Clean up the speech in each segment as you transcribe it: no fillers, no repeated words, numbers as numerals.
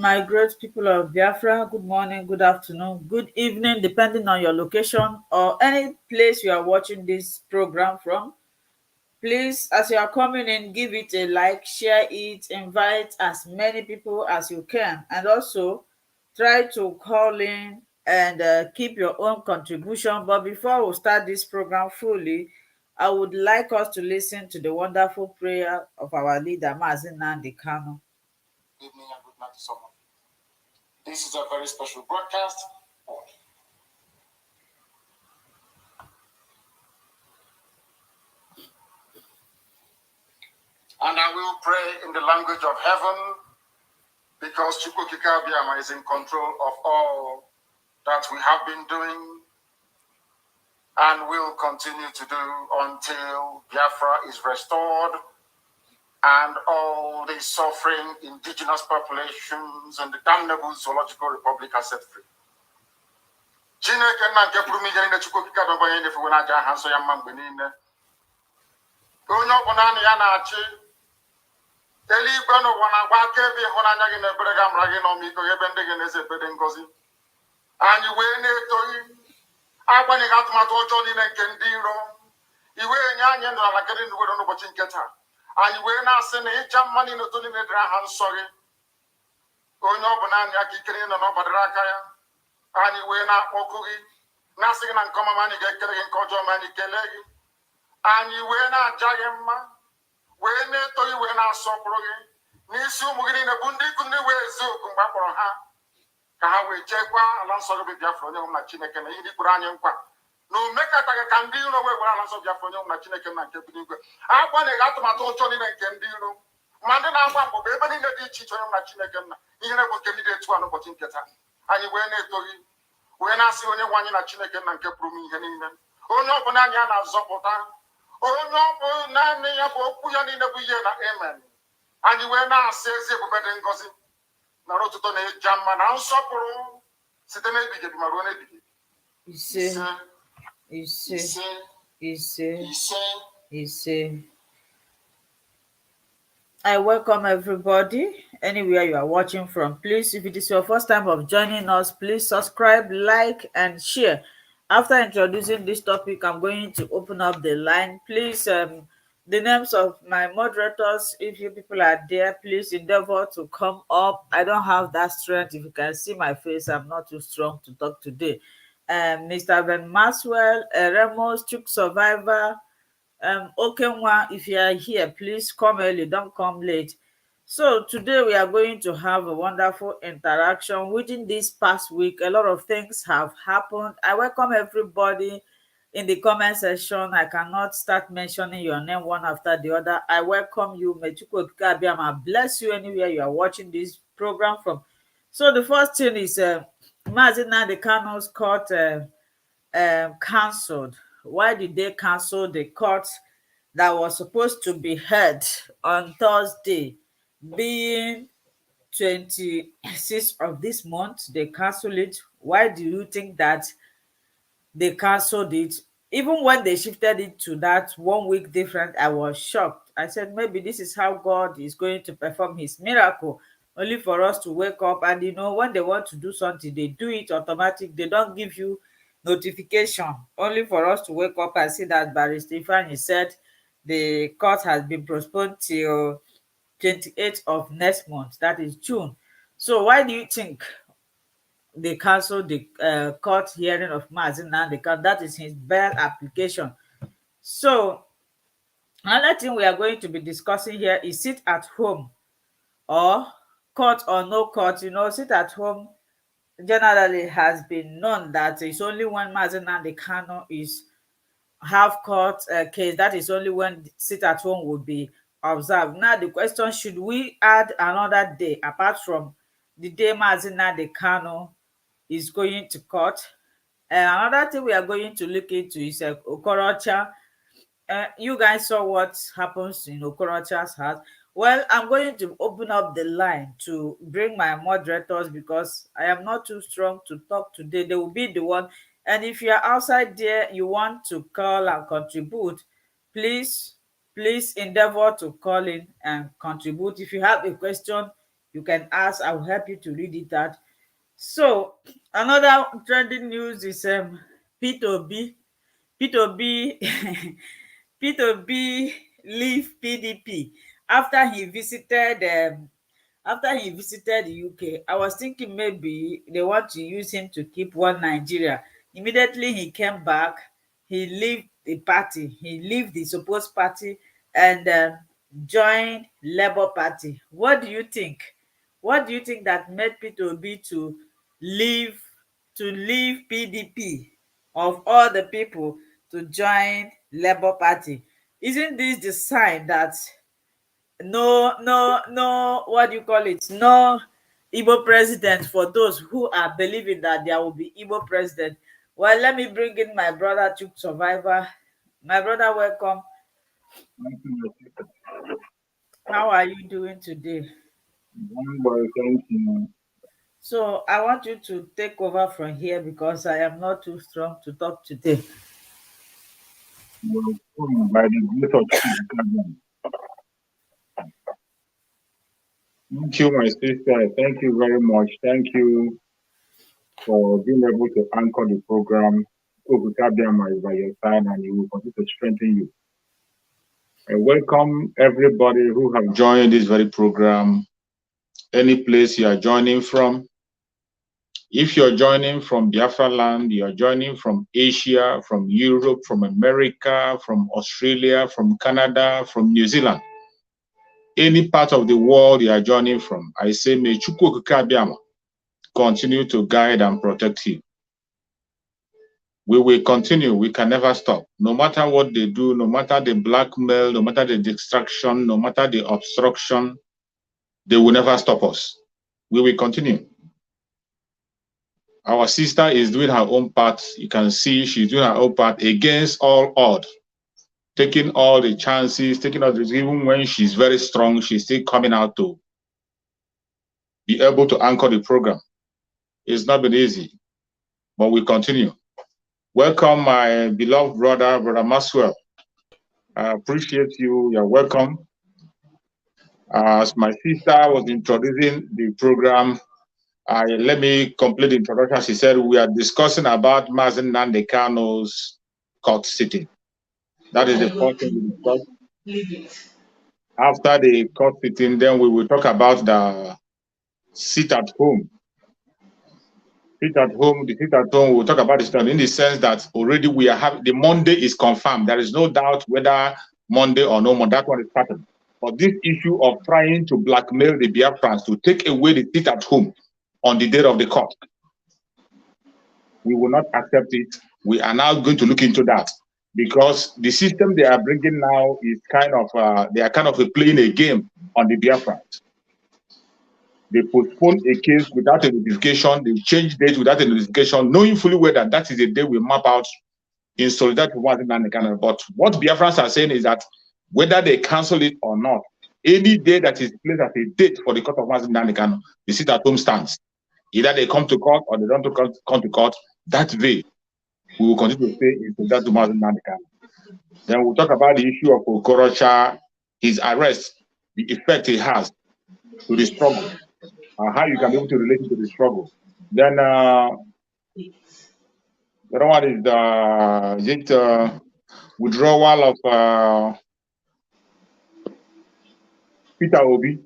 my great people of Biafra. Good morning, good afternoon, good evening, depending on your location or any place you are watching this program from. Please, as you are coming in, give it a like, share it, invite as many people as you can, and also try to call in and keep your own contribution. But before we start this program fully, I would like us to listen to the wonderful prayer of our leader, Mazi Nnamdi Kanu. Good evening and good night to someone. This is a very special broadcast. And I will pray in the language of heaven because Chukwukika Abiyama is in control of all that we have been doing and will continue to do until Biafra is restored and all the suffering indigenous populations and the damnable zoological republic are set free. Chineke na nke pụrụ m ihe niile Chukwukika Abiyama na-efu na aja aha nsọ ya mma mgbe niile. Onye ọ bụ naanị ya na-achị eluigwe n'ụwa na-agba akaebe ịhụnanya gị na ebere gị amara gị n'ọmịiko gị ebe ndị gị na-eze ekpere ngọzi anyị wee na-etoghị agbanyeghị atụmatụ ọjọọ niile nke ndị iro iwe enye anyị ndụ ala kedị ndụ were n'ụbọchị nke taa anyị wee na-asị na ịja mma niile otu niile dịrị aha nsọ gị onye ọ bụ naanị aka ikere nọ n'ọgbadara aka ya anyị wee na-akpọkụ gị na-asị gị na nke ọma ma anyị ga-ekele gị nke ọjọọ ma anyị kelee gị anyị wee na-aja gị mma wee na-eto gị wee na-asọpụrụ gị n'isi ụmụ gị niile bụ ndị ikwu ndị wee ezi oku mgbe a kpọrọ ha ka ha wee chekwaa ala nsọ gị bụ Biafra onye na Chineke na ihe ndị kwuru anyị nkwa na omekataghị ka ndị iro wee were ala nsọ Biafra onye na Chineke na nke bi n'igwe agbanyeghị atụmatụ ụjọ niile nke ndị iro ma ndị na-agba mgbọ bụ ebe niile dị iche iche onye na Chineke nna ihere bụ nke niile etu a n'ụbọchị nke taa anyị wee na-eto gị wee na-asị onye nwe anyị na Chineke na nke pụrụ m ihe niile onye ọ bụla anyị a na-azọpụta onye ọ bụ naanị ya bụ okwu ya niile bụ ihe na amen anyị wee na-asị ezi ebube dị ngọzi nara ụtụtụ na ịja mma na nsọpụrụ site n'ebighị ebi ma ruo n'ebighị ise. I welcome everybody anywhere you are watching from. Please, if it is your first time of joining us, please subscribe, like, and share. After introducing this topic, I'm going to open up the line. Please, the names of my moderators, if you people are there, please endeavor to come up. I don't have that strength. If you can see my face, I'm not too strong to talk today. Mr. Ben Maswell, Eramos, Chuk Survivor, Okenwa, if you are here, please come early, don't come late. So today we are going to have a wonderful interaction. Within this past week, a lot of things have happened. I welcome everybody in the comment section. I cannot start mentioning your name one after the other. I welcome you. May Chukwukika Abiyama bless you anywhere you are watching this program from. So the first thing is Mazi Nnamdi Kanu's court cancelled. Why did they cancel the court that was supposed to be held on Thursday, being 26th of this month? They canceled it. Why do you think that they canceled it? Even when they shifted it to that 1 week different, I was shocked. I said maybe this is how God is going to perform his miracle, only for us to wake up. And when they want to do something, they do it automatic. They don't give you notification, only for us to wake up and see that Barrister Ifeanyi said the court has been postponed till 28th of next month, that is June. So why do you think they cancelled the court hearing of Mazi Nnamdi Kanu? That is his bail application. So another thing we are going to be discussing here is sit at home or court or no court. Sit at home generally has been known that it's only when Mazi Nnamdi Kanu is have court case, that is only when sit at home would be observed. Now the question, should we add another day apart from the day Mazi Nnamdi Kanu is going to court? Another thing we are going to look into is Okorocha. You guys saw what happens in Okorocha's house. Well, I'm going to open up the line to bring my moderators because I am not too strong to talk today. They will be the one. And if you are outside there, you want to call and contribute, please endeavor to call in and contribute. If you have a question, You can ask, I'll help you to read it out. So another trending news is P2B. P2B P2B leave PDP after he visited the UK. I was thinking maybe they want to use him to keep one Nigeria. Immediately he came back, he left the party, he left the supposed party and joined Labour Party. What do you think? What do you think that made P2B leave leave PDP of all the people to join Labour Party? Isn't this the sign that no, what do you call it, no Igbo president for those who are believing that there will be Igbo president? Well, let me bring in my brother Chuk Survivor. My brother, welcome. How are you doing today? Well, thank you. So I want you to take over from here because I am not too strong to talk today. Well, by the grace of God. Thank you, my sister. Thank you very much. Thank you for being able to anchor the program. Ogukabiama is by your side and he will continue to strengthen you. I welcome everybody who have joined this very program, any place you are joining from. If you're joining from Biafra land, you're joining from Asia, from Europe, from America, from Australia, from Canada, from New Zealand, any part of the world you are joining from, I say, may Chukwu Kabiama continue to guide and protect you. We will continue. We can never stop. No matter what they do, no matter the blackmail, no matter the distraction, no matter the obstruction, they will never stop us. We will continue. Our sister is doing her own part. You can see she's doing her own part against all odds, taking all the chances, taking all the, even when she's very strong, she's still coming out to be able to anchor the program. It's not been easy, but we continue. Welcome, my beloved brother, Brother Maxwell. I appreciate you. You're welcome. As my sister was introducing the program, let me complete the introduction. She said we are discussing about Mazi Nnamdi Kanu's court sitting. That is the first thing we discuss. After the court sitting, then we will talk about the sit at home. Sit at home, the sit at home, we'll talk about this in the sense that already we are having, the Monday is confirmed. There is no doubt whether Monday or no Monday, that one is started. But this issue of trying to blackmail the Biafrans to take away the sit at home on the day of the court, we will not accept it. We are now going to look into that because the system they are bringing now is kind of, they are kind of playing a game on the Biafrans. They postpone a case without a notification. They change date without a notification, knowing fully well that that is the day we map out in solidarity with Nnamdi. But what Biafrans are saying is that whether they cancel it or not, any day that is placed as a date for the court of Nnamdi, the sit at home stands. Either they come to court or they don't come to court. That way, we will continue to stay in solidarity with Nnamdi. Then we'll talk about the issue of Okorocha, his arrest, the effect it has to the struggle. How you can be able to relate it to the struggle. Then the other one is withdrawal of Peter Obi.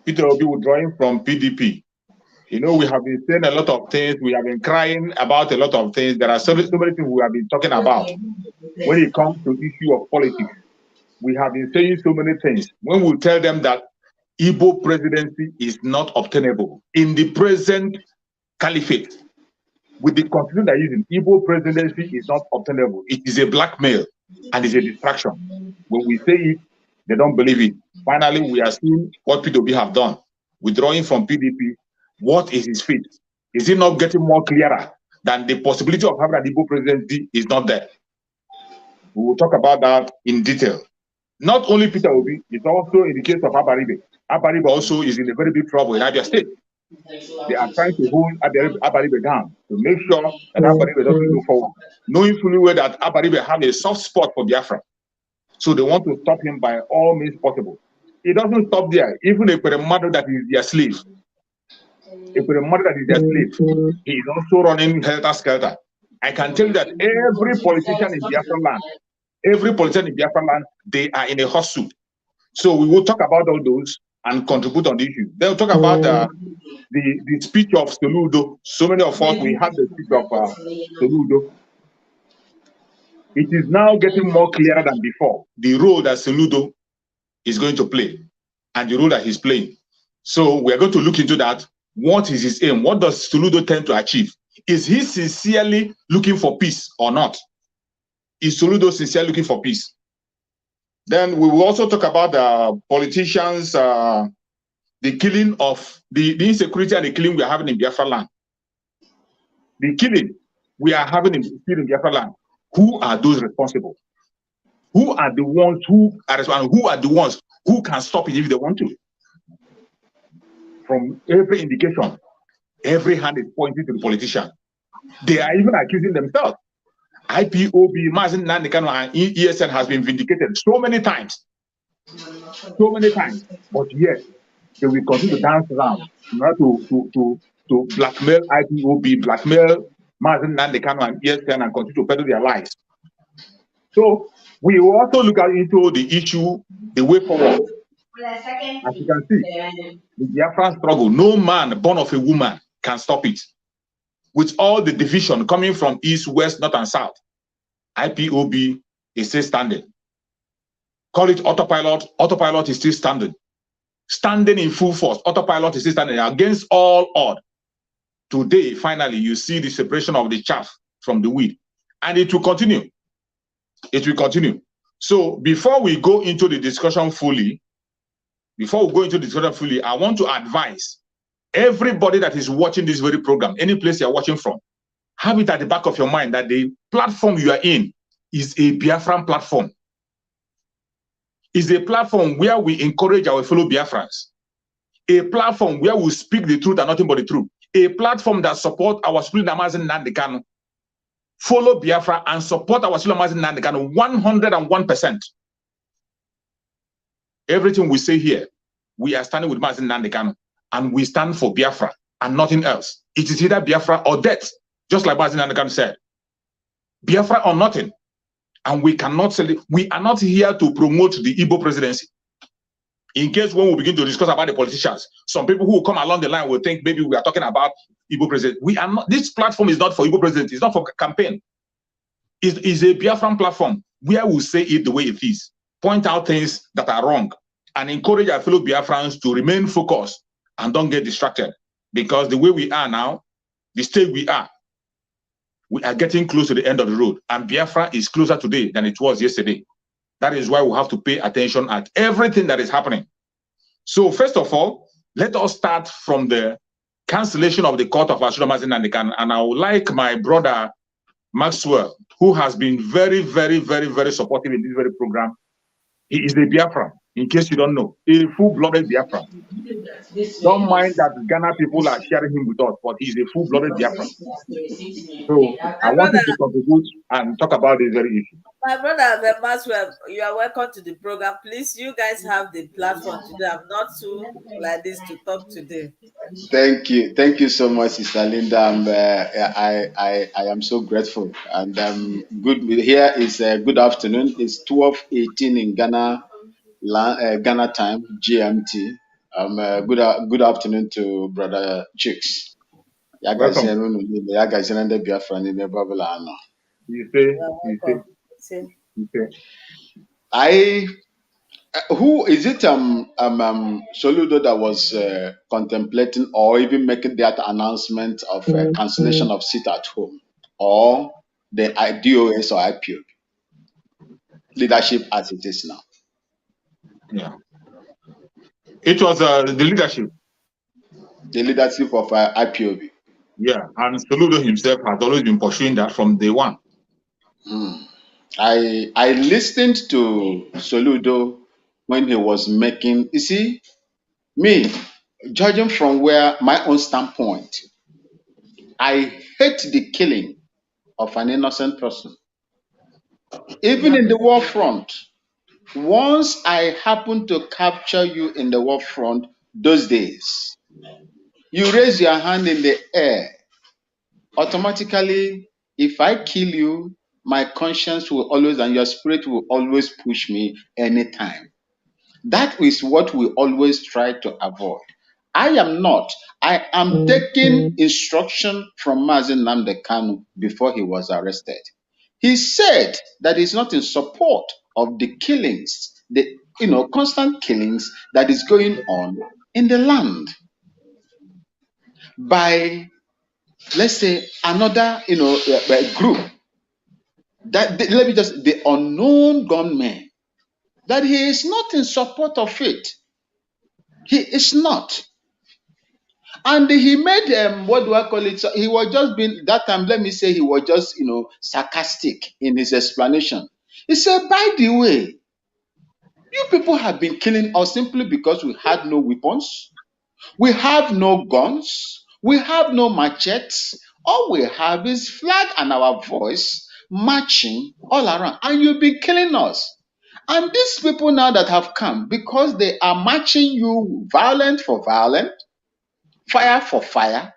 Peter Obi withdrawing from PDP. You know, we have been saying a lot of things. We have been crying about a lot of things. There are so many things we have been talking about. When it comes to issue of politics, we have been saying so many things. When we tell them that Igbo presidency is not obtainable in the present caliphate, with the constitution they're using, Igbo presidency is not obtainable. It is a blackmail and it's a distraction. When we say it, they don't believe it. Finally, we are seeing what P2B have done, withdrawing from PDP. What is his fate? Is it not getting more clearer than the possibility of having an Igbo presidency is not there? We will talk about that in detail. Not only Peter Obi, it's also in the case of Abaribe. Abaribe also is in a very big trouble in Abia State. They are trying to hold Abaribe down to make sure that Abaribe doesn't go forward, knowing fully well that Abaribe have a soft spot for Biafra. So they want to stop him by all means possible. it doesn't stop there. Even if a mother that is their slave, if a mother that is their slave, he is also running helter-skelter. I can tell you that every politician in Biafran land, they are in a hustle. So we will talk about all those and contribute on the issue. Then we'll talk about the speech of Saludo. So many of us, we have the speech of Saludo. It is now getting more clearer than before, the role that Saludo is going to play and the role that he's playing. So we're going to look into that. What is his aim? What does Saludo tend to achieve? Is he sincerely looking for peace or not? Is Saludo sincerely looking for peace? Then we will also talk about the politicians, the killing of the insecurity and the killing we are having in Biafra land. The killing we are having in Biafra land. Who are those responsible? Who are the ones who are responsible? Who are the ones who can stop it if they want to? From every indication, every hand is pointing to the politician. They are even accusing themselves. IPOB, Mazi, Nnamdi, Kanu, and ESN has been vindicated so many times. So many times. But yet, they will continue to dance around in order to blackmail IPOB, blackmail Mazi, Nnamdi, Kanu, and ESN, and continue to peddle their lies. So we will also look into the issue, the way forward. As you can see, the Biafran struggle, no man born of a woman can stop it. With all the division coming from east, west, north, and south, IPOB is still standing. Call it autopilot, autopilot is still standing. Standing in full force, autopilot is still standing against all odds. Today, finally, you see the separation of the chaff from the wheat. And it will continue. It will continue. So before we go into the discussion fully, I want to advise everybody that is watching this very program, any place you're watching from, have it at the back of your mind that the platform you are in is a Biafran platform. Is a platform where we encourage our fellow Biafrans. A platform where we speak the truth and nothing but the truth. A platform that supports our spirit Mazi Nnamdi Kanu. Follow Biafra and support our spirit Mazi Nnamdi Kanu 101%. Everything we say here, we are standing with Mazi Nnamdi Kanu, and we stand for Biafra and nothing else. It is either Biafra or death, just like Mazi Nnamdi Kanu said. Biafra or nothing. And we cannot sell it. We are not here to promote the Igbo presidency. In case when we begin to discuss about the politicians, some people who will come along the line will think maybe we are talking about Igbo president. We are not. This platform is not for Igbo president. It's not for campaign. It is a Biafran platform where we say it the way it is, point out things that are wrong, and encourage our fellow Biafrans to remain focused and don't get distracted. Because the way we are now, the state we are getting close to the end of the road, and Biafra is closer today than it was yesterday. That is why we have to pay attention at everything that is happening. So first of all, let us start from the cancellation of the court of Saludo Mazi Nnamdi Kanu, and I would like my brother Maxwell, who has been very, very, very, very supportive in this very program. He is a Biafran, in case you don't know, a full-blooded Biafran. Don't mind that Ghana people are sharing him with us, but he's a full-blooded Biafran. So I want you to contribute and talk about this very issue. My brother Maxwell, you are welcome to the program. Please, you guys have the platform today. I'm not too like this to talk today. Thank you so much, Sister Linda. I am so grateful, and good. Here is good afternoon. It's 12:18 in Ghana, Ghana time, GMT. Good afternoon to Brother Chicks. Welcome. Who is it? Saludo that was contemplating or even making that announcement of cancellation of sit at home, or the DOS or IPO leadership as it is now? Yeah, it was the leadership. The leadership of IPOB. Yeah, and Saludo himself has always been pursuing that from day one. I listened to Saludo when he was making. You see, me judging from where my own standpoint, I hate the killing of an innocent person. Even in the war front, Once I happened to capture you in the war front those days, you raise your hand in the air. Automatically, if I kill you, my conscience will always and your spirit will always push me anytime. That is what we always try to avoid. I am not. I am taking instruction from Mazi Nnamdi Kanu before he was arrested. He said that he's not in support of the killings, the constant killings that is going on in the land by, let's say, another group that let me just the unknown gunmen. That he is not in support of it. He is not. And he made what do I call it? So he was just being that time. Let me say he was just sarcastic in his explanation. He said, "By the way, you people have been killing us simply because we had no weapons, we have no guns, we have no machetes. All we have is flag and our voice marching all around, and you've been killing us." And these people now that have come because they are matching you violent for violent, fire for fire.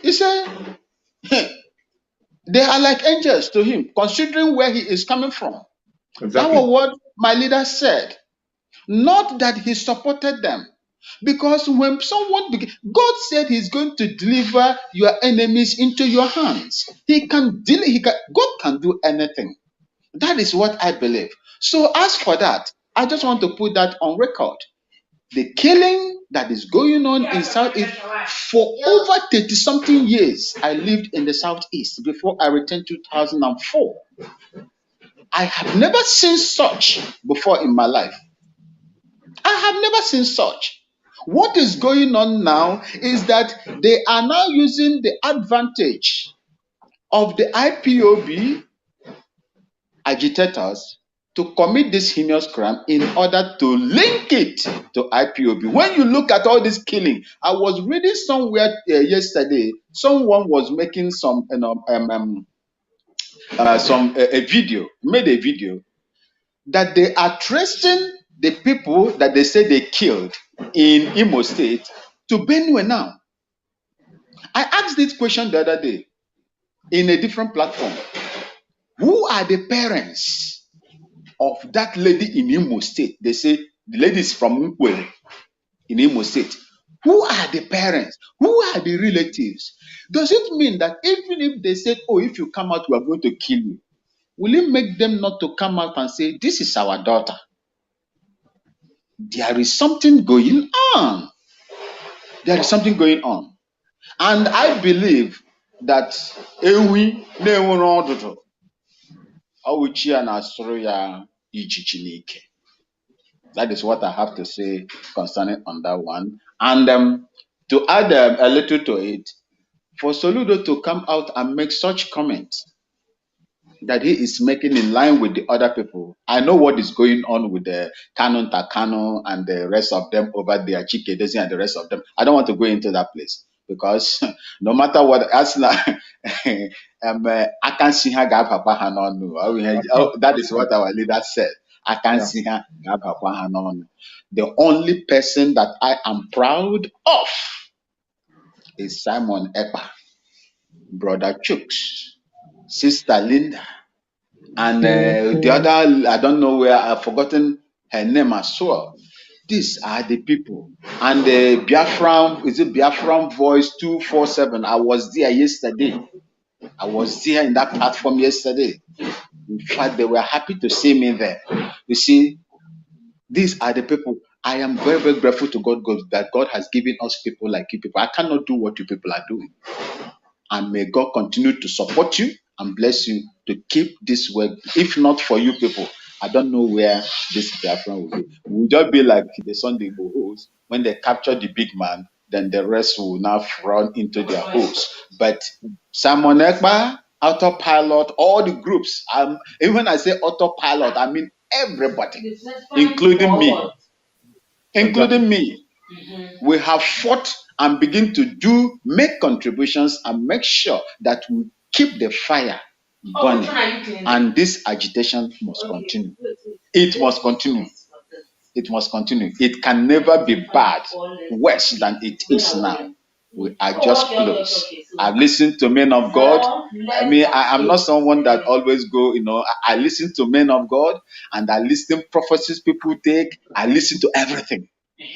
He said they are like angels to him, considering where he is coming from. That Exactly. was what my leader said. Not that he supported them. Because when God said he's going to deliver your enemies into your hands. God can do anything. That is what I believe. So as for that, I just want to put that on record. The killing that is going on in Southeast for over 30 something years. I lived in the Southeast before I returned 2004. I have never seen such before in my life. I have never seen such. What is going on now is that they are now using the advantage of the IPOB agitators to commit this heinous crime in order to link it to IPOB. When you look at all this killing, I was reading somewhere yesterday, someone was making some a video, made a video that they are tracing the people that they say they killed in Imo State to Benue now. I asked this question the other day in a different platform. Who are the parents of that lady in Imo State? They say the lady is from Nkwere in Imo State. Who are the parents? Who are the relatives? Does it mean that even if they said, "Oh, if you come out, we are going to kill you," will it make them not to come out and say, "This is our daughter"? There is something going on. There is something going on. And I believe that ewi na-enwere ọdụdụ ọwụchi ya na-asụrụ ya ijiji n'ike. That is what I have to say concerning on that one. And to add a little to it, for Saludo to come out and make such comments that he is making in line with the other people. I know what is going on with the Kanu and the rest of them over there, Chikedezi and the rest of them. I don't want to go into that place because no matter what, I can't see her Papa Hanon. That is what our leader said. I can't see her Papa Hanon. The only person that I am proud of is Simon Ekpa, Brother Chooks, Sister Linda, and the other, I don't know where, I've forgotten her name as well. These are the people. And the Biafran, is it Biafran Voice 247? I was there yesterday. I was there in that platform yesterday. In fact, they were happy to see me there. You see, these are the people. I am very, very grateful to God that God has given us people like you people. I cannot do what you people are doing. And may God continue to support you and bless you to keep this work. If not for you people, I don't know where this Biafran will be. We'll just be like the Sunday Bohos. When they capture the big man, then the rest will now run into their holes. But Simon Ekpa, autopilot, all the groups. Even when I say autopilot, I mean everybody, including me. Including me. We have fought and begin to make contributions and make sure that we keep the fire burning. And this agitation must continue. It must continue. It must continue. It can never be bad, worse than it is now. We are just close. I've listened to men of God. I mean, I'm not someone that always go, I listen to men of God, and I listen prophecies people take. I listen to everything.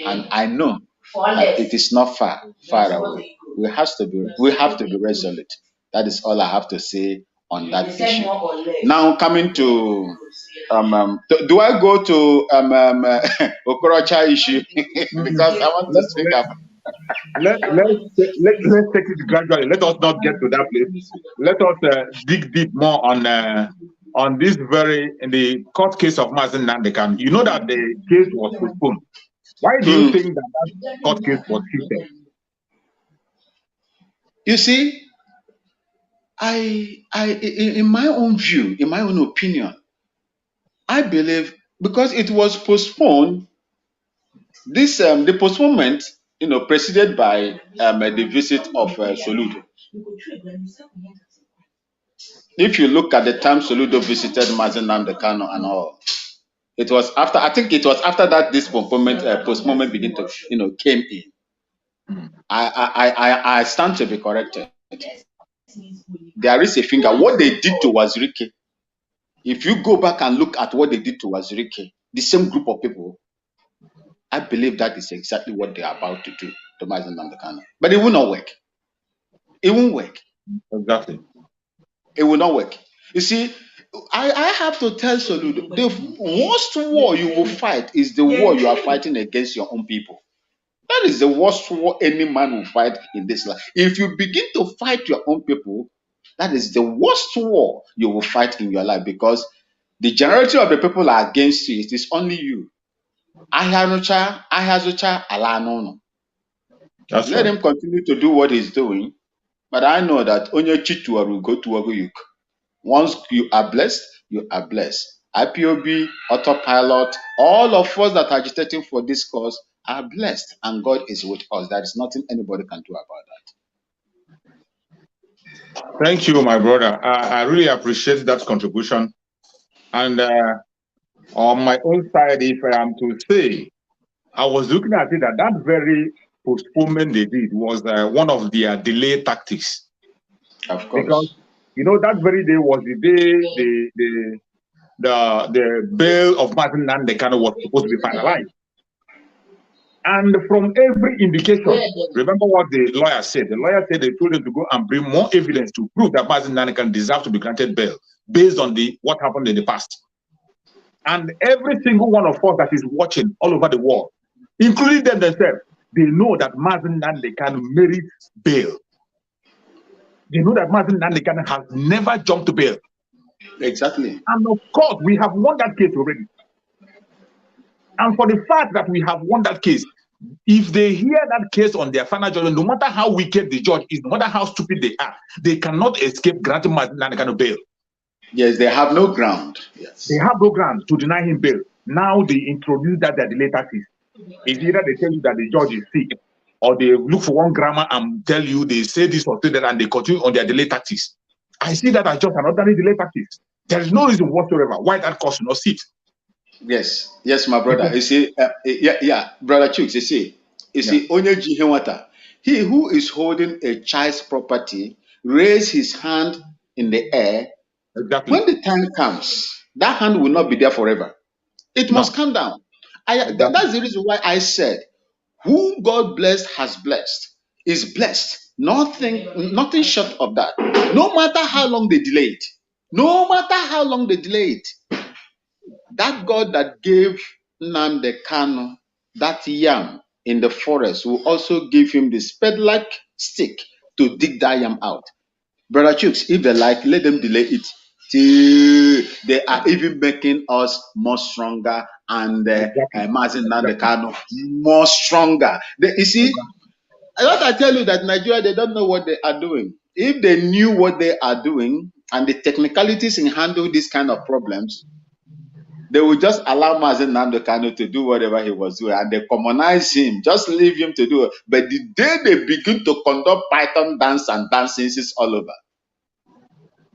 And I know that it is not far away. We have to be resolute. That is all I have to say on that issue. Now coming to do I go to Okorocha issue because I want to speak up. Let's take it gradually. Let us not get to that place. Let us dig deep more on this in the court case of Mazi Nnamdi Kanu. You know that the case was postponed. Why do you think that court case was shifted? You see, in my own view, in my own opinion, I believe because it was postponed, the postponement, preceded by the visit of Saludo. If you look at the time Saludo visited Mazi Nnamdi Kanu and all, it was after. I think it was after that this postponement began to came in. I stand to be corrected. There is a finger. What they did to Wazirike, if you go back and look at what they did to Wazirike, the same group of people, I believe that is exactly what they are about to do to Mazi Nnamdi Kanu. But it will not work. It won't work. Exactly. It will not work. You see, I have to tell Saludo, the worst war you will fight is the war you are fighting against your own people. That is the worst war any man will fight in this life. If you begin to fight your own people, that is the worst war you will fight in your life, because the generality of the people are against you. It is only you. Ahazucha, alanono. Let him continue to do what he's doing. But I know that onye chituaru will go to Waguyuk. Once you are blessed, you are blessed. IPOB, autopilot, all of us that are agitating for this cause are blessed, and God is with us. There is nothing anybody can do about that. Thank you, my brother. I really appreciate that contribution. And on my own side, if I am to say, I was looking at it that very postponement they did was one of their delay tactics. Of course. Because, that very day was the day the bail of Mazi Nnamdi Kanu was supposed to be finalized. And from every indication, remember what the lawyer said. The lawyer said they told him to go and bring more evidence to prove that Mazi Nnamdi Kanu deserves to be granted bail based on what happened in the past. And every single one of us that is watching all over the world, including them themselves, they know that Mazi Nnamdi Kanu merits bail. They know that Mazi Nnamdi Kanu has never jumped to bail. Exactly. And of course, we have won that case already. And for the fact that we have won that case, if they hear that case on their final judgment, no matter how wicked the judge is, no matter how stupid they are, they cannot escape granting Mazi Nnamdi Kanu bail. Yes, they have no ground. Yes. They have no ground to deny him bail. Now they introduce that they're delay tactics. It's either they tell you that the judge is sick, or they look for one grammar and tell you they say this or say that, and they continue on their delay tactics. I see that as just another delay tactics. There is no reason whatsoever why that court should not sit. Yes, my brother. You see, brother Chooks, you see, Onyeji Hewata, he who is holding a child's property, raise his hand in the air. Exactly. When the time comes, that hand will not be there forever. It must come down. That's the reason why I said, whom God blessed has blessed, is blessed. Nothing short of that. No matter how long they delay it. No matter how long they delay it. That God that gave Nnamdi Kanu that yam in the forest will also give him the spade-like stick to dig that yam out. Brother Chooks, if they like, let them delay it till they are even making us more stronger, and Mazi Nnamdi Kanu more stronger. You see, what I tell you that Nigeria, they don't know what they are doing. If they knew what they are doing and the technicalities in handling these kind of problems, they will just allow Mazi Nnamdi Kanu to do whatever he was doing, and they commonize him, just leave him to do it. But the day they begin to conduct python dance and dancing, it's all over.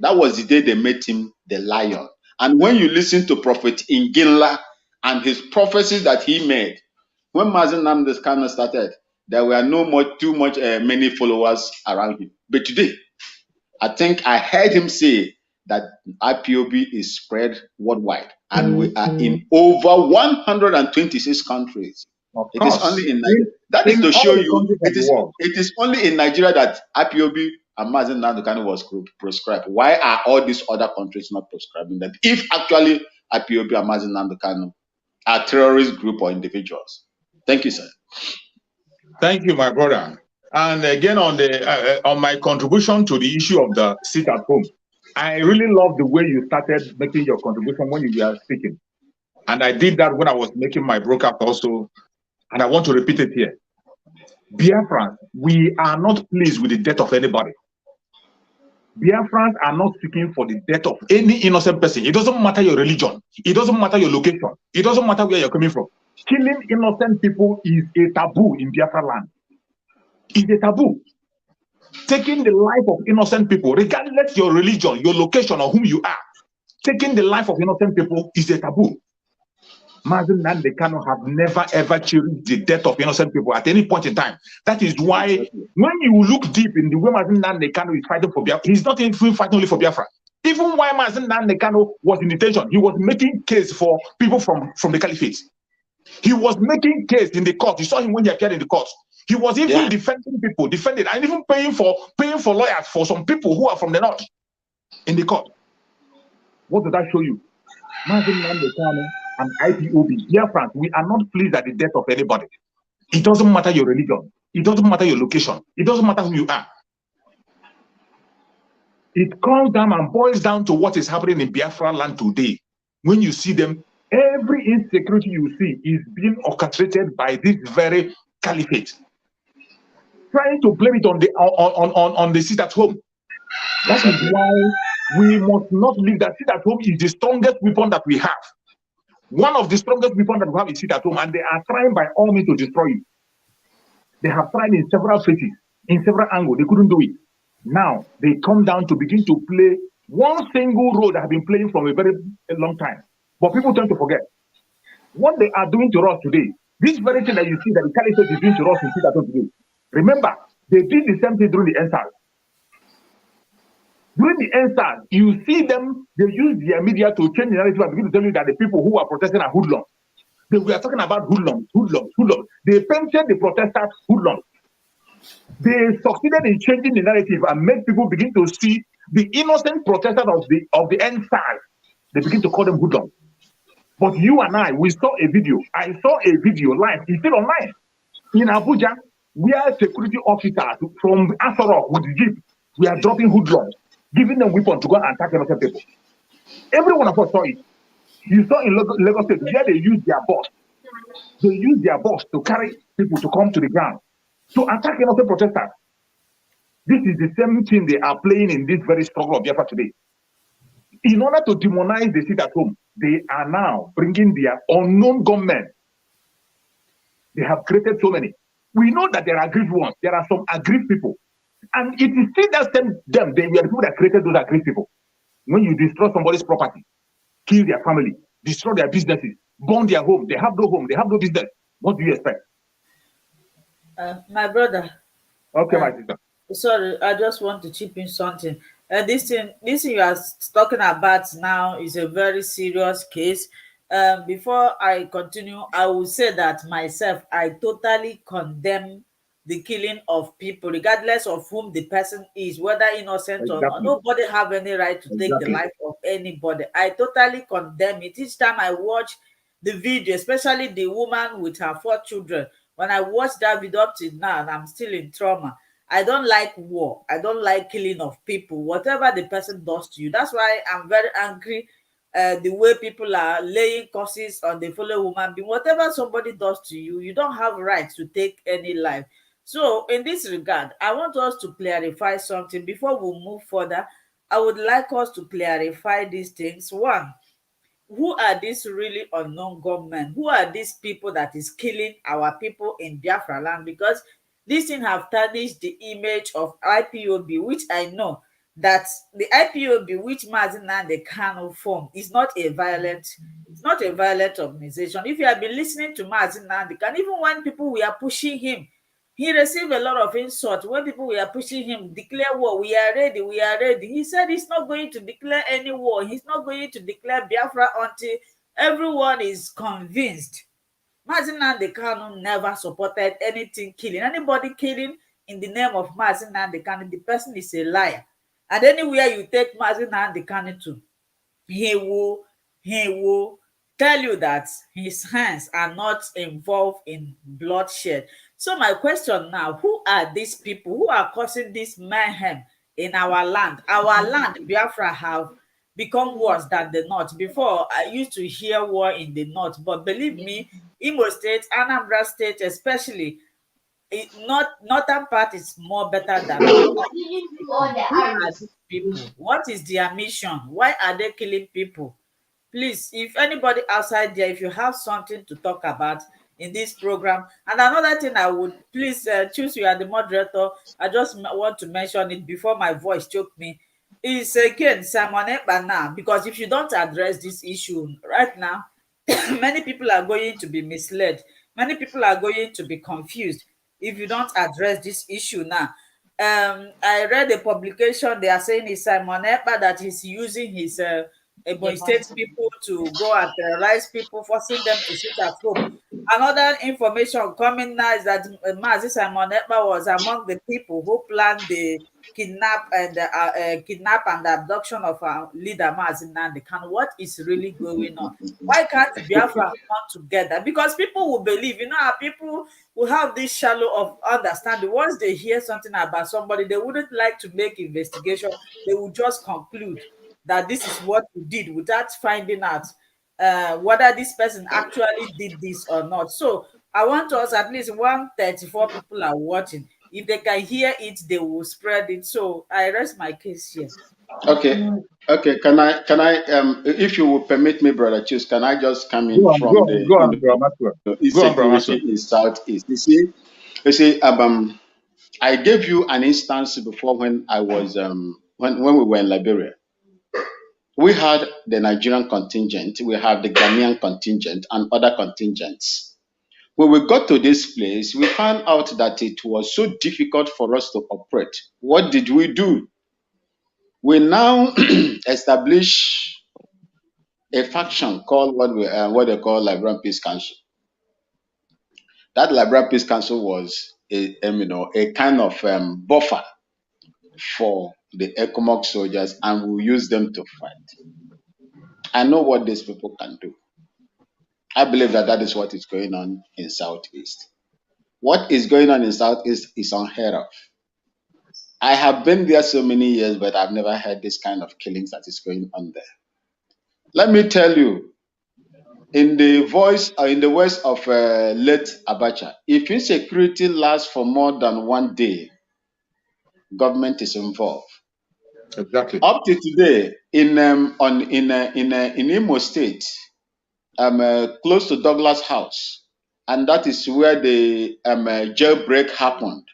That was the day they made him the lion. And when you listen to Prophet Inginla and his prophecies that he made, when Mazi Nnamdi Kanu started, there were no more many followers around him. But today, I think I heard him say that IPOB is spread worldwide, and we are in over 126 countries. Of It is course, only in Nigeria. That is in to show all the you countries of the world. it is only in Nigeria that IPOB and Mazi Nnamdi Kanu was proscribed. Why are all these other countries not proscribing them? If actually IPOB and Mazi Nnamdi Kanu are terrorist group or individuals. Thank you, sir. Thank you, my brother. And again, on my contribution to the issue of the sit at home, I really love the way you started making your contribution when you were speaking. And I did that when I was making my broadcast also. And I want to repeat it here. Biafrans, we are not pleased with the death of anybody. Biafrans are not seeking for the death of any innocent person. It doesn't matter your religion. It doesn't matter your location. It doesn't matter where you're coming from. Killing innocent people is a taboo in Biafra land. It's a taboo. Taking the life of innocent people, regardless your religion, your location, or whom you are, taking the life of innocent people is a taboo. Mazi Nnamdi Kanu have never ever cherished the death of innocent people at any point in time. That is why when you look deep in the way Mazi Nnamdi Kanu is fighting for Biafra, he's not even fighting only for Biafra. Even while Mazi Nnamdi Kanu was in detention, he was making case for people from the caliphate. He was making case in the court. You saw him when he appeared in the court. He was even defending people, and even paying for lawyers for some people who are from the north in the court. What does that show you? Mazi Nnamdi Kanu and IPOB, dear friends, we are not pleased at the death of anybody. It doesn't matter your religion. It doesn't matter your location. It doesn't matter who you are. It comes down and boils down to what is happening in Biafra land today. When you see them, every insecurity you see is being orchestrated by this very caliphate, trying to blame it on the sit at home. That is why we must not leave that. Sit at home is the strongest weapon that we have. One of the strongest weapons that we have is sit at home, and they are trying by all means to destroy you. They have tried in several phases, in several angles. They couldn't do it. Now they come down to begin to play one single role that have been playing from a very long time. But people tend to forget what they are doing to us today. This very thing that you see that the caliphate is doing to us in sit at home today. Remember, they did the same thing during the NSAS. During the NSAS, you see them, they use their media to change the narrative and begin to tell you that the people who are protesting are hoodlums. We are talking about hoodlums. They painted the protesters hoodlums. They succeeded in changing the narrative and made people begin to see the innocent protesters of the NSAS. They begin to call them hoodlums. But you and I, we saw a video. I saw a video live. It's still online. In Abuja, where security officers from Asarok with the Jeep, we are dropping hoodlums, giving them weapons to go and attack innocent people. Every one of us saw it. You saw in Lagos State where they use their bus. They use their bus to carry people to come to the ground to attack innocent protesters. This is the same thing they are playing in this very struggle of Biafra today. In order to demonize the sit at home, they are now bringing their unknown gunmen. They have created so many. We know that there are aggrieved ones. There are some aggrieved people. And it is still that same them. They were the people that created those aggrieved people. When you destroy somebody's property, kill their family, destroy their businesses, burn their home, they have no home, they have no business. What do you expect? My brother. Okay, my sister. Sorry, I just want to chip in something. This thing you are talking about now is a very serious case. Before I continue, I will say that myself, I totally condemn the killing of people, regardless of whom the person is, whether innocent or not. Nobody have any right to take the life of anybody. I totally condemn it. Each time I watch the video, especially the woman with her 4 children, when I watch that video up till now, and I'm still in trauma. I don't like war. I don't like killing of people. Whatever the person does to you, that's why I'm very angry. The way people are laying curses on the fellow woman being. Whatever somebody does to you, you don't have rights to take any life. So in this regard, I want us to clarify something before we move further. I would like us to clarify these things. One, who are these really unknown gunmen? Who are these people that is killing our people in Biafra land? Because this thing have tarnished the image of IPOB, which I know that the IPOB, which Mazi Nnamdi Kanu formed, is not a violent, it's not a violent organization. If you have been listening to Mazi Nnamdi Kanu, even when people were pushing him, he received a lot of insult. When people were pushing him, declare war, we are ready, we are ready. He said he's not going to declare any war. He's not going to declare Biafra until everyone is convinced. Mazi Nnamdi Kanu never supported anything killing. Anybody killing in the name of Mazi Nnamdi Kanu, the person is a liar. And anywhere you take Mazi Nnamdi Kanu to, he will tell you that his hands are not involved in bloodshed. So my question now, who are these people who are causing this mayhem in our land? Our land, Biafra, have become worse than the north. Before, I used to hear war in the north, but believe me, Imo State, Anambra State especially, northern part is more better than who are these people? What is their mission? Why are they killing people? Please, if anybody outside there, if you have something to talk about in this program. And another thing I would please choose, you are the moderator. I just want to mention it before my voice choked me. Is again Simon Ekpa now, because if you don't address this issue right now, many people are going to be misled. Many people are going to be confused if you don't address this issue now. I read a publication. They are saying it's Simon Ekpa that he's using his Ebonyi State people to go and terrorize people, forcing them to sit at home. Another information coming now is that Mazi Simon Ekpa was among the people who planned the kidnap and the abduction of our leader Mazi Nnamdi Kanu. What is really going on? Why can't Biafra come together? Because people will believe, our people will have this shallow of understanding. Once they hear something about somebody, they wouldn't like to make investigation. They will just conclude that this is what we did without finding out whether this person actually did this or not. So I want us, at least 134 people are watching. If they can hear it, they will spread it. So I rest my case here. Okay. Okay. Can I if you will permit me, brother Choose, can I just come Go in on, go from on, the go on, bro Maxwell. Go on, bro Maxwell. insecurity in Southeast? You see, I gave you an instance before when I was when we were in Liberia. We had the Nigerian contingent, we have the Ghanaian contingent, and other contingents. When we got to this place, we found out that it was so difficult for us to operate. What did we do? We now establish a faction called what they call Liberian Peace Council. That Liberian Peace Council was a kind of buffer for the ECOMOG soldiers, and we use them to fight. I know what these people can do. I believe that that is what is going on in Southeast. What is going on in Southeast is unheard of. I have been there so many years, but I've never heard this kind of killings that is going on there. Let me tell you, in the words of late Abacha, if insecurity lasts for more than one day, government is involved. Exactly. Up to today, in Imo State, close to Douglas House, and that is where the jailbreak happened.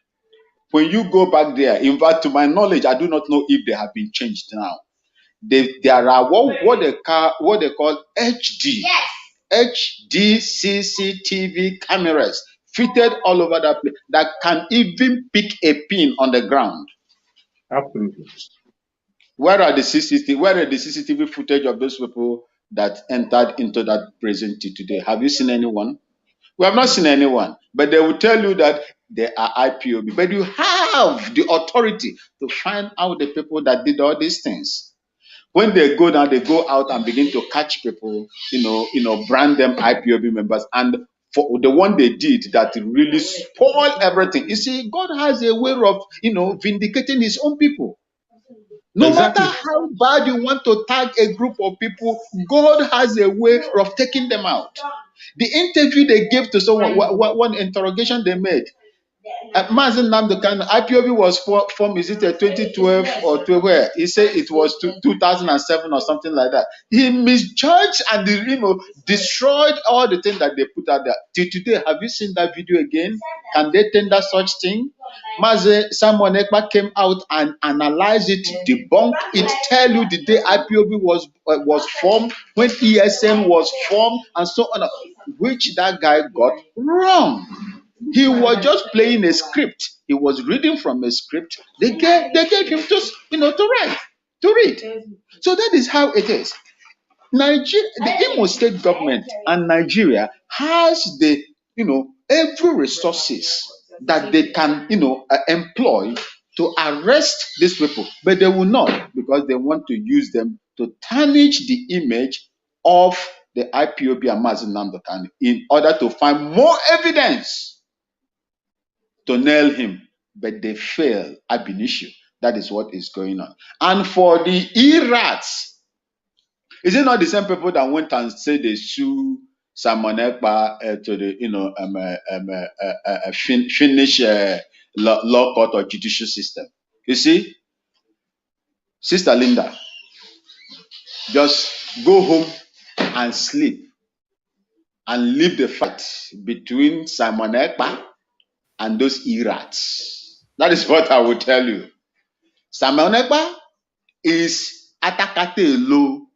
When you go back there, in fact, to my knowledge, I do not know if they have been changed now. There are what they call HD, HD CCTV cameras fitted all over that place that can even pick a pin on the ground. Absolutely. Where are the CCTV footage of those people that entered into that prison till today? Have you seen anyone? We have not seen anyone, but they will tell you that they are IPOB. But you have the authority to find out the people that did all these things. When they go down, they go out and begin to catch people, brand them IPOB members. And for the one they did that really spoil everything. You see, God has a way of, vindicating his own people. No Exactly. matter how bad you want to tag a group of people, God has a way of taking them out. The interview they gave to someone, one interrogation they made, Mazi Nnamdi Kanu, IPOB was formed, is it a 2012 or 12 where? He said it was 2007 or something like that. He misjudged and destroyed all the things that they put out there. Till today, have you seen that video again? Can they tender such thing? Mazi Simon Ekpa came out and analyzed it, debunked it, tell you the day IPOB was formed, when ESN was formed, and so on, which that guy got wrong. He was just playing a script. He was reading from a script. They gave him just to read. So that is how it is. Nigeria, the Imo State government and Nigeria has the every resources that they can employ to arrest these people, but they will not, because they want to use them to tarnish the image of the IPOB and Mazi Nnamdi Kanu in order to find more evidence to nail him, but they fail ab initio. That is what is going on. And for the E-rats, is it not the same people that went and said they sue Simon Ekpa to the Finnish law court or judicial system? You see, Sister Linda, just go home and sleep and leave the fight between Simon Ekpa and those E-rats. That is what I will tell you. Simon Ekpa is atakate lo,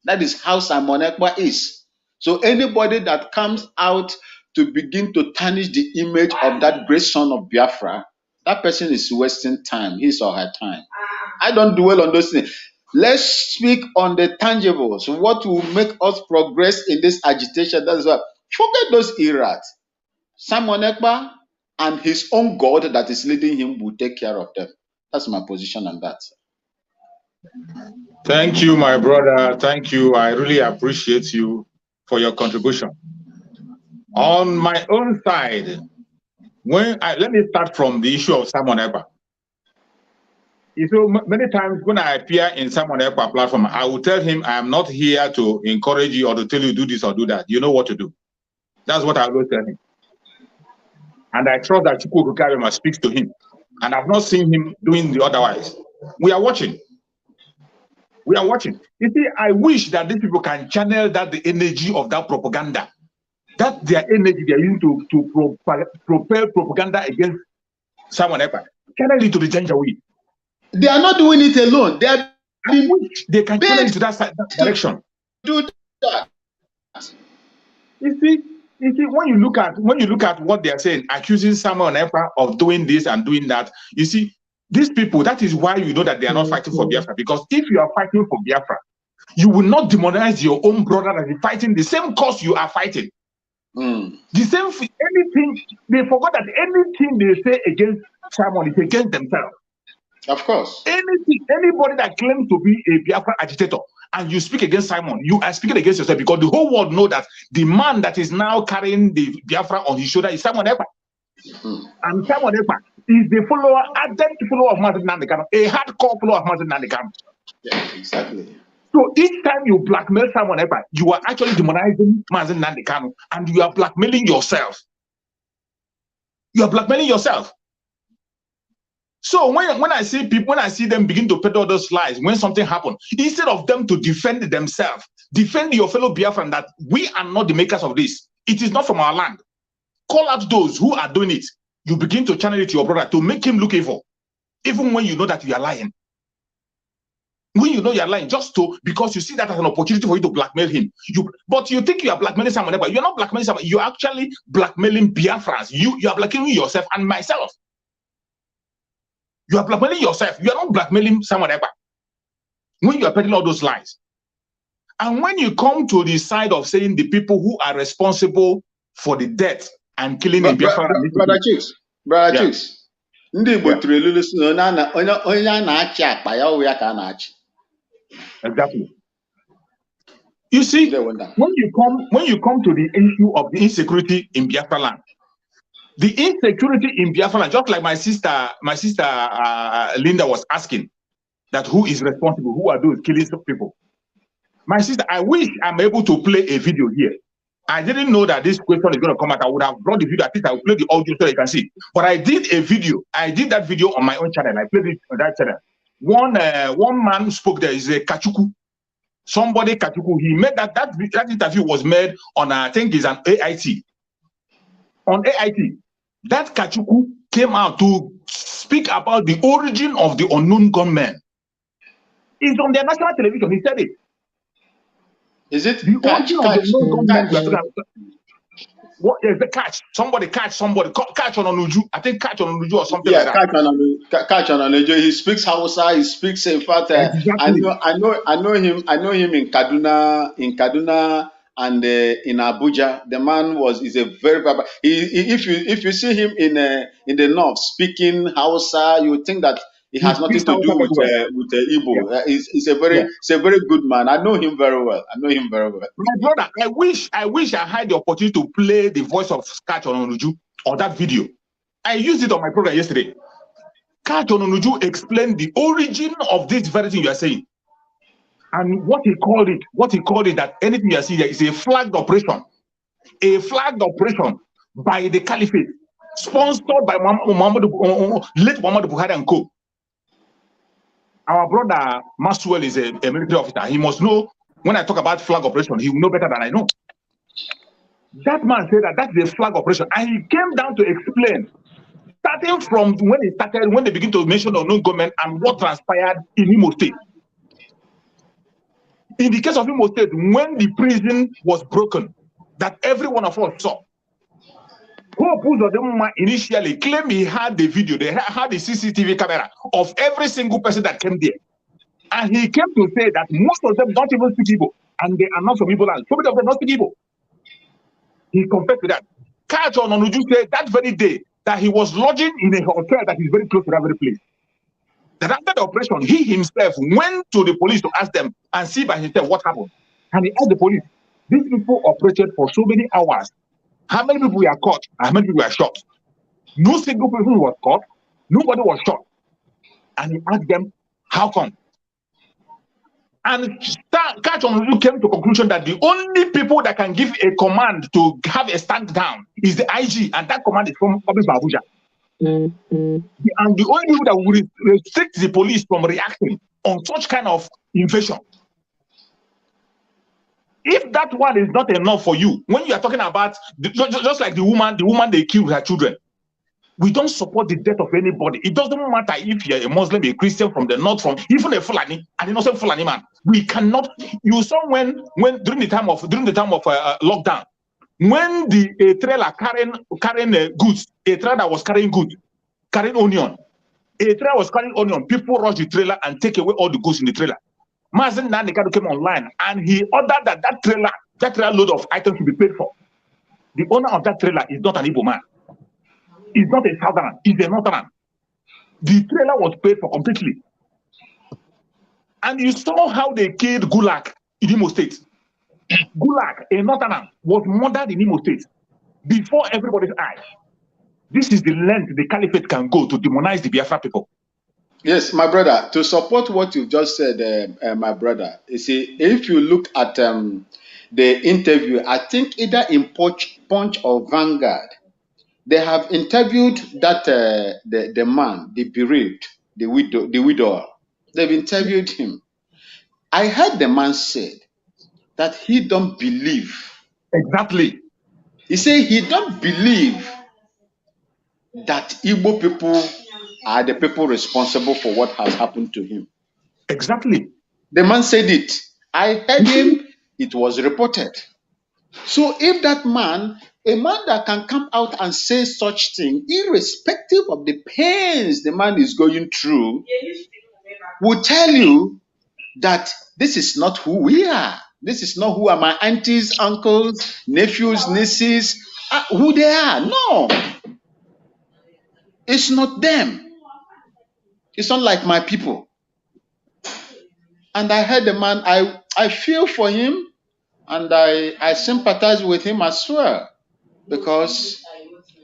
that is how Simon Ekpa is. So anybody that comes out to begin to tarnish the image of that great son of Biafra, that person is wasting time, his or her time. I don't dwell on those things. Let's speak on the tangibles. What will make us progress in this agitation? That is what. Forget those errors. Simon Ekpa and his own God that is leading him will take care of them. That's my position on that. Thank you, my brother. Thank you. I really appreciate you for your contribution. On my own side, let me start from the issue of Simon Ekpa. You know, many times when I appear in Simon Ekpa platform, I will tell him I am not here to encourage you or to tell you do this or do that. You know what to do. That's what I always tell him. And I trust that Chukwu Okikabiyama speaks to him. And I've not seen him doing the otherwise. We are watching. We are watching. You see, I wish that these people can channel the energy of that propaganda. That their energy they are using to propel propaganda against Simon Ekpa. Channel it to the Janjaweed. They are not doing it alone. They are they can channel into that direction. Do that. You see, when you look at what they are saying, accusing Simon Ekpa of doing this and doing that, you see, these people, that is why you know that they are not fighting for Biafra. Because if you are fighting for Biafra, you will not demonize your own brother that is fighting the same cause you are fighting. The same anything, they forgot that anything they say against Simon is against themselves. Of course. Anybody that claims to be a Biafra agitator and you speak against Simon, you are speaking against yourself, because the whole world know that the man that is now carrying the Biafra on his shoulder is Simon Ekpa. And Simon Ekpa is the ardent follower of Mazi Nnamdi Kanu, a hardcore follower of Mazi Nnamdi Kanu. Yeah, exactly. So each time you blackmail Simon Ekpa, you are actually demonizing Mazi Nnamdi Kanu, and you are blackmailing yourself. You are blackmailing yourself. So when I see people, when I see them begin to peddle those lies, when something happens, instead of them to defend themselves, defend your fellow Biafran that we are not the makers of this. It is not from our land. Call out those who are doing it. You begin to channel it to your brother to make him look evil, even when you know that you are lying. When you know you are lying, because you see that as an opportunity for you to blackmail him. But you think you are blackmailing someone, but you're not blackmailing someone. You're actually blackmailing Biafrans. You are blackmailing yourself and myself. You are blackmailing yourself. You are not blackmailing someone ever. When you are peddling all those lies. And when you come to the side of saying the people who are responsible for the death and killing in Biafra. Brother Chicks. Exactly. You see, when you come to the issue of the insecurity in Biafra land, the insecurity in Biafra land, just like my sister Linda was asking, that who is responsible, who are those killing people. My sister, I wish I'm able to play a video here I didn't know that this question is going to come out. I would have brought the video. At least I will play the audio so you can see. But I did a video. I did that video on my own channel. I played it on that channel. One man spoke there. Is a Kachuku. Somebody Kachuku. He made that interview was made on I think is an AIT. On AIT, that Kachuku came out to speak about the origin of the unknown gunmen. It's on their national television. He said it. Is it The origin of the unknown gunmen? What is the catch? Somebody catch somebody. Catch on Onuju. I think catch on Onuju or something like that. Catch on Onuju. He speaks Hausa. He speaks in fact. Exactly. I know him in Kaduna and in Abuja. The man is a very bad. If you see him in the north speaking Hausa, you would think that it has nothing to do with Igbo. Yeah. He's a very good man. I know him very well. My brother, I wish I had the opportunity to play the voice of Catch on Onuju on that video. I used it on my program yesterday. Catch on Onuju explained the origin of this very thing you are saying. And what he called it that anything you are seeing is a flagged operation. A flagged operation by the caliphate, sponsored by late Muhammad Buhari and co. Our brother Maxwell is a military officer. He must know when I talk about flag operation, he will know better than I know. That man said that is a flag operation. And he came down to explain, starting from when they begin to mention unknown government and what transpired in Imo State. In the case of Imo State, when the prison was broken, that every one of us saw. Hope Uzodinma initially claimed he had the video, they had the CCTV camera of every single person that came there. And he came to say that most of them don't even speak Igbo, and they are not from Igbo land. So many of them don't speak Igbo. He confessed to that. Catch on Onuju said that very day that he was lodging in a hotel that is very close to that very place. That after the operation, he himself went to the police to ask them and see by himself what happened. And he asked the police, these people operated for so many hours. How many people were caught? How many people were shot? No single person was caught. Nobody was shot. And he asked them, how come? And Catch on Onuju came to the conclusion that the only people that can give a command to have a stand down is the IG, and that command is from Abuja. And the only people that will restrict the police from reacting on such kind of invasion. If that one is not enough for you, when you are talking about just like the woman they killed her children, we don't support the death of anybody. It doesn't matter if you're a Muslim, a Christian, from the north, from even a Fulani, an innocent Fulani man. We cannot. You saw when during the time of lockdown, when a trailer carrying goods, a trailer that was carrying goods, carrying onion, a trailer was carrying onion. People rush the trailer and take away all the goods in the trailer. Mazi Nnamdi came online and he ordered that trailer load of items to be paid for. The owner of that trailer is not an Igbo man. He's not a Southern, he's a Northern. The trailer was paid for completely. And you saw how they killed Gulag in Imo State. Gulag, a Northern, was murdered in Imo State before everybody's eyes. This is the length the caliphate can go to demonize the Biafra people. Yes, my brother, to support what you've just said, my brother, you see, if you look at the interview, I think either in Punch or Vanguard, they have interviewed that the man, the bereaved, the widower. They've interviewed him. I heard the man said that he don't believe. Exactly. He said he don't believe that Igbo people are the people responsible for what has happened to him. Exactly. The man said it. I heard him. It was reported. So if that man, a man that can come out and say such thing, irrespective of the pains the man is going through, will tell you that this is not who we are. This is not who are my aunties, uncles, nephews, nieces, who they are. No. It's not them. It's not like my people. And I heard the man, I feel for him and I sympathize with him as well. Because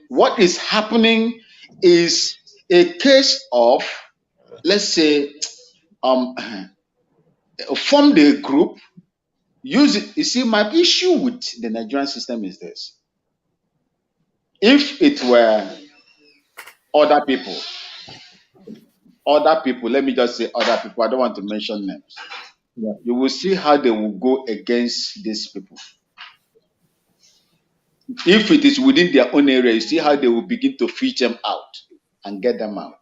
what is happening is a case of, let's say, formed a group Use it. You see, my issue with the Nigerian system is this. If it were other people, let me just say other people, I don't want to mention names. Yeah. You will see how they will go against these people. If it is within their own area, you see how they will begin to fish them out and get them out.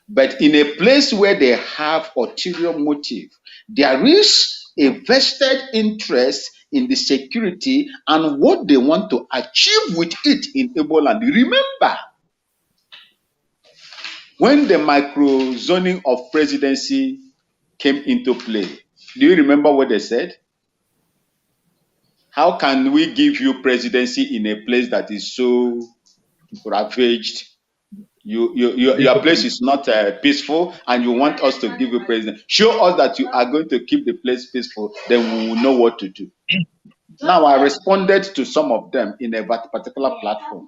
But in a place where they have ulterior motive, there is a vested interest in the security and what they want to achieve with it in Igbo land. Remember, when the micro zoning of presidency came into play, do you remember what they said? How can we give you presidency in a place that is so ravaged? Your place is not peaceful, and you want us to give you president. Show us that you are going to keep the place peaceful, then we will know what to do. Now, I responded to some of them in a particular platform.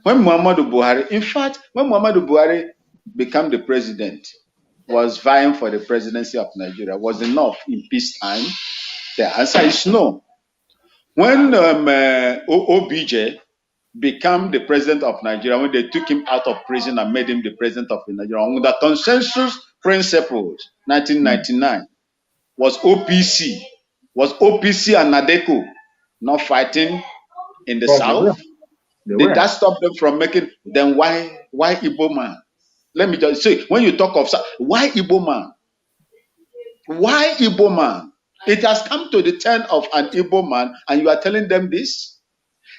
When Muhammadu Buhari, in fact, when Muhammadu Buhari became the president, was vying for the presidency of Nigeria, was enough in peacetime? The answer is no. When OBJ became the president of Nigeria, when they took him out of prison and made him the president of Nigeria, on the consensus principles, 1999, was OPC and Nadeko not fighting in the south? Did that stop them from making? Then why Igbo man? Let me just say, when you talk of why Igbo man? Why Igbo man? It has come to the turn of an Igbo man, and you are telling them this?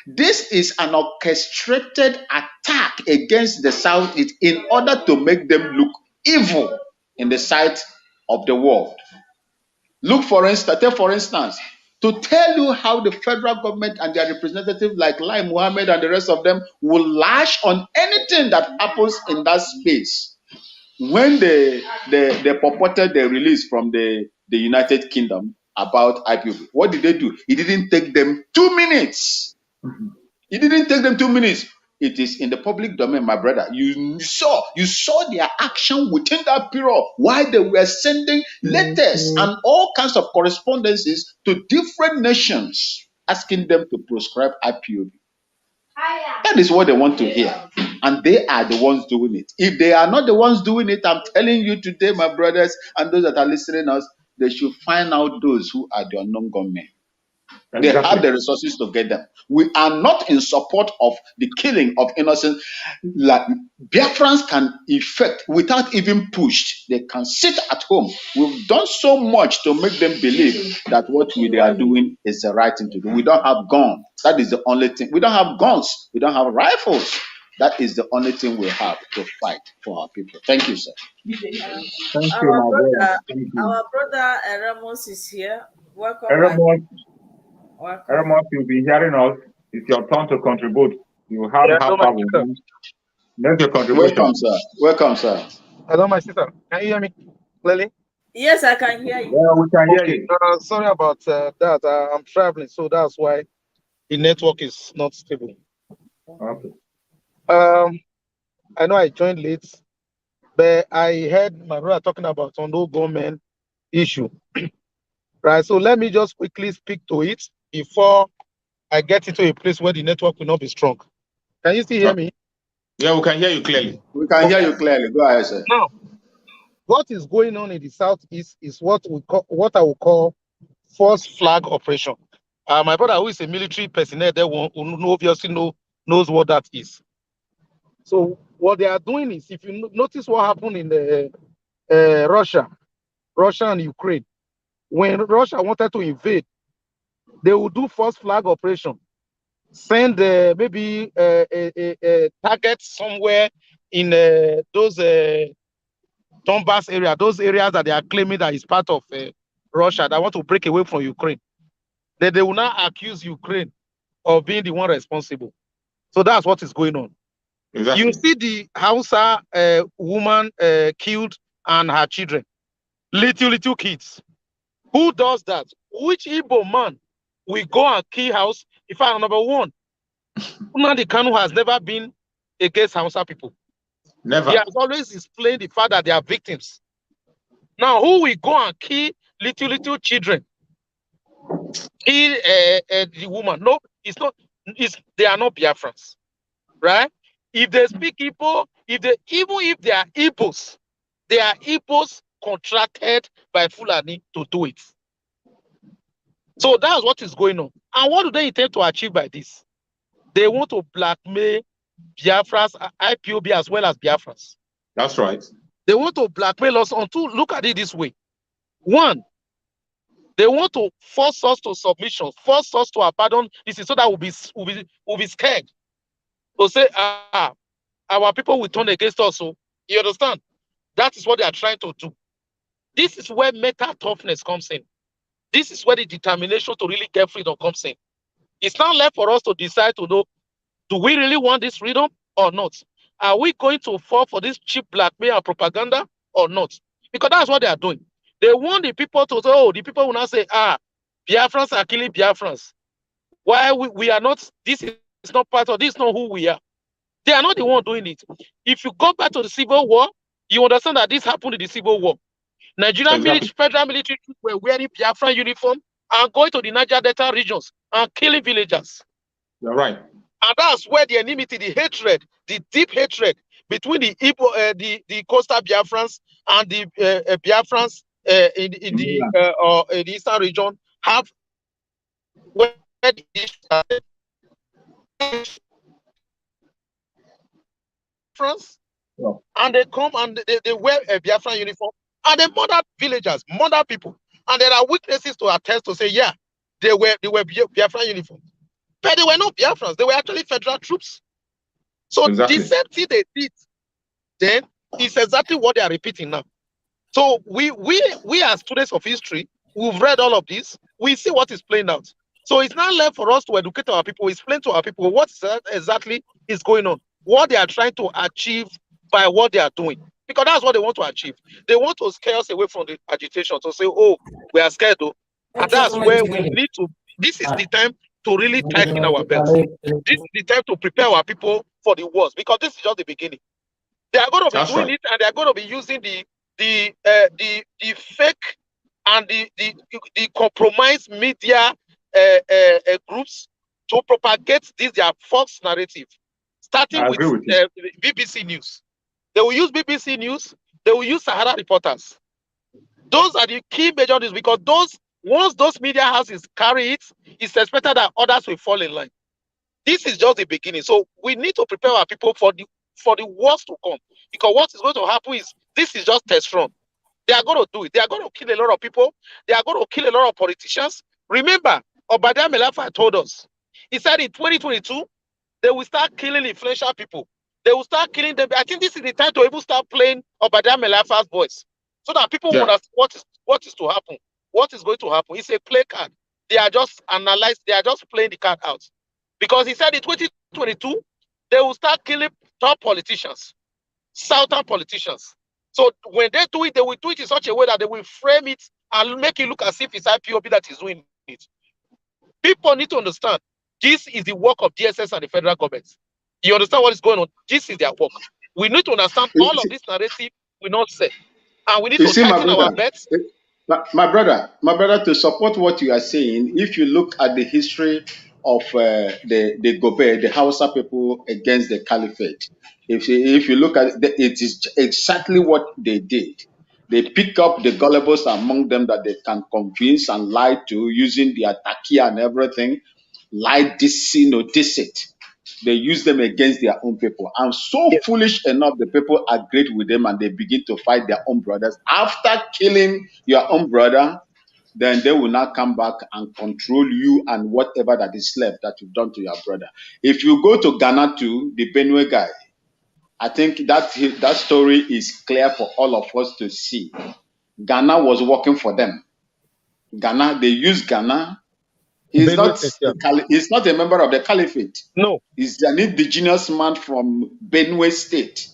This is an orchestrated attack against the Southeast in order to make them look evil in the sight of the world. Take for instance, to tell you how the federal government and their representatives like Lai Mohammed and the rest of them will lash on anything that happens in that space. When they purported the release from the United Kingdom about IPOB, what did they do? It didn't take them 2 minutes. It didn't take them 2 minutes. It is in the public domain, my brother. You saw their action within that period, while they were sending letters and all kinds of correspondences to different nations, asking them to proscribe IPOB. That is what they want to hear. And they are the ones doing it. If they are not the ones doing it, I'm telling you today, my brothers, and those that are listening to us, they should find out those who are the unknown gunmen. They have the resources to get them. We are not in support of the killing of innocent. Like Biafrans can effect without even pushed. They can sit at home. We've done so much to make them believe that what they are doing is the right thing to do. We don't have guns. That is the only thing. We don't have guns. We don't have rifles. That is the only thing we have to fight for our people. Thank you, sir. Thank you, my brother. Thank you. Our brother Eramos is here. Welcome. Eramos, you'll be hearing us. It's your turn to contribute. You have half hour. Make your contribution. Welcome, sir. Hello, my sister. Can you hear me clearly? Yes, I can hear you. Yeah, we can hear you. Sorry about that. I'm traveling, so that's why the network is not stable. Okay. I know I joined late, but I heard my brother talking about on no government issue. Right. So let me just quickly speak to it before I get into a place where the network will not be strong. Can you still hear me? Yeah, we can hear you clearly. We can hear you clearly. Go ahead, sir. Now, what is going on in the southeast is what I will call false flag operation. My brother, who is a military personnel, who obviously knows what that is. So what they are doing is, if you notice what happened in Russia and Ukraine, when Russia wanted to invade, they would do false flag operation, send maybe a target somewhere in those Donbass area, those areas that they are claiming that is part of Russia that want to break away from Ukraine. Then they will now accuse Ukraine of being the one responsible. So that's what is going on. Exactly. You see the Hausa woman killed and her children, little kids. Who does that? Which Igbo man will go and kill house? If I'm number one, Nnamdi Kanu has never been against Hausa people. Never. He has always explained the fact that they are victims. Now, who will go and kill little children? kill the woman. No, it's not. They are not Biafrans, right? If they speak Igbo, even if they are Igbos, they are Igbos contracted by Fulani to do it. So that's what is going on. And what do they intend to achieve by this? They want to blackmail Biafrans, IPOB as well as Biafrans. That's right. They want to blackmail us on two. Look at it this way. One, they want to force us to submission, force us to abandon this is so that we'll be scared. To say, our people will turn against us. So you understand? That is what they are trying to do. This is where mental toughness comes in. This is where the determination to really get freedom comes in. It's not left for us to decide to know, do we really want this freedom or not? Are we going to fall for this cheap blackmail and propaganda or not? Because that's what they are doing. They want the people to say, oh, the people will not say, Biafrans are killing Biafrans. Why we are not, this is not part of, this is not who we are. They are not the one doing it. If you go back to the Civil War, you understand that this happened in the Civil War. Nigerian military, federal military troops were wearing Biafran uniform and going to the Niger Delta regions and killing villagers. You're right. And that's where the enmity, the hatred, the deep hatred between the Igbo, the coastal Biafrans and the Biafrans in the eastern region have where the issue started. France, and they come and they wear a Biafran uniform and they murder villagers, murder people. And there are witnesses to attest to say, yeah, they were Biafran uniform. But they were not Biafrans, they were actually federal troops. So the same thing they did then is exactly what they are repeating now. So we as students of history, we've read all of this, we see what is playing out. So it's not left for us to educate our people, explain to our people what exactly is going on, what they are trying to achieve by what they are doing. Because that's what they want to achieve. They want to scare us away from the agitation, to say, oh, we are scared though. And that's where we need to, this is the time to really tighten our belts. This is the time to prepare our people for the worst, because this is just the beginning. They are going to be doing it, and they are going to be using the fake and the compromised media groups to propagate their false narrative, starting with BBC News. They will use BBC News. They will use Sahara reporters. Those are the key major news, because once those media houses carry it, it's expected that others will fall in line. This is just the beginning. So we need to prepare our people for the worst to come. Because what is going to happen is, this is just test run. They are going to do it. They are going to kill a lot of people. They are going to kill a lot of politicians. Remember, Obadiah Melafa told us, he said in 2022, they will start killing influential people. They will start killing them. I think this is the time to even start playing Obadiah Melafa's voice, so that people will understand what is to happen. What is going to happen? It's a play card. They are just analyzing. They are just playing the card out. Because he said in 2022, they will start killing top politicians, southern politicians. So when they do it, they will do it in such a way that they will frame it and make it look as if it's IPOB that is doing it. People need to understand, this is the work of DSS and the federal government. You understand what is going on? This is their work. We need to understand all of this narrative we not say. And we need to tighten our bets. My brother, to support what you are saying, if you look at the history of the Gobe, the Hausa people against the Caliphate, if you look at it, it is exactly what they did. They pick up the gullibles among them that they can convince and lie to, using their takia and everything, lie, deceit. They use them against their own people. And so foolish enough, the people agreed with them and they begin to fight their own brothers. After killing your own brother, then they will now come back and control you and whatever that is left that you've done to your brother. If you go to Ghana too, the Benue guy, I think that story is clear for all of us to see. Ghana was working for them. Ghana, they use Ghana. He's not a member of the Caliphate. No. He's an indigenous man from Benue State,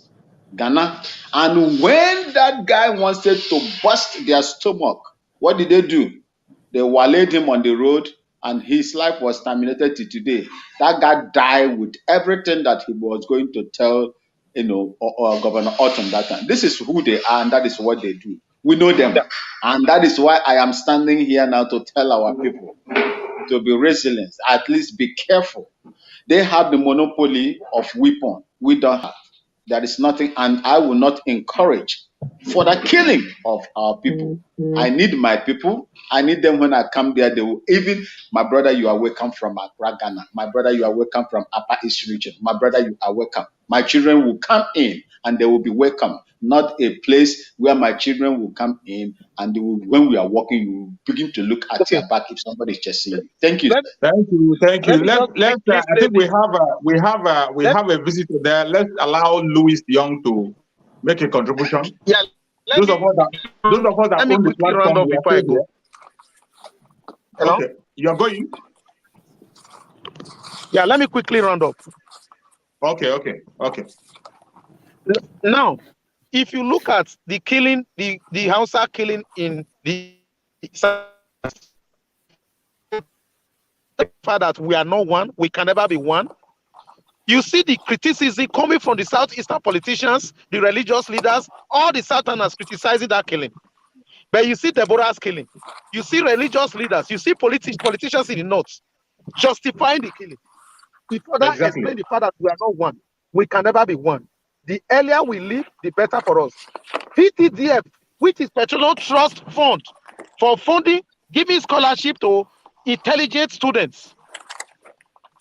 Ghana. And when that guy wanted to bust their stomach, what did they do? They waylaid him on the road and his life was terminated to today. That guy died with everything that he was going to tell, Governor Autumn that time. This is who they are and that is what they do. We know them. And that is why I am standing here now to tell our people to be resilient, at least be careful. They have the monopoly of weapon. We don't have. There is nothing, and I will not encourage for the killing of our people. I need my people. I need them when I come there. They will even, my brother, you are welcome from Accra, Ghana. My brother, you are welcome from Upper East region. My brother, you are welcome. My children will come in and they will be welcome. Not a place where my children will come in and they will, when we are walking, you will begin to look at your back if somebody is chasing you. Thank you. Let, Thank you, thank let you. me just Let's. quickly I say think this. we Let, have a visitor there. Let's allow Louis Young to make a contribution. yeah, let Those me of us that let me own the quickly round platform, up we are before I still go. here. Hello? Okay, you're going. Yeah, let me quickly round up. Okay. Now, if you look at the killing, the Hausa killing in the fact that we are not one, we can never be one. You see the criticism coming from the southeastern politicians, the religious leaders, all the southerners criticizing that killing. But you see Deborah's killing. You see religious leaders. You see politicians in the north justifying the killing. It further Exactly. explain the fact that we are not one. We can never be one. The earlier we live, the better for us. PTDF, which is Petroleum Trust Fund, for funding, giving scholarship to intelligent students.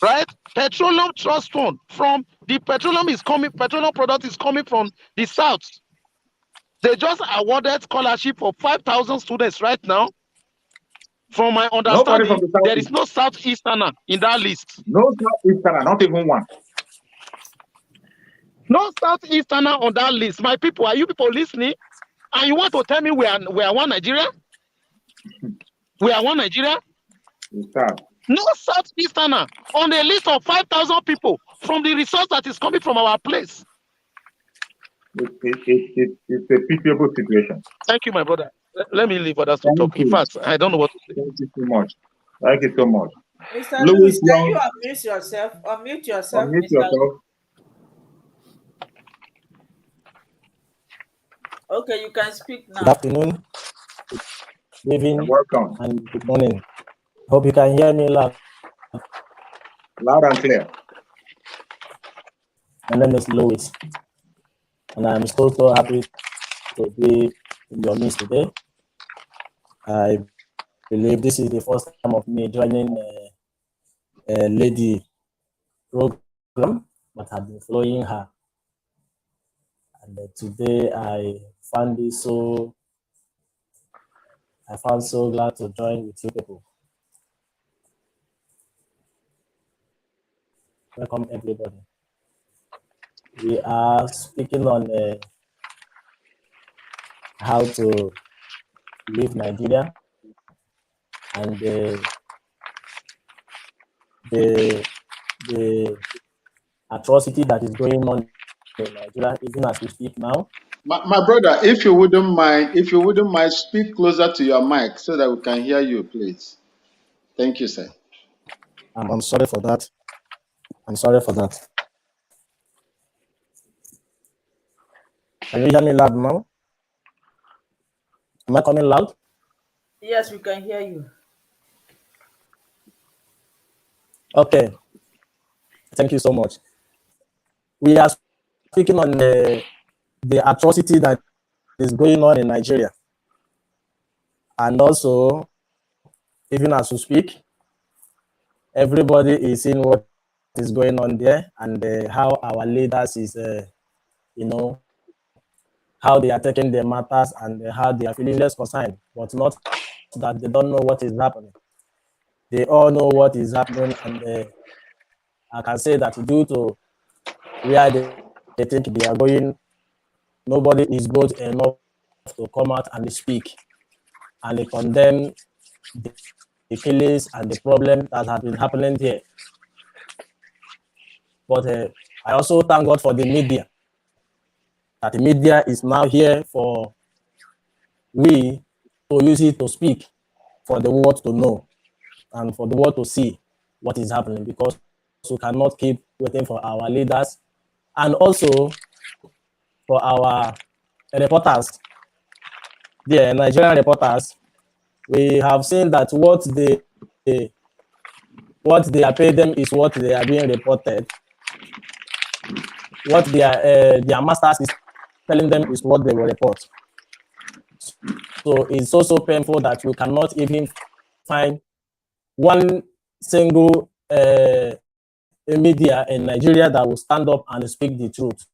Right? Petroleum Trust Fund, from the petroleum product is coming from the south. They just awarded scholarship for 5,000 students right now. From my Nobody from understanding, the there southeast. is no southeasterner in that list. No southeasterner, not even one. No southeasterner on that list. My people, are you people listening? And you want to tell me we are one Nigeria? We are one Nigeria? No southeasterner on a list of 5,000 people from the resource that is coming from our place. It's a pitiable situation. Thank you, my brother. Let me leave others to Thank talk. In you. fact, I don't know what to say. Thank you so much. Thank you so much. Mr. Louis Lewis, can you Young, unmute yourself? Unmute yourself, unmute Mr. Lewis. yourself. Okay, you can speak now. Good afternoon, good evening, You're welcome. and good morning. Hope you can hear me loud. Loud and clear. My name is Louis, and I'm so happy to be in your midst today. I believe this is the first time of me joining a lady program, but I've been following her. And today I found so glad to join with you people. Welcome everybody. We are speaking on how to leave Nigeria and the atrocity that is going on in Nigeria, even as we speak now. My brother, if you wouldn't mind, speak closer to your mic so that we can hear you, please. Thank you, sir. I'm sorry for that. I'm sorry for that. Can you hear me loud now? Am I coming loud? Yes, we can hear you. Okay. Thank you so much. We are speaking on the atrocity that is going on in Nigeria. And also, even as we speak, everybody is seeing what is going on there and how our leaders is, how they are taking their matters and how they are feeling less concerned, but not that they don't know what is happening. They all know what is happening, and I can say that due to where they think they are going, nobody is bold enough to come out and speak and they condemn the killings and the problem that has been happening here. But I also thank God for the media, that the media is now here for we to use it to speak, for the world to know and for the world to see what is happening, because we cannot keep waiting for our leaders and also for our reporters the Nigerian reporters, we have seen that what they are paid them is what they are being reported. What their masters is telling them is what they will report. So it's also painful that we cannot even find one single media in Nigeria that will stand up and speak the truth.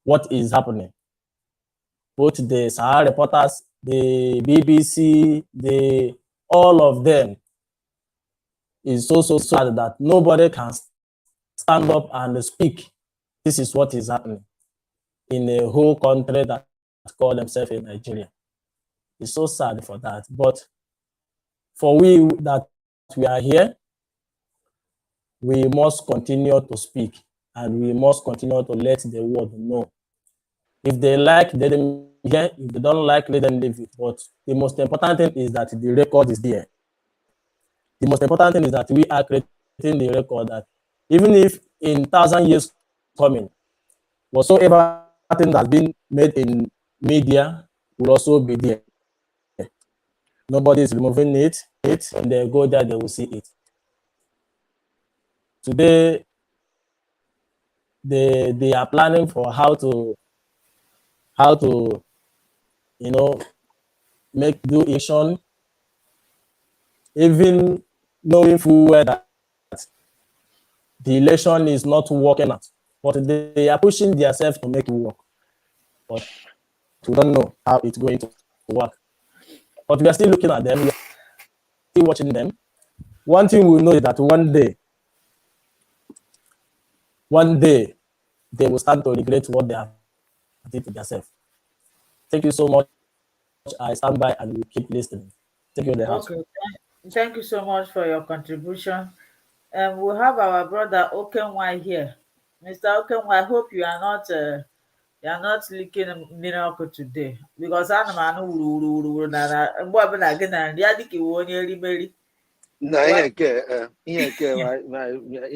What is happening? Both the Sahara reporters, the BBC, all of them, is so sad that nobody can stand up and speak. This is what is happening in a whole country that call themselves in Nigeria. It's so sad for that. But for we that we are here, we must continue to speak and we must continue to let the world know. If they like, let them hear. If they don't like, let them leave it. But the most important thing is that the record is there. The most important thing is that we are creating the record that even if in 1,000 years coming, whatsoever thing that's been made in media will also be there. Nobody is removing it. When they go there, they will see it. Today, they are planning for how to do election, even knowing full well that the election is not working out, but they are pushing themselves to make it work. But we don't know how it's going to work. But we are still looking at them. We are still watching them. One thing we know is that one day, they will start to regret what they have did to themselves. Thank you so much. I stand by and will keep listening. Thank you, the house. Okay, thank you so much for your contribution. We have our brother Okenwa here. Mr. Okenwa, I hope you are not leaking miracle today because ana m anụ wuruwuruwuru na mgbe ọbụla gị na nri adịka iwu onye erimeri. Na ihe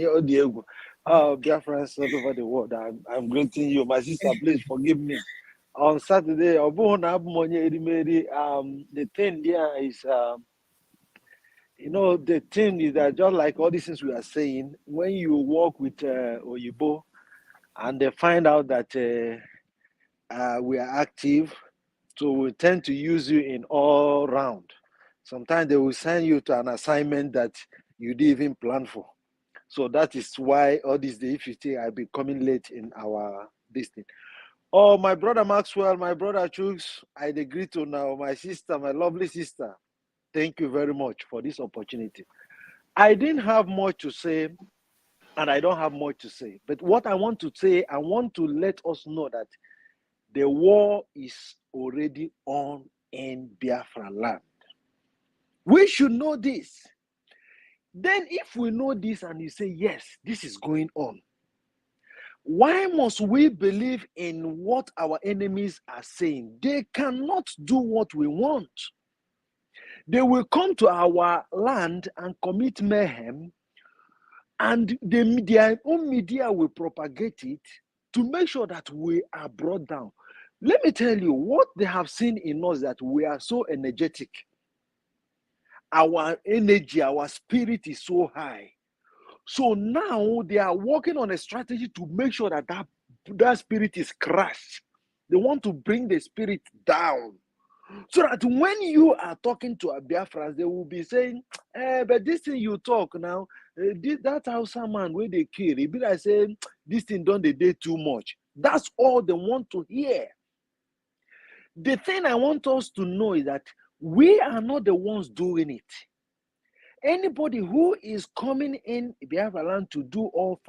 ọ dị egwu. Biafrans all over the world, I'm greeting you. My sister, please forgive me. On Saturday, ọ bụghị na abụ m onye erimeri. The thing there is, the thing is that just like all these things we are saying, when you work with Oyibo and they find out that we are active, so we tend to use you in all round. Sometimes they will send you to an assignment that you didn't even plan for. So that is why all these days, if you think I've been coming late in our this thing. Oh, my brother Maxwell, my brother Chooks, I agree to now, my sister, my lovely sister. Thank you very much for this opportunity. I didn't have much to say, and I don't have much to say. But what I want to say, I want to let us know that the war is already on in Biafran land. We should know this. Then if we know this and you say, yes, this is going on, why must we believe in what our enemies are saying? They cannot do what we want. They will come to our land and commit mayhem, and their own media will propagate it to make sure that we are brought down. Let me tell you, what they have seen in us that we are so energetic. Our energy, our spirit is so high. So now they are working on a strategy to make sure that that spirit is crushed. They want to bring the spirit down. So that when you are talking to a Biafrans, they will be saying, but this thing you talk now, that Hausa man where they kill, it be like saying, this thing done they did too much. That's all they want to hear. The thing I want us to know is that we are not the ones doing it. Anybody who is coming in Biafra land to do all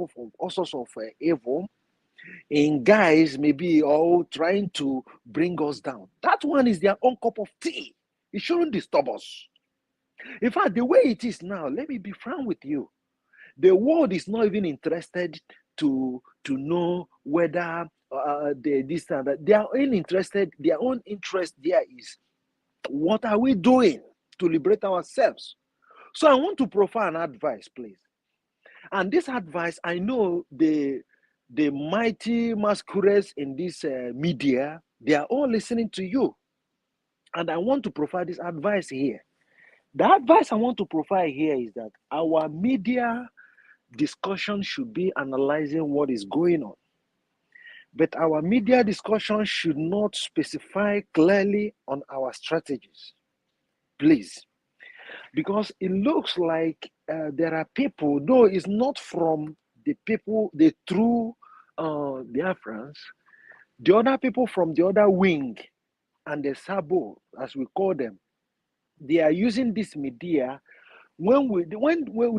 sorts of evil, in guys maybe all trying to bring us down, that one is their own cup of tea. It shouldn't disturb us. In fact, the way it is now, let me be frank with you, the world is not even interested to know whether this and that. They are uninterested. Their own interest there is, what are we doing to liberate ourselves? So I want to proffer an advice, please. And this advice, I know the mighty masquerades in this media, they are all listening to you. And I want to provide this advice here. The advice I want to provide here is that our media discussion should be analyzing what is going on. But our media discussion should not specify clearly on our strategies. Please. Because it looks like there are people, though it's not from the people, the true Biafrans, the other people from the other wing and the sabo, as we call them, they are using this media. When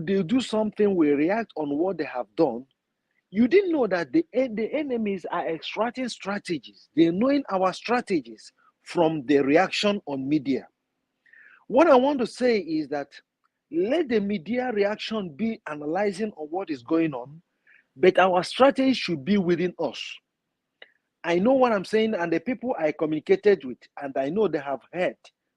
they do something, we react on what they have done. You didn't know that the enemies are extracting strategies. They're knowing our strategies from the reaction on media. What I want to say is that let the media reaction be analyzing on what is going on, but our strategy should be within us. I know what I'm saying, and the people I communicated with, and I know they have heard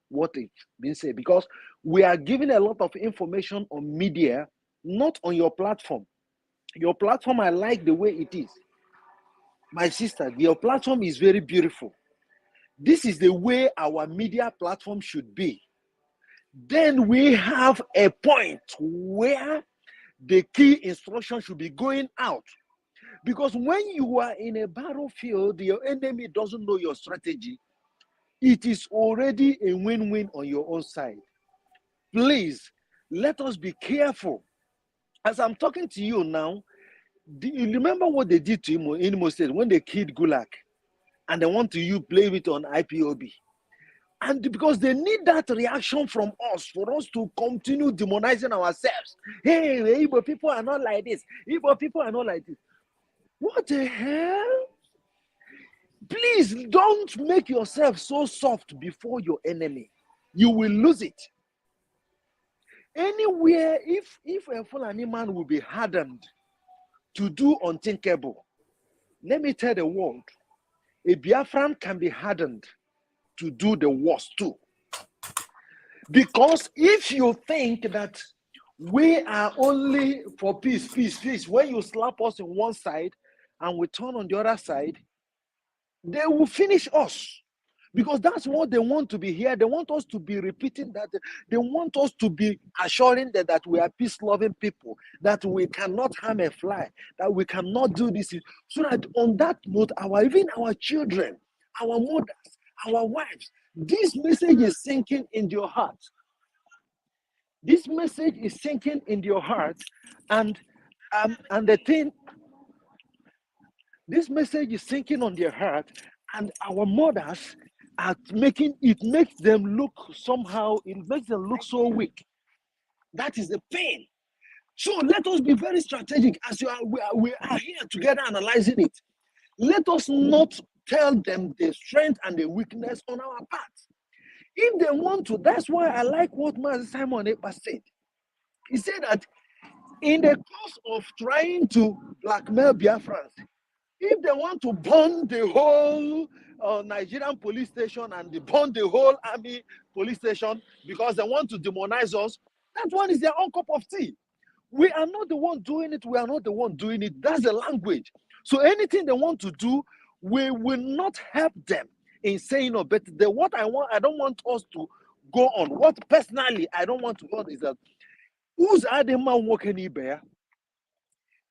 what is being said, because we are giving a lot of information on media, not on your platform. Your platform, I like the way it is. My sister, your platform is very beautiful. This is the way our media platform should be. Then we have a point where the key instruction should be going out. Because when you are in a battlefield, your enemy doesn't know your strategy. It is already a win-win on your own side. Please, let us be careful. As I'm talking to you now, do you remember what they did to Imo State when they killed Gulag and they want to play it on IPOB? And because they need that reaction from us for us to continue demonizing ourselves. Hey, Igbo people are not like this. Igbo people are not like this. What the hell? Please don't make yourself so soft before your enemy. You will lose it. Anywhere, if a Fulani man will be hardened to do unthinkable, let me tell the world, a Biafran can be hardened to do the worst too. Because if you think that we are only for peace, when you slap us on one side and we turn on the other side, they will finish us. Because that's what they want to be here. They want us to be repeating that. They want us to be assuring that we are peace-loving people, that we cannot harm a fly, that we cannot do this. So that on that note, even our children, our mothers, our wives, this message is sinking in your heart. This message is sinking in your heart, and the thing, this message is sinking on their heart, and our mothers are makes them look somehow, it makes them look so weak. That is the pain. So let us be very strategic as we are here together analyzing it. Let us not tell them the strength and the weakness on our part. If they want to, that's why I like what Mazi Simon Ekpa said. He said that in the course of trying to blackmail Biafrans, if they want to burn the whole Nigerian police station and they burn the whole army police station because they want to demonize us, that one is their own cup of tea. We are not the one doing it. We are not the one doing it. That's the language. So anything they want to do, we will not help them in saying no. But what I don't want us to go on. What personally I don't want to go on is that who's the man walking here?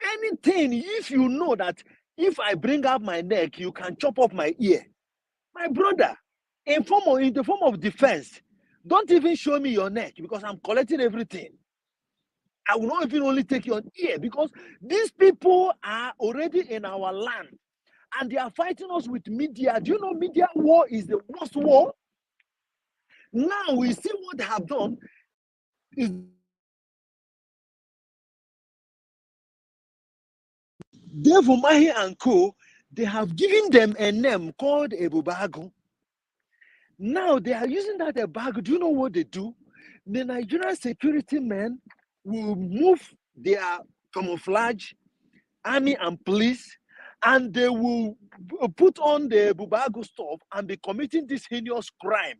Anything, if you know that if I bring up my neck, you can chop off my ear. My brother, in the form of defense, don't even show me your neck because I'm collecting everything. I will not even only take your ear because these people are already in our land and they are fighting us with media. Do you know media war is the worst war? Now we see what they have done is Dave Umahi and Co. They have given them a name called Ebubago. Now they are using that Ebubago. Do you know what they do? The Nigerian security men will move their camouflage, army and police, and they will put on the Ebubago stuff and be committing this heinous crime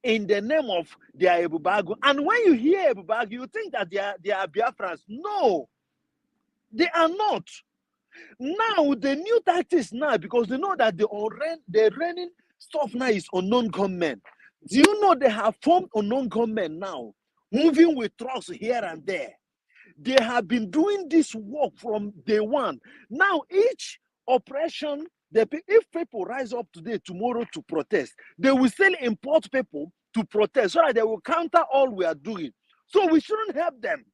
in the name of their Ebubago. And when you hear Ebubago, you think that they are Biafrans. No, they are not. Now, the new tactics now, because they know that the reigning stuff now is unknown gunmen. Do you know they have formed unknown gunmen now, moving with trucks here and there? They have been doing this work from day one. Now, each oppression, if people rise up today, tomorrow to protest, they will still import people to protest so that they will counter all we are doing. So we shouldn't help them.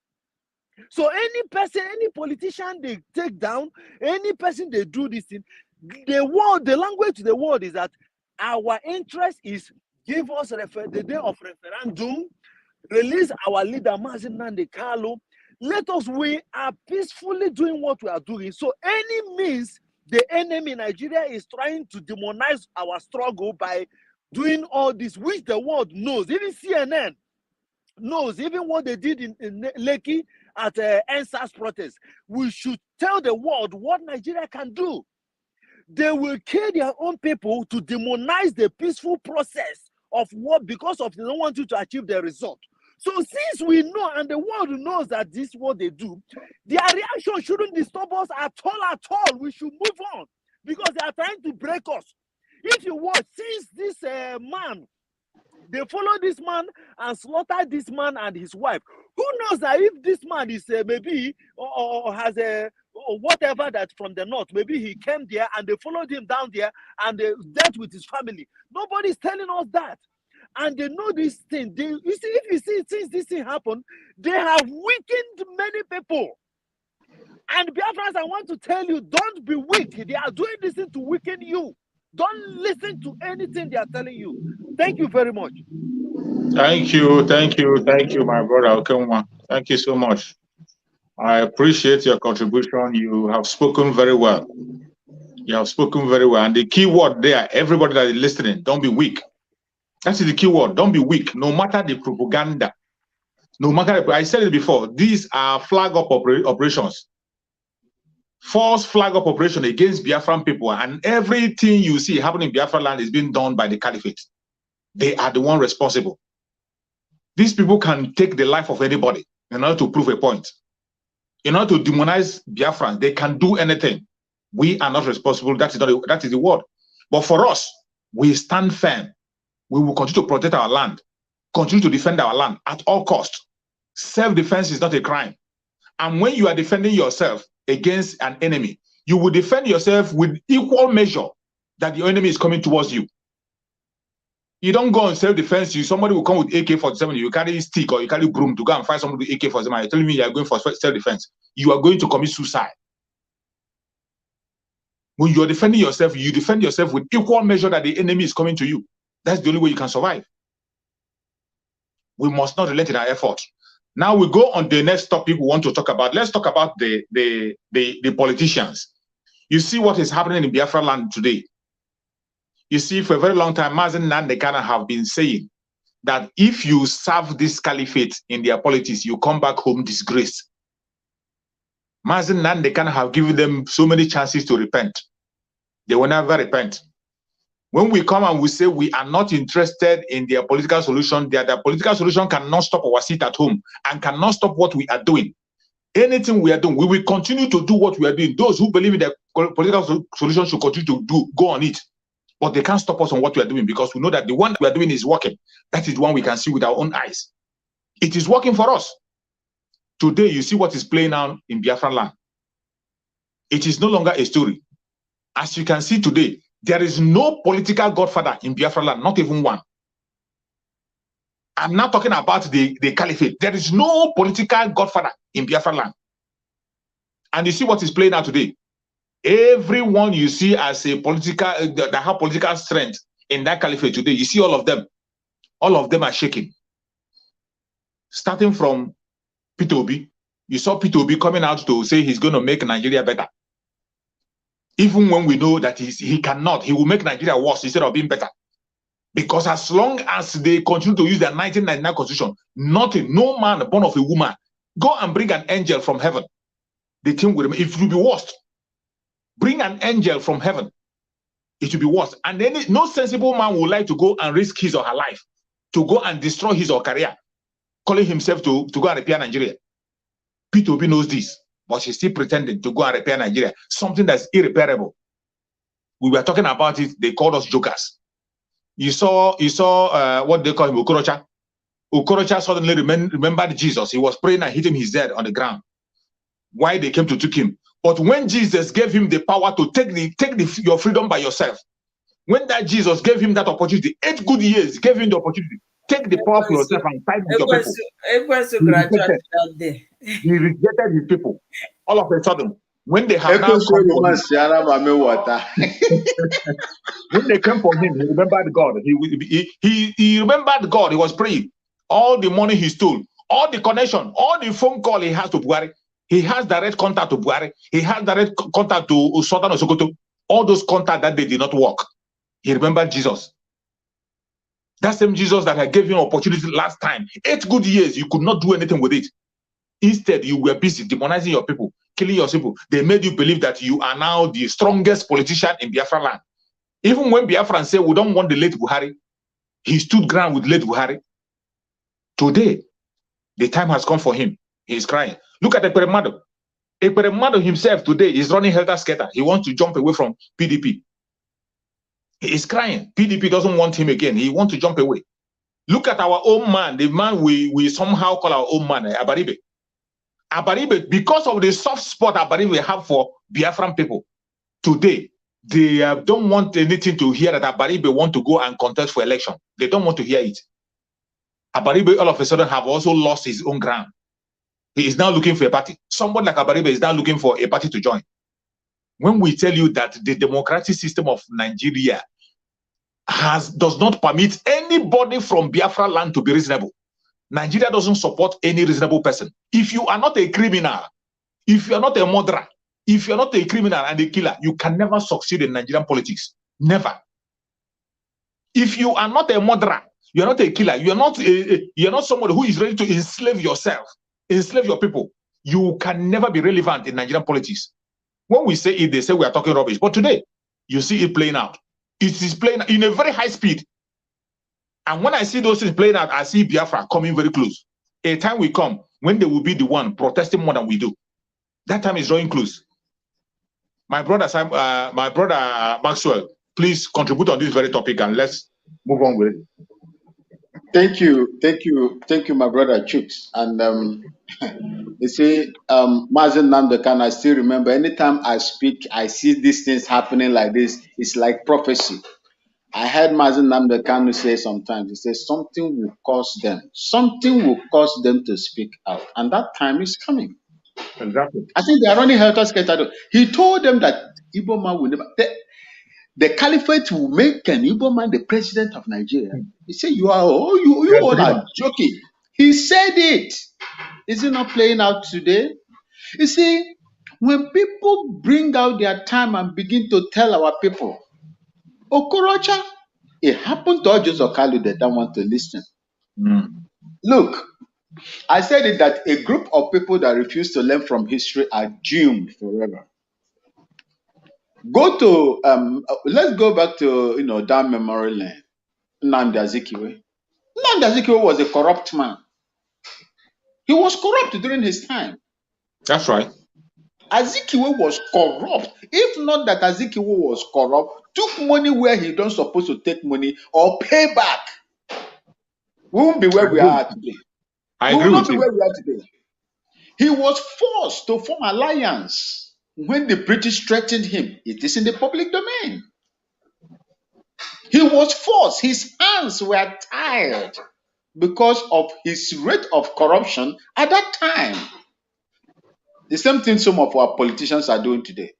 So any person, any politician they take down, any person they do this thing, the language to the world is that our interest is give us the day of referendum, release our leader Mazi Nnamdi. Let us, we are peacefully doing what we are doing. So any means the enemy in Nigeria is trying to demonize our struggle by doing all this, which the world knows, even CNN knows, even what they did in Lekki at NSAS protest. We should tell the world what Nigeria can do. They will kill their own people to demonize the peaceful process of what, because of they don't want you to achieve the result. So since we know and the world knows that this is what they do, their reaction shouldn't disturb us at all. We should move on because they are trying to break us. If you watch, since this man, they follow this man and slaughter this man and his wife. Who knows that if this man is maybe or has a or whatever that from the north, maybe he came there and they followed him down there and they dealt with his family. Nobody's telling us that. And they know this thing. You see, if you see, since this thing happened, they have weakened many people. And Biafrans, I want to tell you, don't be weak. They are doing this thing to weaken you. Don't listen to anything they are telling you. Thank you very much. Thank you, my brother Okenwa. Thank you so much. I appreciate your contribution. You have spoken very well. You have spoken very well. And the key word there, everybody that is listening, don't be weak. That is the key word. Don't be weak. No matter the propaganda, no matter, I said it before, these are flag up operations. False flag up operation against Biafran people. And everything you see happening in Biafran land is being done by the caliphate. They are the one responsible. These people can take the life of anybody in order to prove a point. In order to demonize Biafran, they can do anything. We are not responsible. That is the word. But for us, we stand firm. We will continue to protect our land, continue to defend our land at all costs. Self-defense is not a crime. And when you are defending yourself against an enemy, you will defend yourself with equal measure that the enemy is coming towards you. You don't go on self-defense. Somebody will come with AK-47, you carry stick or you carry broom to go and find somebody with AK-47. You're telling me you are going for self-defense. You are going to commit suicide. When you are defending yourself, you defend yourself with equal measure that the enemy is coming to you. That's the only way you can survive. We must not relent in our effort. Now we go on the next topic we want to talk about. Let's talk about the politicians. You see what is happening in Biafra land today. You see, for a very long time, Mazi Nnamdi have been saying that if you serve this caliphate in their politics, you come back home disgraced. Mazi Nnamdi have given them so many chances to repent. They will never repent. When we come and we say we are not interested in their political solution, their political solution cannot stop our seat at home and cannot stop what we are doing. Anything we are doing, we will continue to do what we are doing. Those who believe in the political solution should continue to go on it. But they can't stop us on what we are doing because we know that the one we are doing is working. That is the one we can see with our own eyes. It is working for us. Today, you see what is playing out in Biafran land. It is no longer a story. As you can see today, there is no political godfather in Biafra land, not even one. I'm not talking about the caliphate. There is no political godfather in Biafra land. And you see what is playing out today. Everyone you see as a political, that have political strength in that caliphate today, you see all of them are shaking. Starting from Peter Obi, you saw Peter Obi coming out to say he's going to make Nigeria better. Even when we know that he cannot, he will make Nigeria worse instead of being better. Because as long as they continue to use their 1999 constitution, no man born of a woman, go and bring an angel from heaven. The thing will remain. It will be worse. Bring an angel from heaven. It will be worse. And then no sensible man would like to go and risk his or her life to go and destroy his or career, calling himself to go and repair Nigeria. Peter Obi knows this. But she's still pretending to go and repair Nigeria, something that's irreparable. We were talking about it, they called us jokers. You saw what they call him, Okorocha. Okorocha suddenly remembered Jesus. He was praying and hit him his head on the ground. Why they came to took him. But when Jesus gave him the power to take your freedom by yourself, when that Jesus gave him that opportunity, 8 good years gave him the opportunity, take the power for yourself and fight with your people. Graduate that day. He rejected his people. All of a sudden, when they have now come for him, when they came for him, he remembered God. He remembered God. He was praying. All the money he stole, all the connection, all the phone call he has to Buhari. He has direct contact to Buhari. He has direct contact to Sultan of Sokoto. All those contacts that they did not work. He remembered Jesus. That same Jesus that I gave you an opportunity last time. 8 good years, you could not do anything with it. Instead, you were busy demonizing your people, killing your people. They made you believe that you are now the strongest politician in Biafran land. Even when Biafran said, we don't want the late Buhari, he stood ground with late Buhari. Today, the time has come for him. He is crying. Look at Ekperemadu. Ekperemadu himself today is running helter-skelter. He wants to jump away from PDP. He is crying. PDP doesn't want him again. He wants to jump away. Look at our own man, the man we somehow call our own man, Abaribe. Abaribe, because of the soft spot Abaribe have for Biafran people, today, they don't want anything to hear that Abaribe want to go and contest for election. They don't want to hear it. Abaribe all of a sudden have also lost his own ground. He is now looking for a party. Somebody like Abaribe is now looking for a party to join. When we tell you that the democratic system of Nigeria does not permit anybody from Biafra land to be reasonable. Nigeria doesn't support any reasonable person. If you are not a criminal, if you are not a murderer, if you are not a criminal and a killer, you can never succeed in Nigerian politics. Never. If you are not a murderer, you are not a killer, you are not somebody who is ready to enslave yourself, enslave your people, you can never be relevant in Nigerian politics. When we say it, they say we are talking rubbish. But today, you see it playing out. It is playing in a very high speed. And when I see those things playing out, I see Biafra coming very close. A time will come when they will be the one protesting more than we do. That time is drawing close. My brother Maxwell, please contribute on this very topic and let's move on with it. Thank you, my brother Chooks. And you see, Mazi Nnamdi Kanu, I still remember anytime I speak, I see these things happening like this. It's like prophecy. I heard Mazi Nnamdi Kanu say sometimes, he says something will cause them to speak out. And that time is coming. Exactly. I think they are running helter-skelter. He told them that Igbo man will never, the caliphate will make an Igbo man the president of Nigeria. He said, you all are joking. He said it. Is it not playing out today? You see, when people bring out their time and begin to tell our people, Okorocha, it happened to Joseph Kalu, they don't want to listen. Look, I said it that a group of people that refuse to learn from history are doomed forever. Let's go back to that memory lane. Nnamdi Azikiwe. Nnamdi Azikiwe was a corrupt man. He was corrupt during his time. That's right. Azikiwe was corrupt. If not that Azikiwe was corrupt, took money where he don't supposed to take money or pay back, we won't be where we are today. I agree with you. Where we are today. He was forced to form alliance when the British threatened him. It is in the public domain. He was forced. His hands were tied because of his rate of corruption at that time. The same thing some of our politicians are doing today.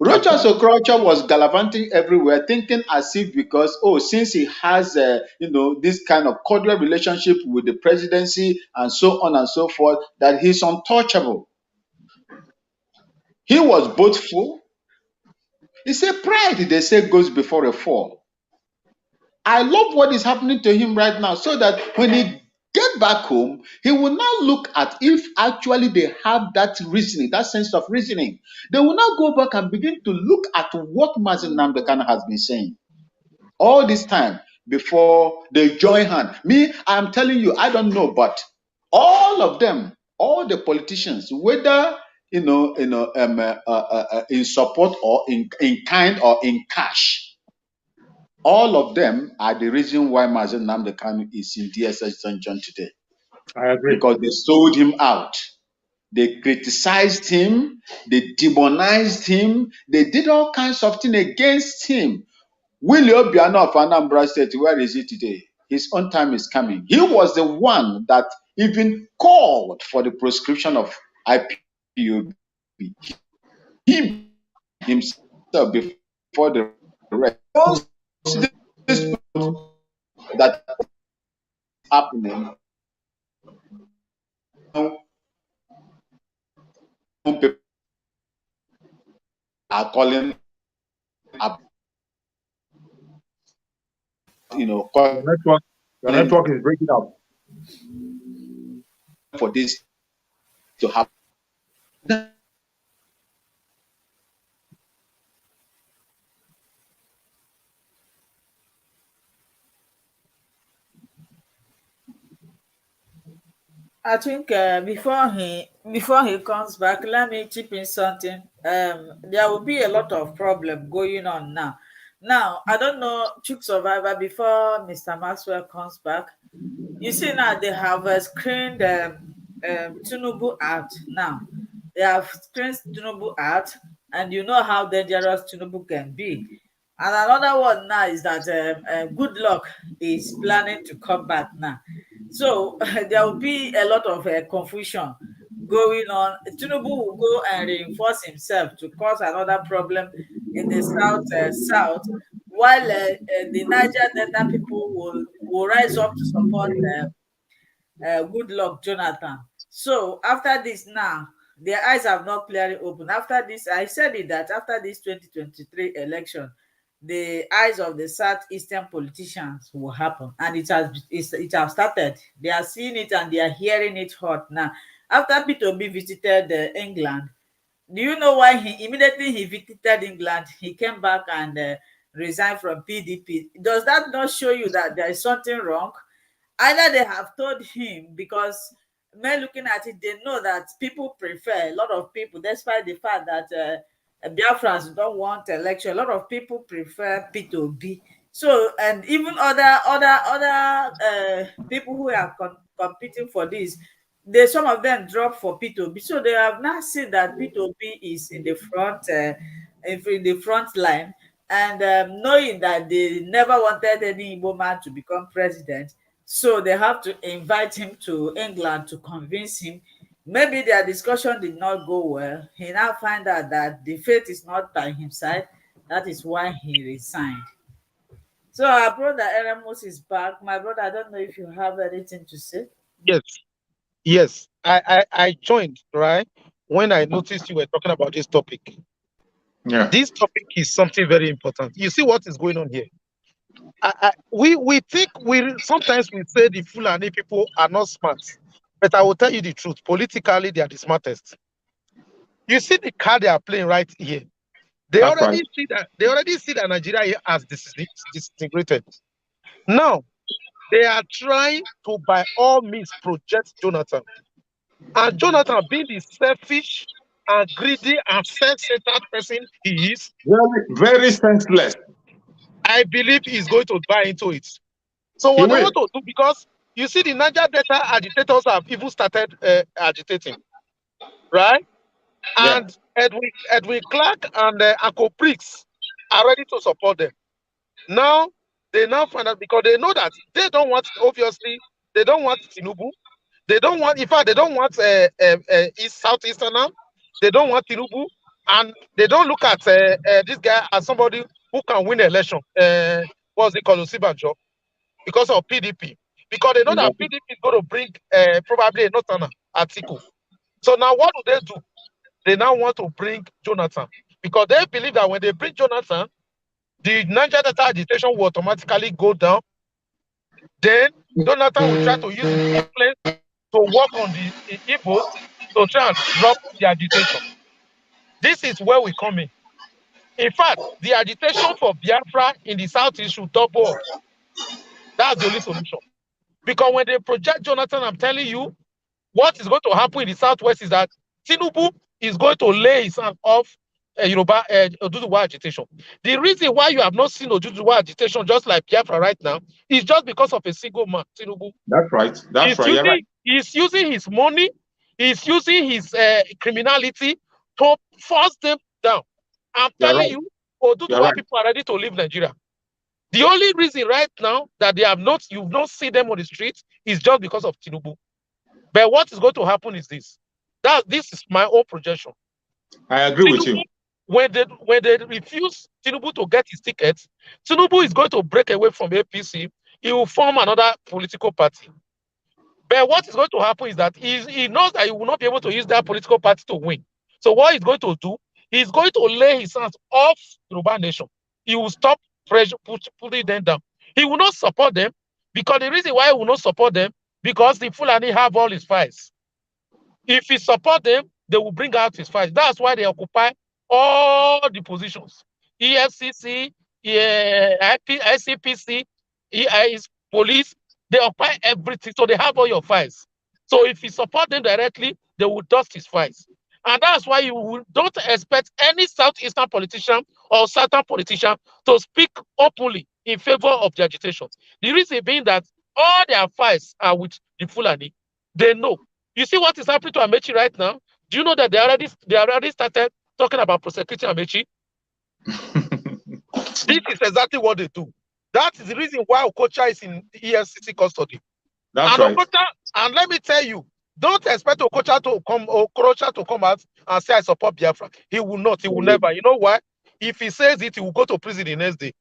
Rochas Okorocha was gallivanting everywhere, thinking as if because, since he has, this kind of cordial relationship with the presidency and so on and so forth, that he's untouchable. He was boastful. He said pride, they say, goes before a fall. I love what is happening to him right now, so that when he get back home, he will now look at if actually they have that reasoning, that sense of reasoning. They will now go back and begin to look at what Mazi Nnamdi Kanu has been saying all this time before they join hand. Me, I'm telling you, I don't know, but all of them, all the politicians, whether in support or in kind or in cash, All of them are the reason why Mazi Nnamdi Kanu is in DSS dungeon today, I agree. because they sold him out. They criticized him, they demonized him, they did all kinds of things against him. Willie Obiano of Anambra State, where is he today? His own time is coming. He was the one that even called for the proscription of IPOB. He himself, before the rest, this that is happening, people are calling up, Your calling network, your network is breaking up. for this to happen. I think before he comes back, let me chip in something. There will be a lot of problem going on now. Now, I don't know, Chick Survivor, before Mr. Maxwell comes back. You see now they have screened Tinubu out now. They have screened Tinubu out, and you know how dangerous Tinubu can be. And another one now is that Good Luck is planning to come back now. So there will be a lot of confusion going on. Tinubu will go and reinforce himself to cause another problem in the south, while the Niger Delta people will rise up to support Good Luck Jonathan. So after this now, their eyes have not clearly opened. After this, I said it that after this 2023 election, the eyes of the southeastern politicians will happen, and it has started. They are seeing it and they are hearing it hot now. After Peter Obi visited England, do you know why he visited England? He came back and resigned from PDP. Does that not show you that there is something wrong? Either they have told him, because men looking at it, they know that people prefer, a lot of people, despite the fact that Biafrans don't want election, a lot of people prefer P2B. So, and even other people who are competing for this, some of them drop for P2B. So they have now seen that P2B is in the front, in the front line, and knowing that they never wanted any Igbo man to become president, so they have to invite him to England to convince him. Maybe their discussion did not go well. He now find out that the fate is not by his side. That is why he resigned. So our brother Eramos is back. My brother, I don't know if you have anything to say. Yes, yes. I joined, right, when I noticed you were talking about this topic. Yeah. This topic is something very important. You see what is going on here? We think sometimes we say the Fulani people are not smart, but I will tell you the truth. Politically, they are the smartest. You see the card they are playing right here. They That's right. already see that Nigeria has disintegrated. Now they are trying to, by all means, project Jonathan. And Jonathan, being the selfish and greedy and self-centered person he is, Very, very senseless. I believe he's going to buy into it. So He what they will. want to do, because you see the Niger Delta agitators have even started agitating, right? Yeah. And Edwin Clark and Uncle Pricks are ready to support them. Now, they now find out, because they know that they don't want, obviously, they don't want Tinubu. They don't want, in fact, they don't want Southeastern now. They don't want Tinubu. And they don't look at this guy as somebody who can win an election. What's it called? Osibanjo, because of PDP. Because they know that Exactly. PDP is going to bring probably a Northerner article. So now what do? They now want to bring Jonathan. Because they believe that when they bring Jonathan, the Niger Delta agitation will automatically go down. Then Jonathan will try to use his influence to work on the Igbos to try and drop the agitation. This is where we come in. In fact, the agitation for Biafra in the southeast should double up. That's the only solution. Because when they project Jonathan, I'm telling you, what is going to happen in the southwest is that Tinubu is going to lay his hand off Yoruba Oduduwa agitation. The reason why you have not seen Oduduwa agitation just like Biafra right now is just because of a single man, Tinubu. That's right. That's right. You're right. He's using his money, he's using his criminality to force them down. I'm You're telling right. you, You're Oduduwa right. people are ready to leave Nigeria. The only reason right now that you've not seen them on the streets is just because of Tinubu. But what is going to happen is this. This is my own projection. I agree with Tinubu, you. when they refuse Tinubu to get his ticket, Tinubu is going to break away from APC. He will form another political party. But what is going to happen is that he knows that he will not be able to use that political party to win. So what he's going to do, he's going to lay his hands off Yoruba nation. He will stop pressure, putting them down. He will not support them because the reason why he will not support them, because the Fulani have all his files. If he support them, they will bring out his files. That's why they occupy all the positions. EFCC, ICPC, police, they occupy everything. So they have all your files. So if you support them directly, they will dust his files. And that's why don't expect any Southeastern politician or Southern politician to speak openly in favor of the agitation. The reason being that all their files are with the Fulani. They know. You see what is happening to Amechi right now? Do you know that they already started talking about prosecuting Amechi? This is exactly what they do. That is the reason why Okocha is in EFCC custody. That's right. Okocha, and let me tell you, don't expect Okorocha to come out and say I support Biafra. He will not. He will never. You know why? If he says it, he will go to prison the next day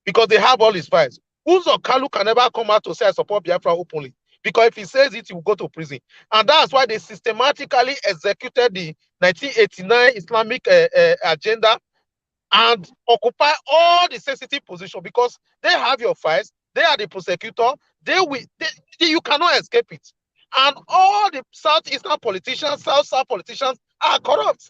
because they have all his files. Uzo Kalu can never come out to say I support Biafra openly because if he says it, he will go to prison. And that's why they systematically executed the 1989 Islamic agenda and occupy all the sensitive positions because they have your files. They are the prosecutor. You cannot escape it. And all the Southeastern politicians, South politicians are corrupt.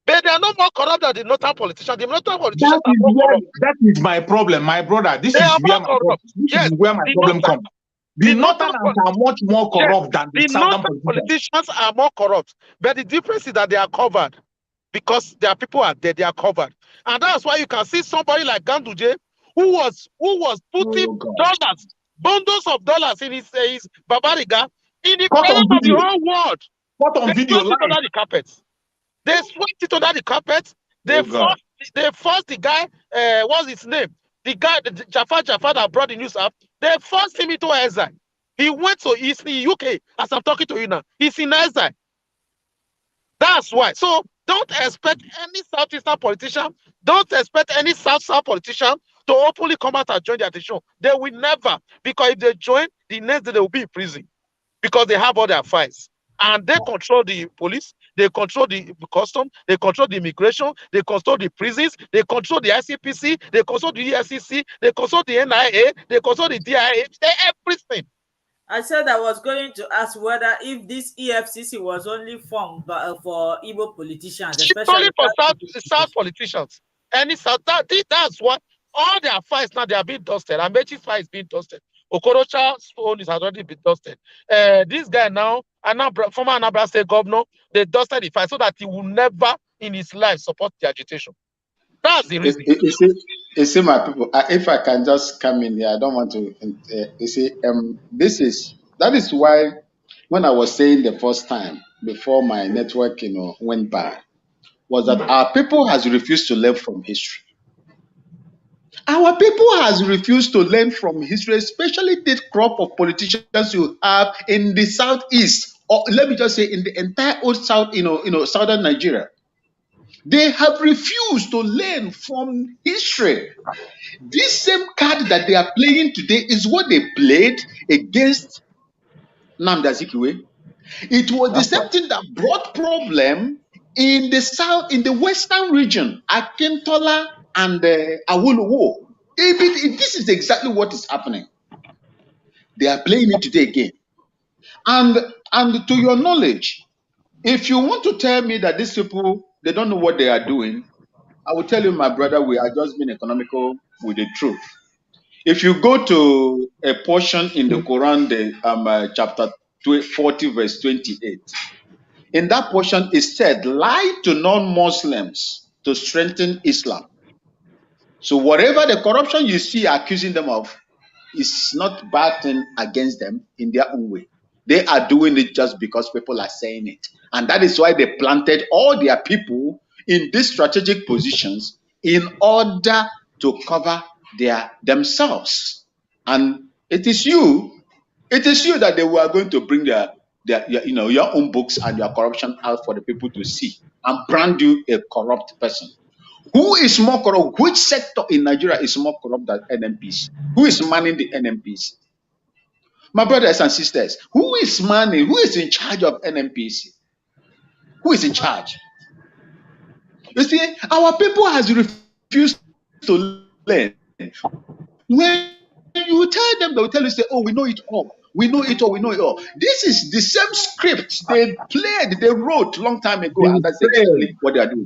But they are not more corrupt than the Northern politicians. The Northern politicians are more corrupt. That is my problem, my brother. This They is are where more corrupt. Yes, is where my problem comes. The Northerners are much more corrupt than the Southern politicians are more corrupt. But the difference is that they are covered because their people are dead. They are covered, and that's why you can see somebody like Ganduje who was putting dollars, bundles of dollars in his Babariga in the presence of the whole world. On video live. Under the carpet. They swept it under the carpet. They forced the guy. What's his name? The guy, Jafar that brought the news up. They forced him into exile. He went to he's in UK as I'm talking to you now. He's in exile. That's why. So don't expect any Southeastern politician, don't expect any South politician to openly come out and join the agitation. They will never, because if they join, the next day they will be in prison because they have all their files. And they control the police, they control the custom, they control the immigration, they control the prisons, they control the ICPC, they control the EFCC, they control the NIA, they control the DIA, everything. I said I was going to ask whether if this EFCC was only formed for Igbo politicians, especially for South politicians. Any South, that's what all their files now they are being dusted. Amechi's file is being dusted. Okorocha's phone has already been dusted. This guy now, former Anambra State governor, they dusted the file so that he will never in his life support the agitation. That's the reason. You see, my people, if I can just come in here, I don't want to. You see, that is why when I was saying the first time before my network, went bad, was that our people has refused to learn from history. Our people has refused to learn from history, especially this crop of politicians you have in the southeast, or let me just say in the entire old south, southern Nigeria. They have refused to learn from history. This same card that they are playing today is what they played against Nnamdi Azikiwe. It was the same thing that brought problem in the south, in the western region, Akintola and Awolowo. This is exactly what is happening. They are playing it today again. And to your knowledge, if you want to tell me that these people, they don't know what they are doing, I will tell you, my brother, we are just being economical with the truth. If you go to a portion in the Quran, chapter 40, verse 28, in that portion it said, lie to non-Muslims to strengthen Islam. So whatever the corruption you see accusing them of is not bad thing against them in their own way. They are doing it just because people are saying it. And that is why they planted all their people in these strategic positions in order to cover themselves. And it is you that they were going to bring your own books and your corruption out for the people to see and brand you a corrupt person. Who is more corrupt? Which sector in Nigeria is more corrupt than NMPs? Who is manning the NMPs? My brothers and sisters, who is in charge of NMPs? Who is in charge? You see, our people has refused to learn. When you tell them, they'll tell you, say, oh, we know it all. We know it all. We know it all. This is the same script they wrote long time ago, and that's exactly what they are doing.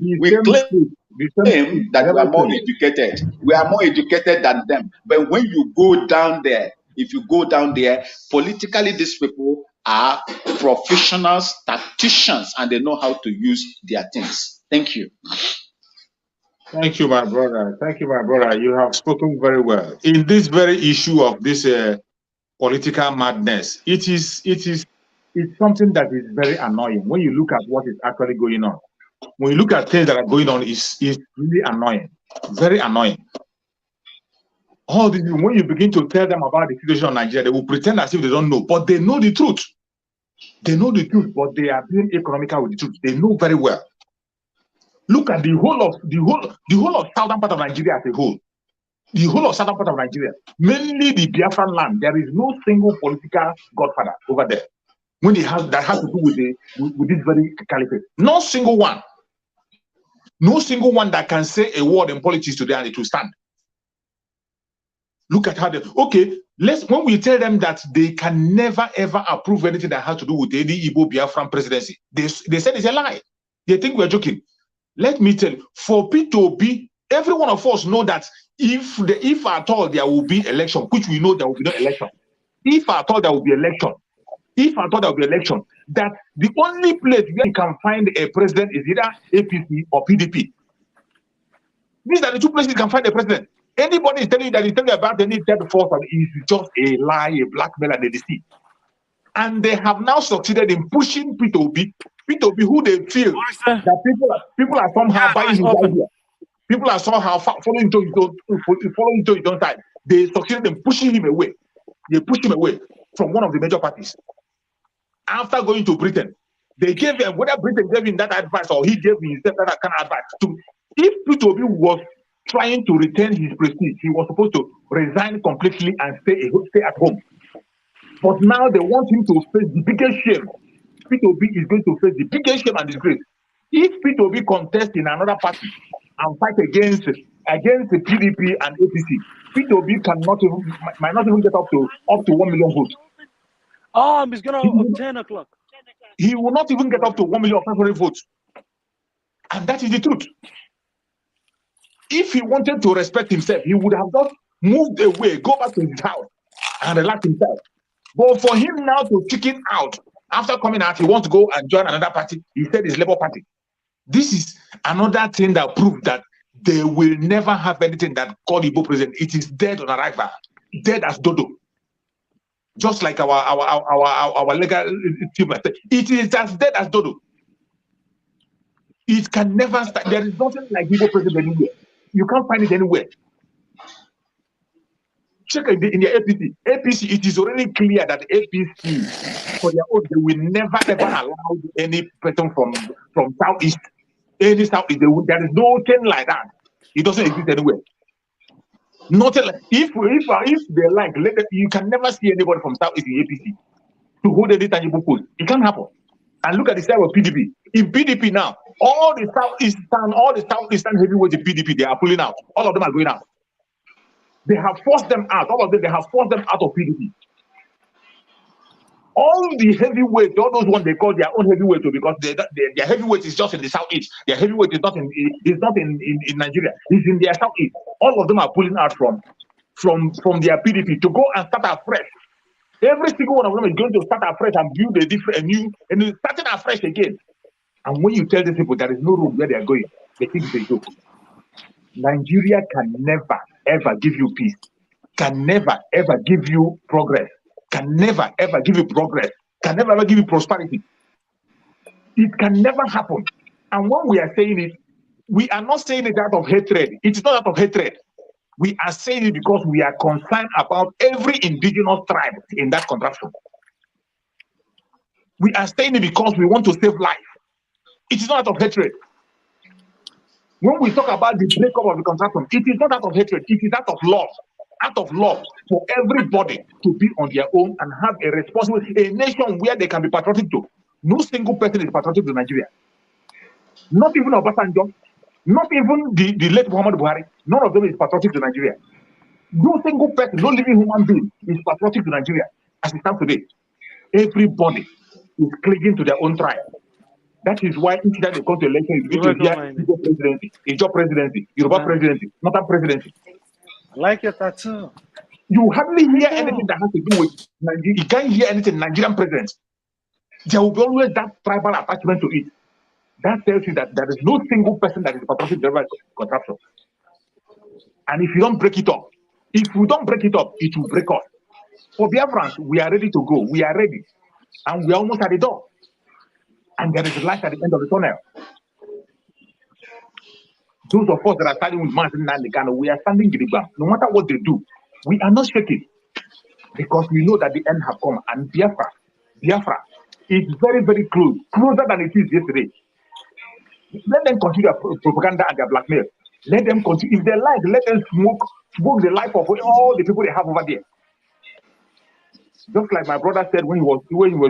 We claim that we are more educated. We are more educated than them. But when you go down there, if you go down there, politically, these people are professionals, tacticians, and they know how to use their things. Thank you. Thank you, my brother. Thank you, my brother. You have spoken very well. In this very issue of this political madness, it's something that is very annoying when you look at what is actually going on. When you look at things that are going on, it's really annoying, very annoying. All this, when you begin to tell them about the situation of Nigeria, they will pretend as if they don't know, but they know the truth. They know the truth, but they are being economical with the truth. They know very well. Look at the whole of southern part of Nigeria as a whole. The whole of southern part of Nigeria, mainly the Biafran land. There is no single political godfather over there when that has to do with this very caliphate. No single one. No single one that can say a word in politics today and it will stand. Look at how when we tell them that they can never ever approve anything that has to do with any Igbo Biafran presidency, they said it's a lie. They think we're joking. Let me tell you, for P2B, every one of us know that if at all there will be election, which we know there will be no election, if at all there will be election, that the only place where you can find a president is either APC or PDP. These are the two places you can find a president. Anybody is telling you that he's telling you about any third force is just a lie, a blackmail, and a deceit. And they have now succeeded in pushing P2B, who they feel that people are somehow buying his idea. People are somehow following to his own side. They succeeded in pushing him away. They pushed him away from one of the major parties. After going to Britain, they gave him, whether Britain gave him that advice or he gave himself that kind of advice. If P2B was trying to retain his prestige, he was supposed to resign completely and stay at home. But now they want him to face the biggest shame. P2B is going to face the biggest shame and disgrace. If P2B contests in another party and fight against the PDP and APC, P2B might not even get up to 1 million votes. It's gonna 10 o'clock. He will not even get up to 1,500,000 votes. And that is the truth. If he wanted to respect himself, he would have just moved away, go back to his house and relax himself. But for him now to chicken out, after coming out, he wants to go and join another party. He said it's Labour Party. This is another thing that proves that they will never have anything that called Igbo president. It is dead on arrival, dead as dodo. Just like our legal team, it is as dead as dodo. It can never start. There is nothing like Igbo president anywhere. You can't find it anywhere. Check in the APC. APC, it is already clear that APC, for their own, they will never ever allow any person from Southeast, any Southeast. There is no thing like that. It doesn't exist anywhere. Nothing like, if they like, you can never see anybody from Southeast in APC to hold any tangible post. It can't happen. And look at the side of PDP. In PDP now, all the Southeastern heavyweights in PDP, they are pulling out. All of them are going out. They have forced them out. All of them, they have forced them out of PDP. All the heavyweights, all those ones they call their own heavyweight because their heavyweight is just in the Southeast. Their heavyweight is not in Nigeria. It's in their Southeast. All of them are pulling out from their PDP to go and start afresh. Every single one of them is going to start afresh and build a new, and starting afresh again. And when you tell these people there is no room where they are going, they think it's a joke. Nigeria can never, ever give you peace, can never, ever give you progress, can never, ever give you progress, can never, ever give you prosperity. It can never happen. And when we are saying it, we are not saying it out of hatred. It is not out of hatred. We are saying it because we are concerned about every indigenous tribe in that contraption. We are saying it because we want to save life. It is not out of hatred. When we talk about the breakup of the contraption, it is not out of hatred. It is out of love for everybody to be on their own and have a responsible, a nation where they can be patriotic to. No single person is patriotic to Nigeria. Not even Obasanjo, not even the late Muhammad Buhari. None of them is patriotic to Nigeria. No single person, no living human being is patriotic to Nigeria as it stands today. Everybody is clinging to their own tribe. That is why each time they come to election, you begin to hear Ijo presidency, Yoruba presidency, Northern presidency. I like your tattoo. You hardly hear anything that has to do with Nigeria. You can't hear anything Nigerian presidents. There will be always that tribal attachment to it. That tells you that there is no single person that is patriotic to contraption. And if you don't break it up, it will break us. For Biafrans, we are ready to go. We are ready. And we are almost at the door. And there is light at the end of the tunnel. Those of us that are standing with Mazi and Kanu, we are standing Gidigba. No matter what they do, we are not shaking. Because we know that the end has come. And Biafra is very, very close. Closer than it is yesterday. Let them continue their propaganda and their blackmail. Let them continue. If they like, let them smoke the life of all the people they have over there. Just like my brother said when he was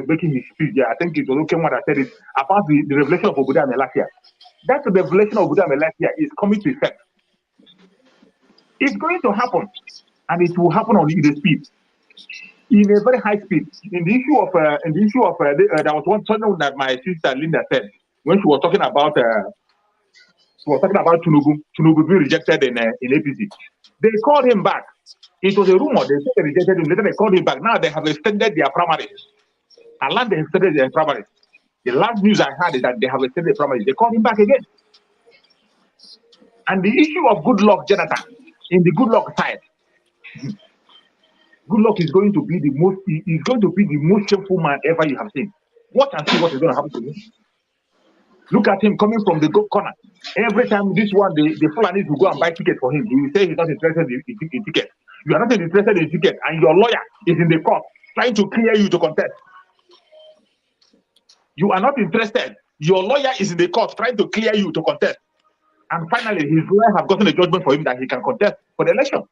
making his speech, I think it was okay when I said it about the revelation of Obuda Melakia. That revelation of Obuda Melakia is coming to effect. It's going to happen, and it will happen on the speed, in a very high speed. In the issue of there was one something that my sister Linda said when she was talking about Tinubu being rejected in APC. They called him back. It was a rumor. They said they rejected him. Later they called him back. Now they have extended their primaries. And land they have extended their primaries. The last news I had is that they have extended primaries. They called him back again. And the issue of good luck, Jonathan, in the good luck side, good luck is going to be the most shameful man ever you have seen. Watch and see what is going to happen to him. Look at him coming from the good corner. Every time this one, the Fulanis will go and buy ticket for him. He will say he's not interested in ticket. You are not interested in ticket, and your lawyer is in the court trying to clear you to contest. You are not interested. Your lawyer is in the court trying to clear you to contest. And finally, his lawyer have gotten a judgment for him that he can contest for the election.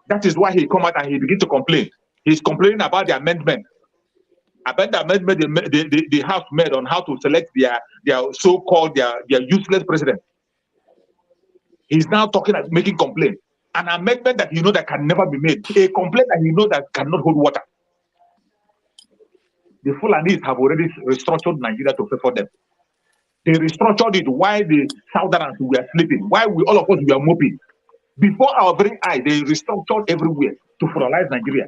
That is why he come out and he begin to complain. He's complaining about the amendment. About the amendment the House made on how to select their so-called their useless president. He's now talking and making complaint. An amendment that that can never be made. A complaint that that cannot hold water. The Fulanis have already restructured Nigeria to favor them. They restructured it while the Southerners were sleeping, while all of us were moping. Before our very eyes, they restructured everywhere to federalize Nigeria.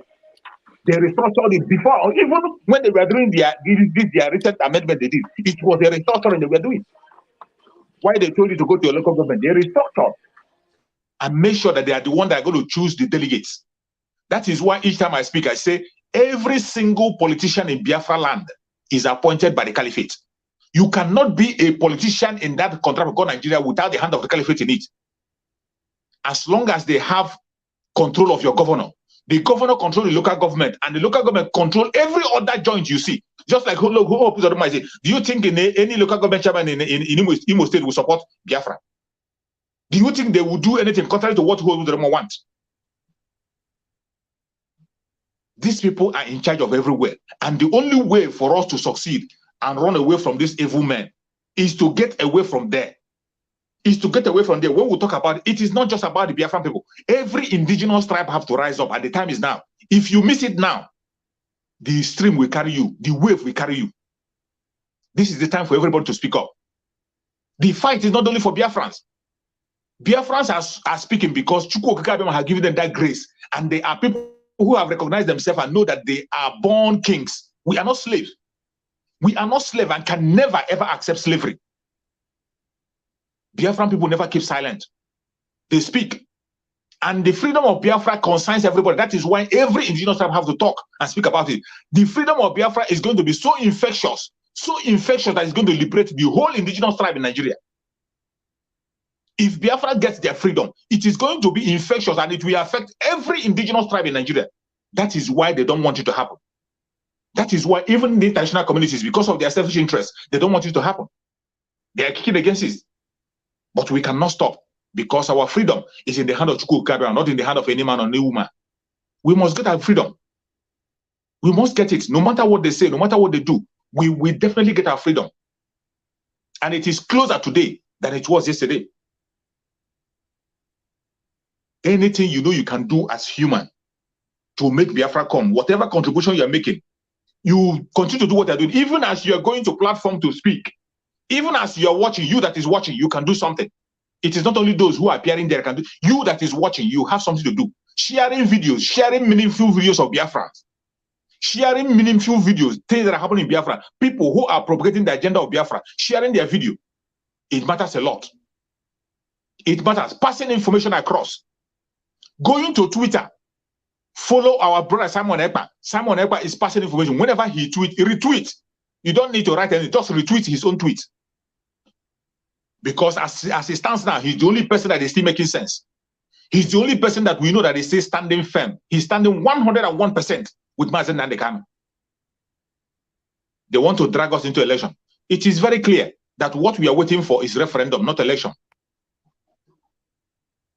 They restructured it before, or even when they were doing their recent amendment they did. It was a restructuring they were doing. Why they told you to go to your local government, they restructured and make sure that they are the one that are going to choose the delegates. That is why each time I speak, I say every single politician in Biafra land is appointed by the caliphate. You cannot be a politician in that country called Nigeria without the hand of the caliphate in it. As long as they have control of your governor, the governor controls the local government, and the local government control every other joint you see. Just like who do you think any local government chairman in Imo State will support Biafra? Do you think they will do anything contrary to what Hodoroma wants? These people are in charge of everywhere. And the only way for us to succeed and run away from these evil men is to get away from there. When we talk about it, it is not just about the Biafran people. Every indigenous tribe have to rise up, and the time is now. If you miss it now, the stream will carry you, the wave will carry you. This is the time for everybody to speak up. The fight is not only for Biafrans. Biafrans are speaking because Chukwu Okike has given them that grace, and they are people who have recognized themselves and know that they are born kings. We are not slaves. We are not slaves and can never ever accept slavery. Biafran people never keep silent. They speak. And the freedom of Biafra concerns everybody. That is why every indigenous tribe have to talk and speak about it. The freedom of Biafra is going to be so infectious that it's going to liberate the whole indigenous tribe in Nigeria. If Biafra gets their freedom, it is going to be infectious and it will affect every indigenous tribe in Nigeria. That is why they don't want it to happen. That is why even the international communities, because of their selfish interests, they don't want it to happen. They are kicking against it. But we cannot stop because our freedom is in the hand of Chukwu Kabira, not in the hand of any man or any woman. We must get our freedom. We must get it. No matter what they say, no matter what they do, we will definitely get our freedom. And it is closer today than it was yesterday. Anything you know you can do as human to make Biafra come, whatever contribution you're making, you continue to do what you're doing. Even as you're going to platform to speak, even as you're watching, you that is watching, you can do something. It is not only those who are appearing there can do. You that is watching, you have something to do. Sharing videos, sharing meaningful videos of Biafra. Sharing meaningful videos, things that are happening in Biafra. People who are propagating the agenda of Biafra, sharing their video. It matters a lot. It matters. Passing information across. Going to Twitter. Follow our brother Simon Ekpa. Simon Ekpa is passing information. Whenever he tweets, he retweets. You don't need to write anything. Just retweet his own tweet. Because as he stands now, he's the only person that is still making sense. He's the only person that we know that is still standing firm. He's standing 101% with Mazi and Kanu. They want to drag us into election. It is very clear that what we are waiting for is referendum, not election.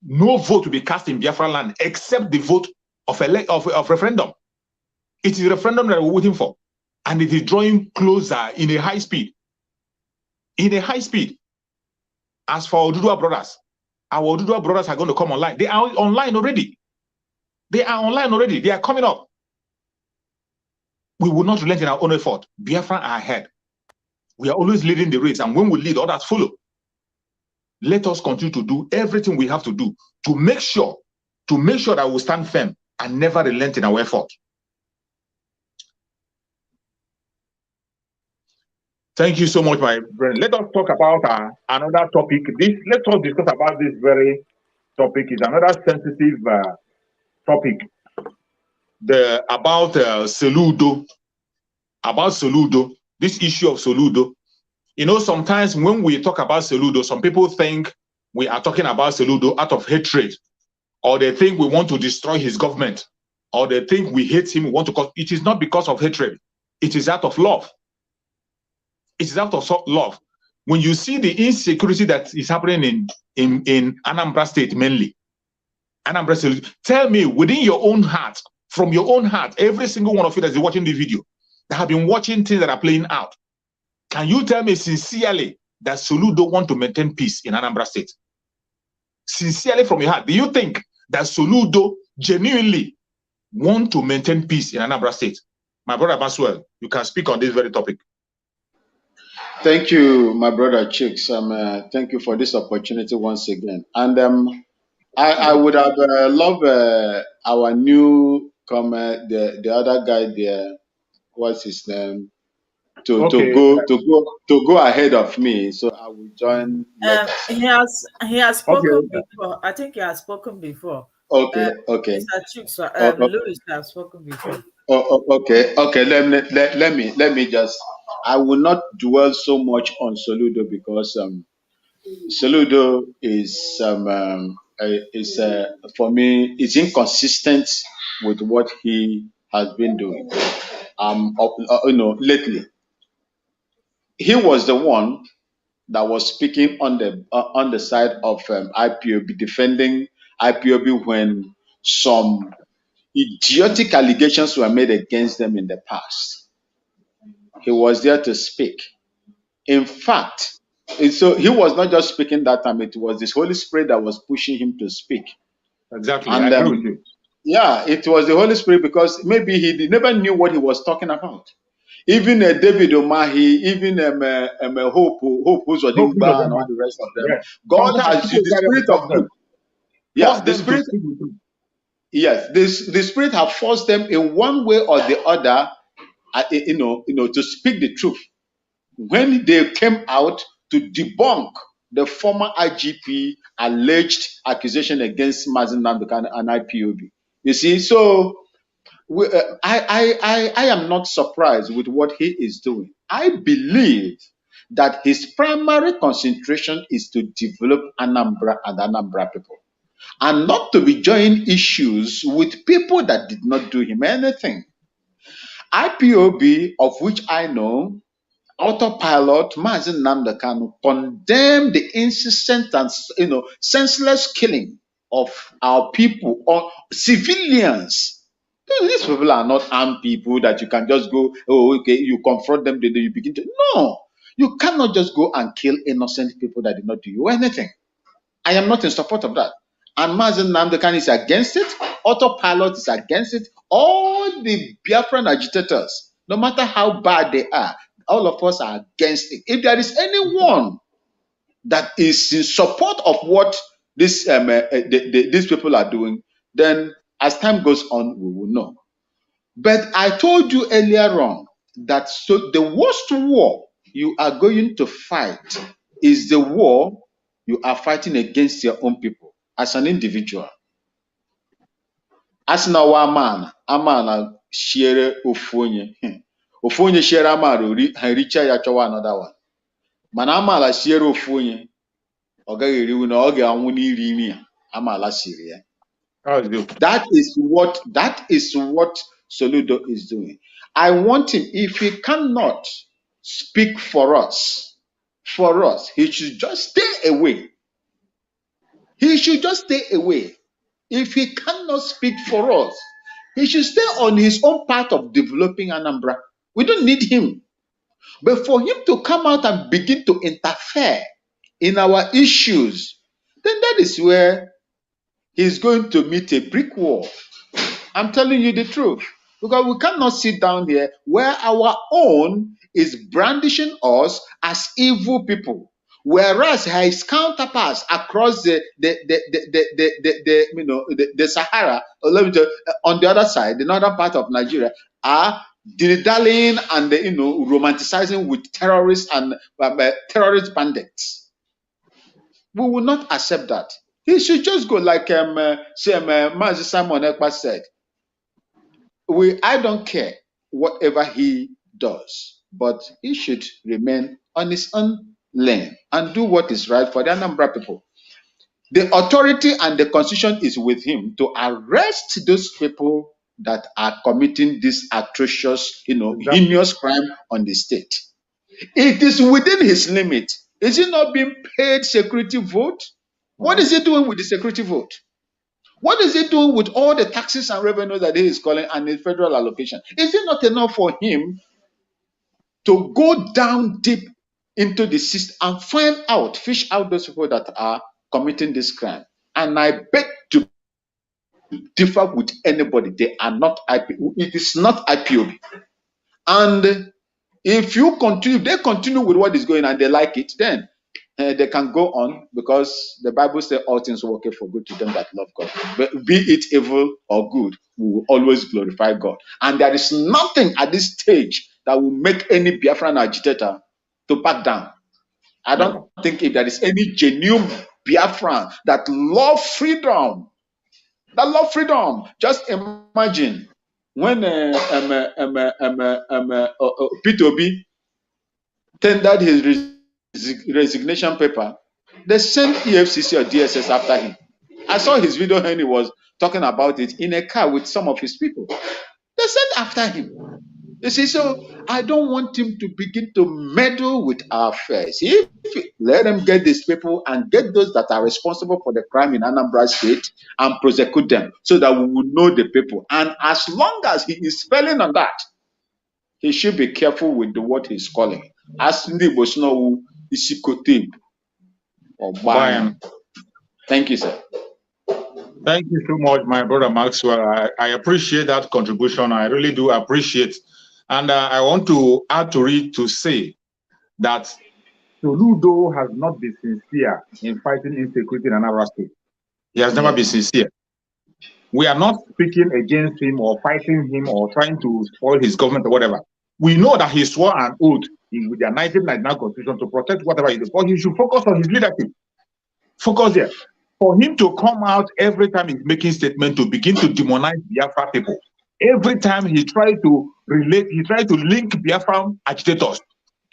No vote will be cast in Biafra land except the vote of referendum. It is a referendum that we're waiting for. And it is drawing closer in a high speed. In a high speed. As for our Oduduwa brothers are going to come online. They are online already. They are online already. They are coming up. We will not relent in our own effort. Biafra are ahead. We are always leading the race. And when we lead, others follow. Let us continue to do everything we have to do to make sure that we stand firm and never relent in our effort. Thank you so much, my friend. Let us talk about another topic. Let us discuss about this very topic. Is another sensitive topic. About Saludo. About Saludo. This issue of Saludo. You know, sometimes when we talk about Saludo, some people think we are talking about Saludo out of hatred, or they think we want to destroy his government, or they think we hate him. We want to cause. It is not because of hatred. It is out of love. It is out of love. When you see the insecurity that is happening in Anambra State mainly, Anambra State, tell me within your own heart, from your own heart, every single one of you that is watching the video, that have been watching things that are playing out, can you tell me sincerely that Saludo want to maintain peace in Anambra State? Sincerely from your heart, do you think that Saludo genuinely want to maintain peace in Anambra State? My brother Baswell, you can speak on this very topic. Thank you, my brother Chicks. Thank you for this opportunity once again. And I would have loved our new the other guy there. What's his name? To go ahead of me, so I will join later. He has spoken before. I think he has spoken before. Okay. Mr. Chicks, Louis has spoken before. Okay. Let me just. I will not dwell so much on Saludo because Saludo is for me it's inconsistent with what he has been doing. Lately he was the one that was speaking on the side of IPOB, defending IPOB when some idiotic allegations were made against them in the past. He was there to speak. In fact, so he was not just speaking that time, it was this Holy Spirit that was pushing him to speak. Exactly, And, I agree with you. Yeah, it was the Holy Spirit because maybe he never knew what he was talking about. Even David Omahi, even Hope Uzodimba and all the rest of them. Yes. God Sometimes has used the spirit of truth. Yeah, the spirit. Yes, the spirit have forced them in one way or the other, to speak the truth. When they came out to debunk the former IGP alleged accusation against Mazi Nnamdi and IPOB. You see, so I am not surprised with what he is doing. I believe that his primary concentration is to develop Anambra and Anambra people, and not to be joining issues with people that did not do him anything. IPOB, of which I know, autopilot, Mazi Nnamdi Kanu condemned the incessant and senseless killing of our people or civilians. These people are not armed people that you can just go, oh, okay, you confront them, then you begin to. No, you cannot just go and kill innocent people that did not do you anything. I am not in support of that. And Mazi Nnamdi Kanu is against it. Autopilot is against it. All the Biafran agitators, no matter how bad they are, all of us are against it. If there is anyone that is in support of what these people are doing, then as time goes on, we will know. But I told you earlier on that so the worst war you are going to fight is the war you are fighting against your own people as an individual. As now a man share ofonye. Ofonye share amara richa ya chọwa another one. Mana amala share ofonye. Ọ gaghị eriwu na ọ ga-anwụ n'iri imi ya. Amala siri ya. That is what Saludo is doing. I want him, if he cannot speak for us, he should just stay away. He should just stay away. If he cannot speak for us, he should stay on his own path of developing Anambra. We don't need him. But for him to come out and begin to interfere in our issues, then that is where he's going to meet a brick wall. I'm telling you the truth. Because we cannot sit down here where our own is brandishing us as evil people, whereas his counterparts across the Sahara, on the other side, the northern part of Nigeria, are dilly-dallying and romanticizing with terrorists and terrorist bandits. We will not accept that. He should just go like Mazi Simon Ekpa said. I don't care whatever he does, but he should remain on his own lane and do what is right for the Anambra people. The authority and the constitution is with him to arrest those people that are committing this atrocious, heinous crime on the state. It is within his limit. Is he not being paid security vote? What is he doing with the security vote? What is he doing with all the taxes and revenue that he is calling and the federal allocation? Is it not enough for him to go down deep into the system and fish out those people that are committing this crime? And I beg to differ with anybody. They are not IPOB. It is not IPOB. And if they continue with what is going on and they like it, then they can go on, because the Bible says all things work for good to them that love God. But be it evil or good, we will always glorify God. And there is nothing at this stage that will make any Biafran agitator to back down. I don't think if there is any genuine Biafran that love freedom, just imagine when Peter Obi tendered his resignation paper, they sent EFCC or DSS after him. I saw his video when he was talking about it in a car with some of his people. They sent after him. You see, so I don't want him to begin to meddle with our affairs. If let them get these people and get those that are responsible for the crime in Anambra State and prosecute them, so that we will know the people. And as long as he is failing on that, he should be careful with what he's calling. As Ndi Bosno Isikote or Bayern. Thank you, sir. Thank you so much, my brother Maxwell. I appreciate that contribution. I really do appreciate. And I want to add to it to say that Saludo has not been sincere in fighting insecurity in Anambra State. He has never been sincere. We are not speaking against him or fighting him or trying to spoil his government or whatever. We know that he swore an oath with their 1999 constitution to protect whatever he does. But he should focus on his leadership. Focus there. For him to come out every time he's making statement to begin to demonize Biafra people. Every time he tries to link Biafra agitators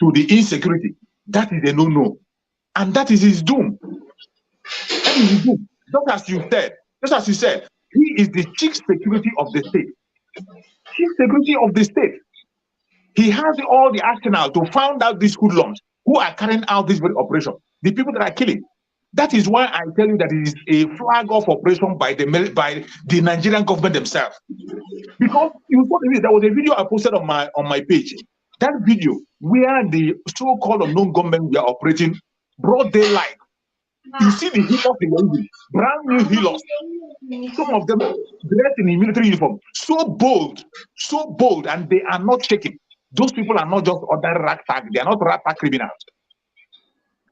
to the insecurity. That is a no-no. And that is his doom. That is his doom. Just as you said, he is the chief security of the state. Chief security of the state. He has all the arsenal to find out these hoodlums who are carrying out this very operation. The people that are killing. That is why I tell you that it is a flag off operation by the Nigerian government themselves. Because you saw there was a video I posted on my page. That video where the so-called unknown gunmen were operating broad daylight. You see the healers they were using, brand new healers. Some of them dressed in a military uniform. So bold, and they are not shaking. Those people are not just ordinary ragtag. They are not ragtag criminals.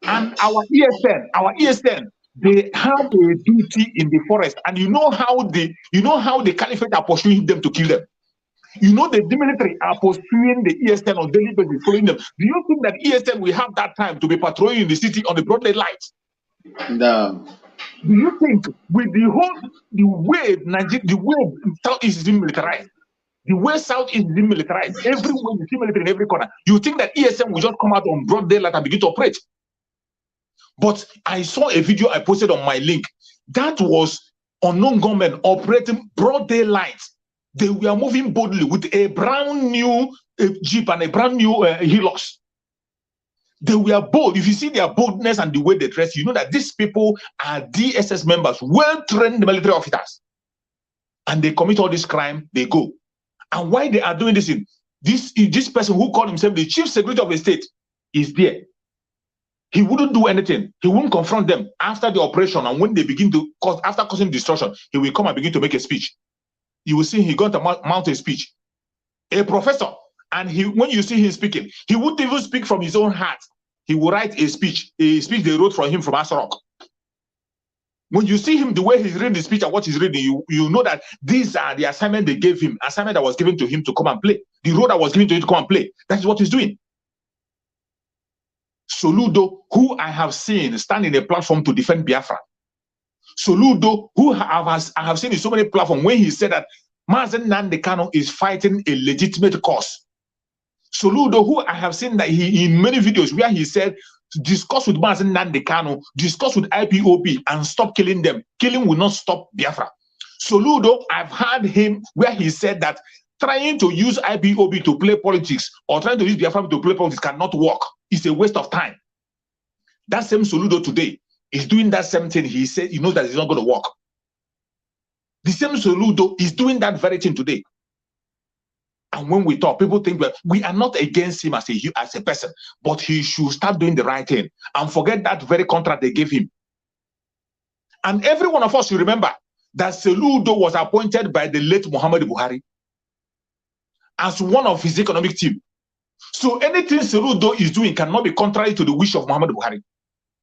And our ESN, they have a duty in the forest. And you know how the caliphate are pursuing them to kill them. You know the military are pursuing the ESN on daily basis, following them. Do you think that ESN will have that time to be patrolling in the city on the broad daylight? No. Do you think with the way South East is demilitarized, the way South East is demilitarized, everywhere you see military in every corner, you think that ESN will just come out on broad daylight and begin to operate? But I saw a video I posted on my link. That was unknown gunmen operating broad daylight. They were moving boldly with a brand new Jeep and a brand new Hilux. They were bold. If you see their boldness and the way they dress, you know that these people are DSS members, well-trained military officers. And they commit all this crime, they go. And why they are doing this this person who called himself the chief security of the state is there. He wouldn't do anything. He wouldn't confront them after the operation. And when they begin to cause, after causing destruction, he will come and begin to make a speech. You will see he going to mount a speech. A professor. And when you see him speaking, he wouldn't even speak from his own heart. He will write a speech they wrote for him from Asarok. When you see him, the way he's reading the speech and what he's reading, you know that these are the assignment they gave him, assignment that was given to him to come and play. The role that was given to him to come and play. That is what he's doing. Saludo, who I have seen stand in a platform to defend Biafra. Saludo, who I have seen in so many platforms when he said that Mazi Nnamdi Kanu is fighting a legitimate cause. Saludo, who I have seen that he in many videos where he said, discuss with Mazi Nnamdi Kanu, discuss with IPOB and stop killing them. Killing will not stop Biafra. Saludo, I've heard him where he said that trying to use IPOB to play politics or trying to use Biafra to play politics cannot work. It's a waste of time. That same Saludo today is doing that same thing. He said he knows that it's not going to work. The same Saludo is doing that very thing today. And when we talk, people think that we are not against him as a person, but he should start doing the right thing and forget that very contract they gave him. And every one of us should remember that Saludo was appointed by the late Muhammadu Buhari as one of his economic team. So anything Saludo is doing cannot be contrary to the wish of Muhammadu Buhari.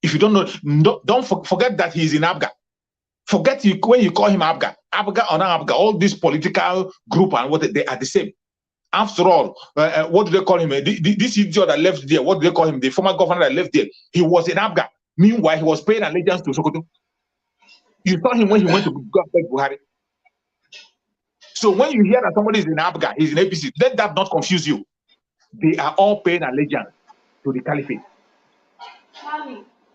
If you don't know, don't forget that he is in Abga. Forget when you call him Abga or not Abga, all this political group and what they are the same. After all, what do they call him? This idiot that left there, what do they call him? The former governor that left there, he was in Abga. Meanwhile, he was paying allegiance to Sokoto. You saw him when he went to Buhari. So when you hear that somebody is in Abga, he's in APC, let that not confuse you. They are all paying allegiance to the caliphate.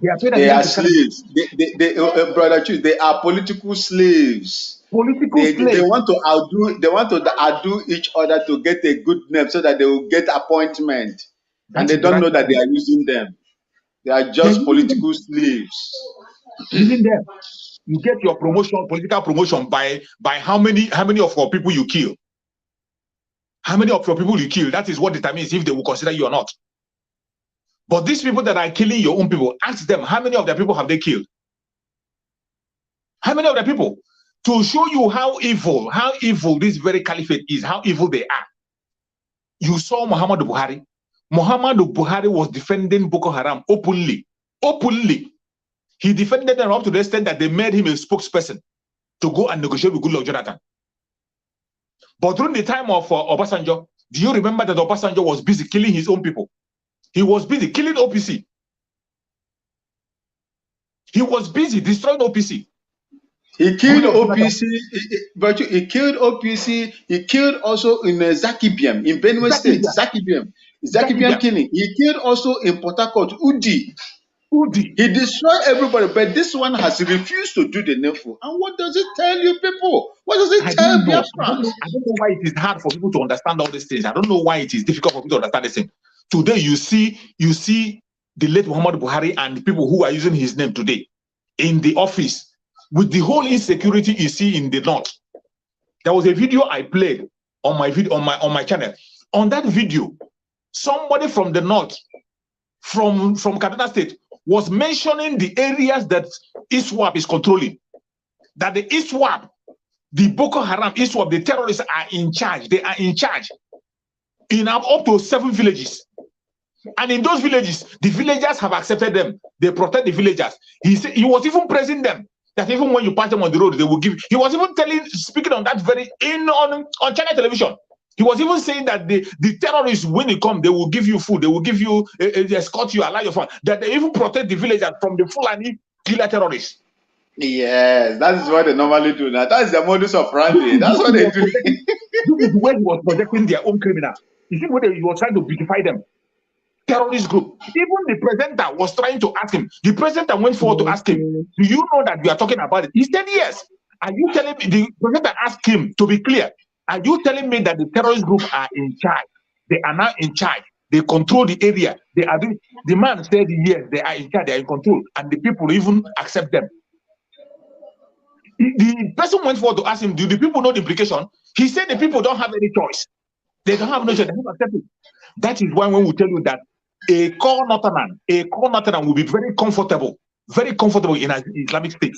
They are slaves. Brother Chief, they are political slaves. They want to outdo each other to get a good name so that they will get appointment. And they don't know that they are using them. They are just political slaves. Using them. You get your promotion, political promotion by how many of your people you kill. How many of your people you kill? That is what determines if they will consider you or not. But these people that are killing your own people, ask them, how many of their people have they killed? How many of their people? To show you how evil this very caliphate is, how evil they are. You saw Muhammadu Buhari. Muhammadu Buhari was defending Boko Haram openly. Openly. He defended them up to the extent that they made him a spokesperson to go and negotiate with Goodluck Jonathan. But during the time of Obasanjo, do you remember that Obasanjo was busy killing his own people? He was busy killing OPC. He was busy destroying OPC. He killed OPC, but he killed OPC. He killed also in Zakibiam in Benue State. Zakibiam killing. He killed also in Port Harcourt, Udi. He destroyed everybody, but this one has refused to do the needful. And what does it tell you people? What does it tell Biafrans? I don't know why it is hard for people to understand all these things. I don't know why it is difficult for people to understand this thing. Today, you see the late Muhammad Buhari and the people who are using his name today in the office with the whole insecurity you see in the north. There was a video I played on my channel. On that video, somebody from the north, from Kaduna State, was mentioning the areas that ISWAP is controlling. That the ISWAP, the Boko Haram, ISWAP, the terrorists are in charge. They are in charge in up to 7 villages. And in those villages, the villagers have accepted them. They protect the villagers. He was even praising them. That even when you pass them on the road, they will give. He was even speaking on that on China television. He was even saying that the terrorists, when they come, they will give you food. They will give you, they escort you, allow your fun. That they even protect the villagers from the Fulani killer terrorists. Yes, that is what they normally do now. That is the modus operandi. That's what they do. This is where he was projecting their own criminals. You see where he was trying to beautify them. Terrorist group. Even the presenter was trying to ask him. The presenter went forward to ask him, do you know that we are talking about it? He said yes. Are you telling me? The presenter asked him to be clear. Are you telling me that the terrorist group are in charge? They are now in charge. They control the area. They are doing. The man said yes, they are in charge. They are in control, and the people even accept them. The person went forward to ask him, do the people know the implication? He said the people don't have any choice. They don't have no choice. They have to accept it. That is why when we tell you that a core Northern will be very comfortable in an Islamic state.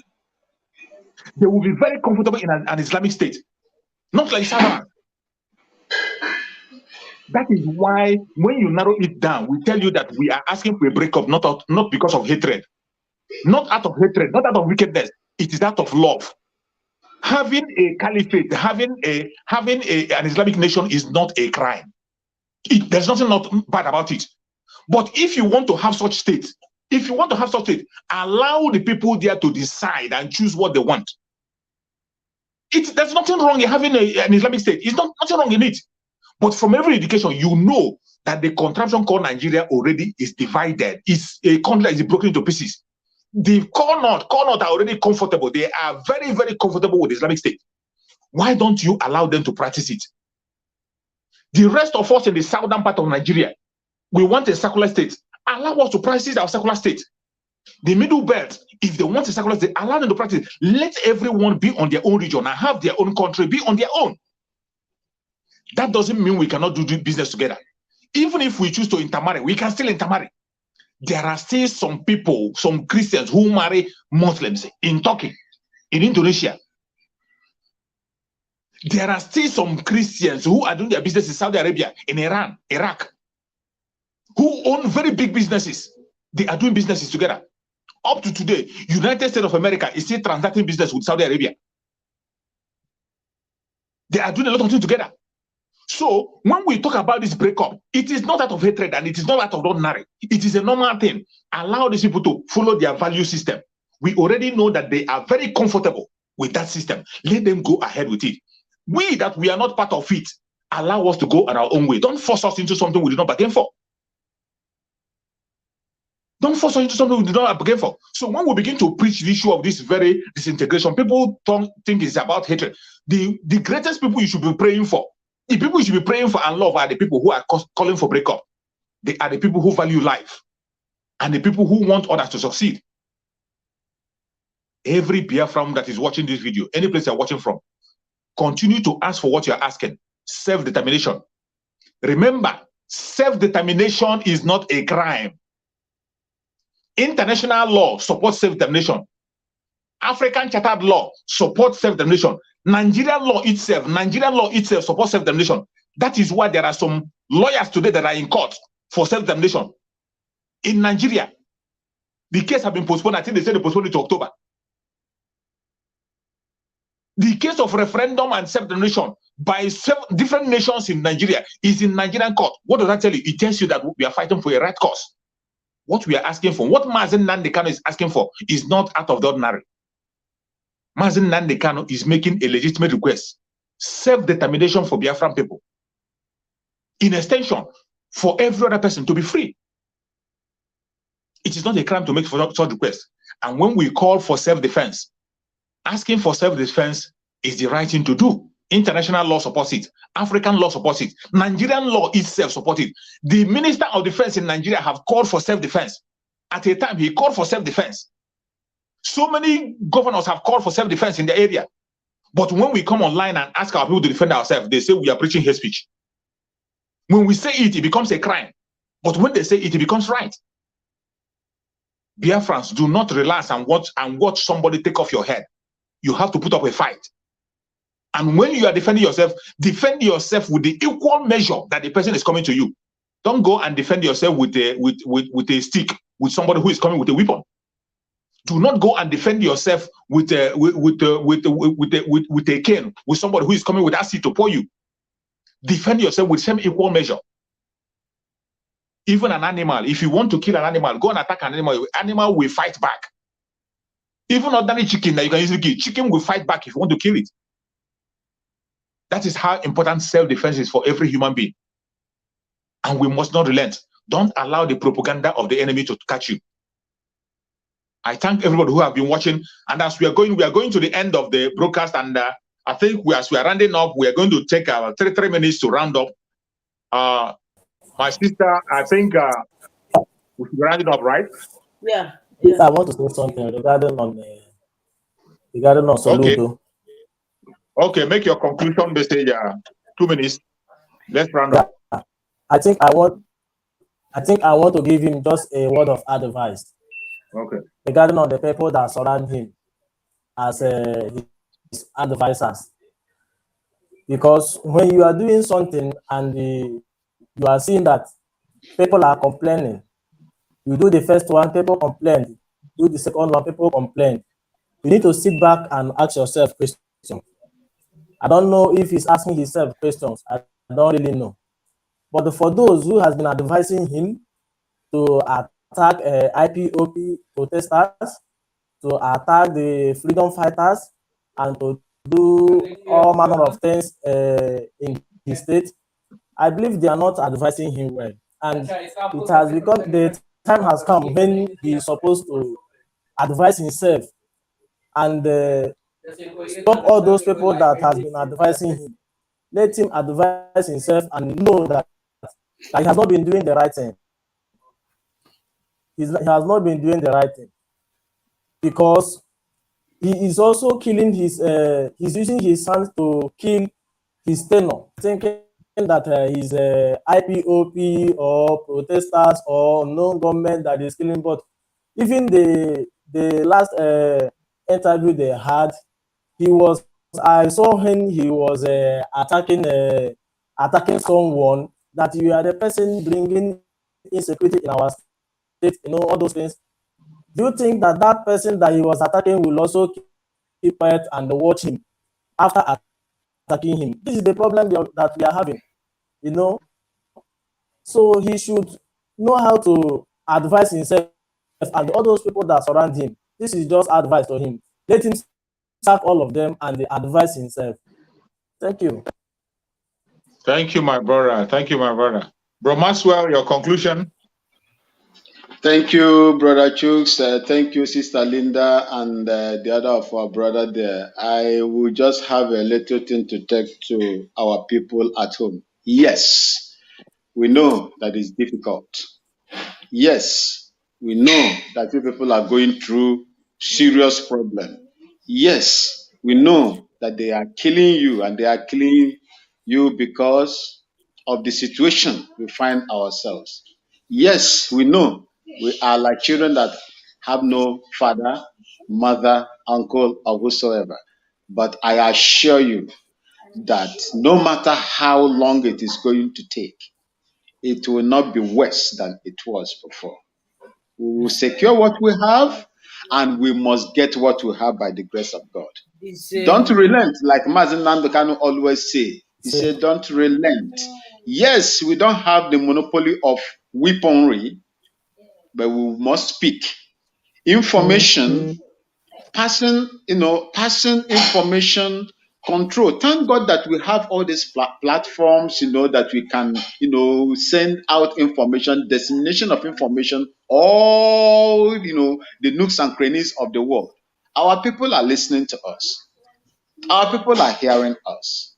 They will be very comfortable in an Islamic state, not like Southern. That is why when you narrow it down, we tell you that we are asking for a breakup, not because of hatred, not out of hatred, not out of wickedness. It is out of love. Having a caliphate, having an Islamic nation is not a crime. There's nothing not bad about it. But if you want to have such state, allow the people there to decide and choose what they want. There's nothing wrong in having an Islamic state. It's nothing wrong in it. But from every indication, you know that the contraption called Nigeria already is divided. It's a country that is broken into pieces. The core North are already comfortable. They are very, very comfortable with the Islamic State. Why don't you allow them to practice it? The rest of us in the southern part of Nigeria, we want a secular state. Allow us to practice our secular state. The middle belt, if they want a secular state, allow them to practice. Let everyone be on their own region and have their own country, be on their own. That doesn't mean we cannot do business together. Even if we choose to intermarry, we can still intermarry. There are still some people, some Christians who marry Muslims in Turkey, in Indonesia. There are still some Christians who are doing their business in Saudi Arabia, in Iran, Iraq, who own very big businesses. They are doing businesses together. Up to today, United States of America is still transacting business with Saudi Arabia. They are doing a lot of things together. So when we talk about this breakup, it is not out of hatred and it is not out of ordinary. It is a normal thing. Allow these people to follow their value system. We already know that they are very comfortable with that system. Let them go ahead with it. We that we are not part of it, allow us to go our own way. Don't force us into something we did not bargain for. Don't force us into something we did not bargain for. So when we begin to preach the issue of this very disintegration, people think it's about hatred. The greatest people you should be praying for, the people you should be praying for and love are the people who are calling for breakup. They are the people who value life and the people who want others to succeed. Every Biafran that is watching this video, any place you're watching from, continue to ask for what you're asking. Self-determination. Remember, self-determination is not a crime. International law supports self-determination. African Chartered law supports self-determination. Nigerian law itself supports self-determination. That is why there are some lawyers today that are in court for self-determination. In Nigeria, the case has been postponed. I think they said they postponed it to October. The case of referendum and self-determination, by 7 different nations in Nigeria is in Nigerian court. What does that tell you? It tells you that we are fighting for a right cause. What we are asking for, what Mazi Nnamdi Kanu is asking for, is not out of the ordinary. Mazi Nnamdi Kanu is making a legitimate request. Self-determination for Biafran people. In extension, for every other person to be free. It is not a crime to make such requests. And when we call for self-defense, asking for self-defense is the right thing to do. International law supports it. African law supports it. Nigerian law itself supports it. The Minister of Defense in Nigeria have called for self-defense. At a time, he called for self-defense. So many governors have called for self-defense in the area. But when we come online and ask our people to defend ourselves, they say we are preaching hate speech. When we say it, it becomes a crime. But when they say it, it becomes right. Biafrans, do not relax and watch somebody take off your head. You have to put up a fight. And when you are defend yourself with the equal measure that the person is coming to you. Don't go and defend yourself with a stick, with somebody who is coming with a weapon. Do not go and defend yourself with a cane, with somebody who is coming with acid to pour you. Defend yourself with same equal measure. Even an animal, if you want to kill an animal, go and attack an animal. Animal will fight back. Even ordinary chicken that you can easily kill, chicken will fight back if you want to kill it. That is how important self-defense is for every human being. And we must not relent. Don't allow the propaganda of the enemy to catch you. I thank everybody who have been watching. And as we are going to the end of the broadcast. And I think as we are rounding up, we are going to take 3 minutes to round up. My sister, I think we should round it up, right? Yeah. Yes, I want to say something regarding Saludo. Okay, make your conclusion message. 2 minutes. Let's round up. I think I want to give him just a word of advice. Okay. Regarding on the people that surround him as his advisors. Because when you are doing something and you are seeing that people are complaining, you do the first one, people complain. Do the second one, people complain. You need to sit back and ask yourself questions. I don't know if he's asking himself questions. I don't really know. But for those who has been advising him to attack IPOP protesters, to attack the freedom fighters, and to do all manner of things in his state, I believe they are not advising him well. And it has become, the time has come when he is supposed to advise himself and stop all those people that has been advising him. Let him advise himself and know that he has not been doing the right thing. He has not been doing the right thing because he is also killing his. He's using his hands to kill his tenor, thinking that he's IPOP or protesters or no government that is killing. But even the last interview they had, I saw him. He was attacking someone, that you are the person bringing insecurity in our state. All those things. Do you think that that person that he was attacking will also keep quiet and watch him after attacking him? This is the problem that we are having. So he should know how to advise himself and all those people that surround him. This is just advice to him. Let him sack all of them and advise himself. Thank you. Thank you, my brother. Thank you, my brother. Bro Maxwell, your conclusion? Thank you, Brother Chooks. Thank you, Sister Linda, and the other of our brother there. I will just have a little thing to take to our people at home. Yes, we know that it's difficult. Yes, we know that you people are going through serious problem. Yes, we know that they are killing you, and they are killing you because of the situation we find ourselves. Yes, we know we are like children that have no father, mother, uncle, or whosoever. But I assure you that no matter how long it is going to take, it will not be worse than it was before. We will secure what we have, and we must get what we have by the grace of God. Don't relent, like Mazi Nnamdi Kanu always say. He said, don't relent. Yes, we don't have the monopoly of weaponry, but we must speak. Information, passing information control. Thank God that we have all these platforms, that we can, send out information, dissemination of information, all, the nooks and crannies of the world. Our people are listening to us. Our people are hearing us.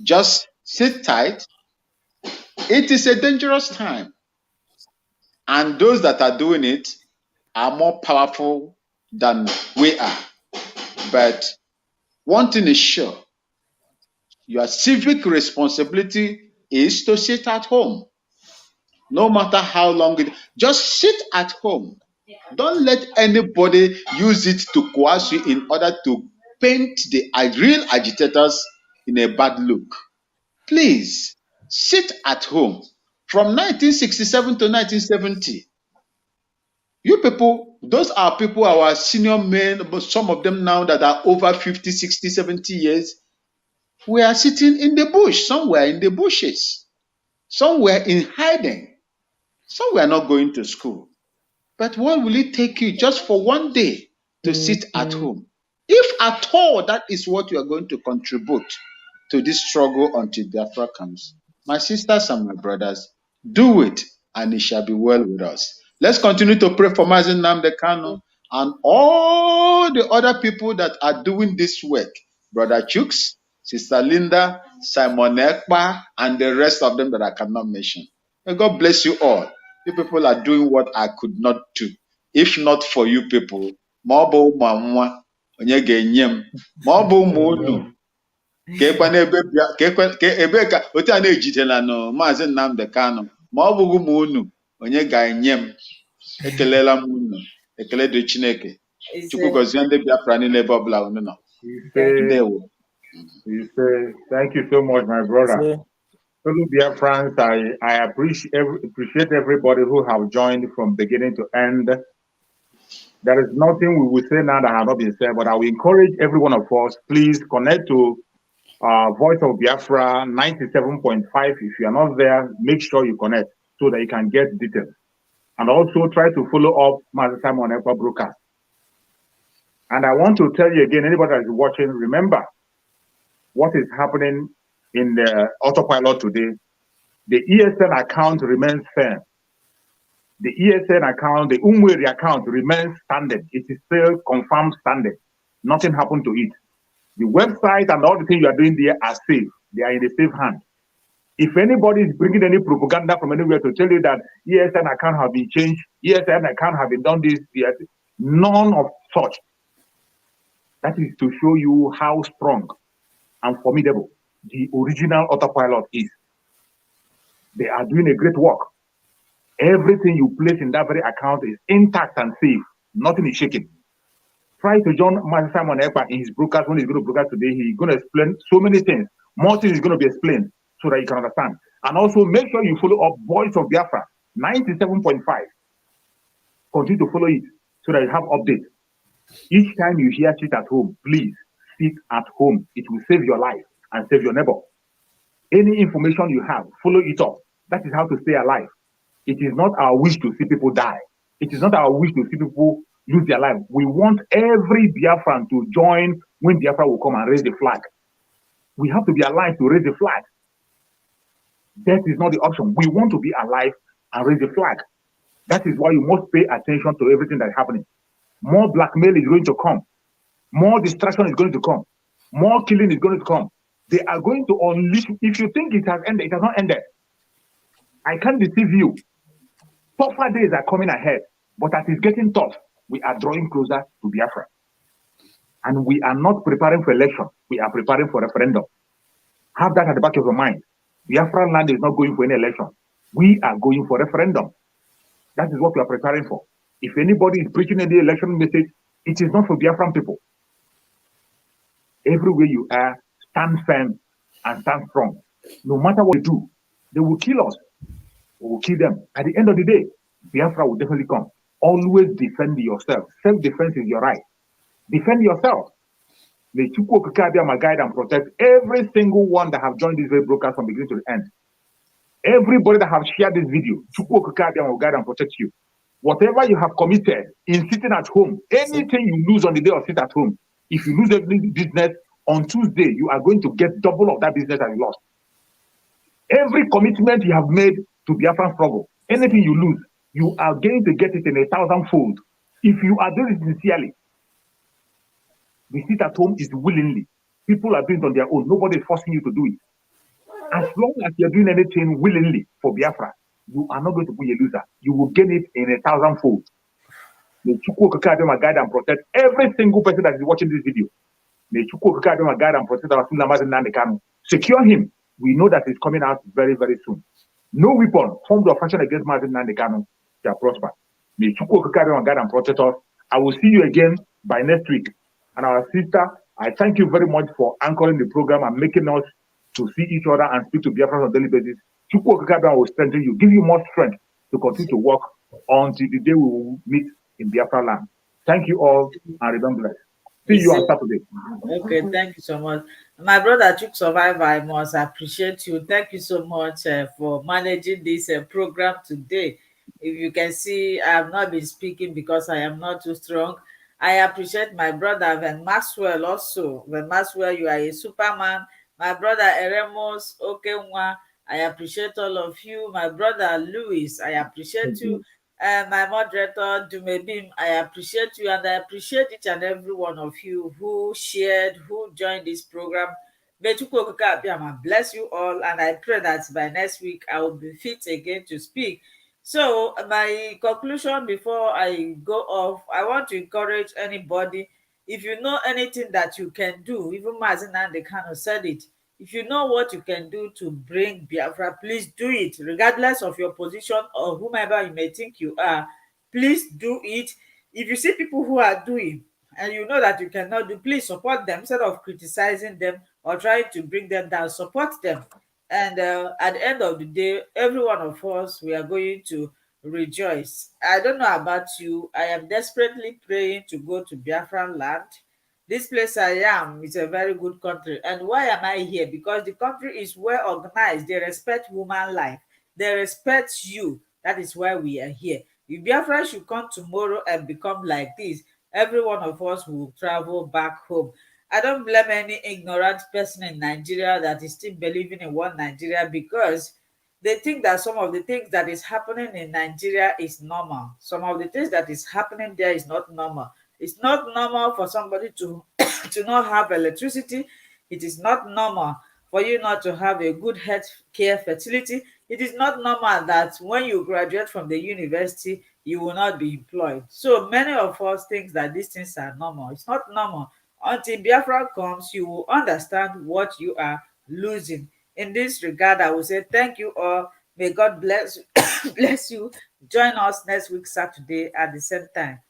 Just sit tight. It is a dangerous time. And those that are doing it are more powerful than we are. But one thing is sure, your civic responsibility is to sit at home. No matter how long just sit at home. Don't let anybody use it to coerce you in order to paint the real agitators in a bad look. Please sit at home. From 1967 to 1970, you people, those are people, our senior men, but some of them now that are over 50, 60, 70 years, we are sitting in the bush, somewhere in the bushes, somewhere in hiding. Some were not going to school. But what will it take you just for one day to sit at home? If at all that is what you are going to contribute to this struggle until Biafra comes, my sisters and my brothers, do it and it shall be well with us. Let's continue to pray for Mazi Nnamdi Kanu and all the other people that are doing this work. Brother Chooks, Sister Linda, Simon Ekpa, and the rest of them that I cannot mention. May God bless you all. You people are doing what I could not do. If not for you people, ma ọ bụ ụmụ nwa onye ga-enye m, ma ọ bụ ụmụ unu ka ekwe n'ebe ka ebe ka otu a na-ejidela na Maazị Nnamdi Kanu, ma ọ bụghị ụmụ unu onye ga-enye m. Ekelela m unu, ekele dị Chineke. Chukwu gọzie ndị Biafra niile ebe ọbụla unu nọ. Ndewo. Thank you so much, my brother. Fellow Biafrans, I appreciate everybody who have joined from beginning to end. There is nothing we will say now that has not been said, but I will encourage every one of us, please connect to Voice of Biafra 97.5. If you are not there, make sure you connect so that you can get details. And also try to follow up Mazi Simon Ekpa broadcast. And I want to tell you again, anybody that is watching, remember what is happening in the autopilot today. The ESN account remains firm. The ESN account, the Umweri account remains standard. It is still confirmed standard. Nothing happened to it. The website and all the things you are doing there are safe. They are in the safe hand. If anybody is bringing any propaganda from anywhere to tell you that ESN account have been changed, ESN account have been done this, none of such. That is to show you how strong and formidable the original autopilot is. They are doing a great work. Everything you place in that very account is intact and safe. Nothing is shaking. Try to join Mazi Simon Ekpa in his broadcast. When he's going to broadcast today, he's going to explain so many things. More things is going to be explained so that you can understand. And also make sure you follow up Voice of Biafra 97.5. Continue to follow it so that you have updates. Each time you hear sit at home, please sit at home. It will save your life and save your neighbor. Any information you have, follow it up. That is how to stay alive. It is not our wish to see people die. It is not our wish to see people lose their life. We want every Biafran to join when Biafra will come and raise the flag. We have to be alive to raise the flag. Death is not the option. We want to be alive and raise the flag. That is why you must pay attention to everything that is happening. More blackmail is going to come. More distraction is going to come. More killing is going to come. They are going to unleash. If you think it has ended, it has not ended. I can't deceive you. Tougher days are coming ahead. But as it's getting tough, we are drawing closer to Biafra. And we are not preparing for election. We are preparing for referendum. Have that at the back of your mind. Biafra land is not going for any election. We are going for referendum. That is what we are preparing for. If anybody is preaching any election message, it is not for Biafran people. Everywhere you are, stand firm and stand strong. No matter what they do, they will kill us. We will kill them. At the end of the day, Biafra will definitely come. Always defend yourself. Self-defense is your right. Defend yourself. May Chukwu Okike Abiyama guide and protect every single one that have joined this very broadcast from beginning to the end. Everybody that have shared this video, Chukwu Okike Abiyama will guide and protect you. Whatever you have committed in sitting at home, anything you lose on the day of sit at home, if you lose every business on Tuesday, you are going to get double of that business that you lost. Every commitment you have made to Biafran struggle, anything you lose, you are going to get it in 1,000-fold. If you are doing it sincerely, the sit at home is willingly. People are doing it on their own. Nobody is forcing you to do it. As long as you're doing anything willingly for Biafra, you are not going to be a loser. You will gain it in 1,000-fold. May Chukwu Okike Abiyama guide and protect every single person that is watching this video. May Chukwu Okike Abiyama guide and protect our Mazi Nnamdi Kanu. Secure him. We know that he's coming out very, very soon. No weapon formed or fashioned against Mazi Nnamdi Kanu shall prosper. May Chukwu Okike Abiyama guide and protect us. I will see you again by next week. And our sister, I thank you very much for anchoring the program and making us to see each other and speak to Biafra on a daily basis. Chukwu Okike Abiyama will strengthen you, give you more strength to continue to work until the day we will meet in Biafra land. Thank you all and remain blessed. See you on Saturday. Okay, thank you so much. My brother Chuk Survivor, I must appreciate you. Thank you so much for managing this program today. If you can see, I have not been speaking because I am not too strong. I appreciate my brother Van Maxwell also. Van Maxwell, you are a superman. My brother Eramos Okenwa, I appreciate all of you. My brother Louis, I appreciate you. My moderator Dumebim, I appreciate you, and I appreciate each and every one of you who shared, who joined this program. May Chukwu Okike Abiyama bless you all, and I pray that by next week I will be fit again to speak. So my conclusion before I go off, I want to encourage anybody, if you know anything that you can do, even Mazi Nnamdi Kanu said it, if you know what you can do to bring Biafra, please do it, regardless of your position or whomever you may think you are. Please do it. If you see people who are doing and you know that you cannot do, please support them instead of criticizing them or trying to bring them down. Support them. And at the end of the day, every one of us, we are going to rejoice. I don't know about you. I am desperately praying to go to Biafran land. This place I am is a very good country. And why am I here? Because the country is well organized. They respect human life. They respect you. That is why we are here. If Biafra should come tomorrow and become like this, every one of us will travel back home. I don't blame any ignorant person in Nigeria that is still believing in one Nigeria, because they think that some of the things that is happening in Nigeria is normal. Some of the things that is happening there is not normal. It's not normal for somebody to to not have electricity. It is not normal for you not to have a good health care facility. It is not normal that when you graduate from the university, you will not be employed. So many of us think that these things are normal. It's not normal. Until Biafra comes, you will understand what you are losing. In this regard, I will say thank you all. May God bless bless you. Join us next week, Saturday, at the same time.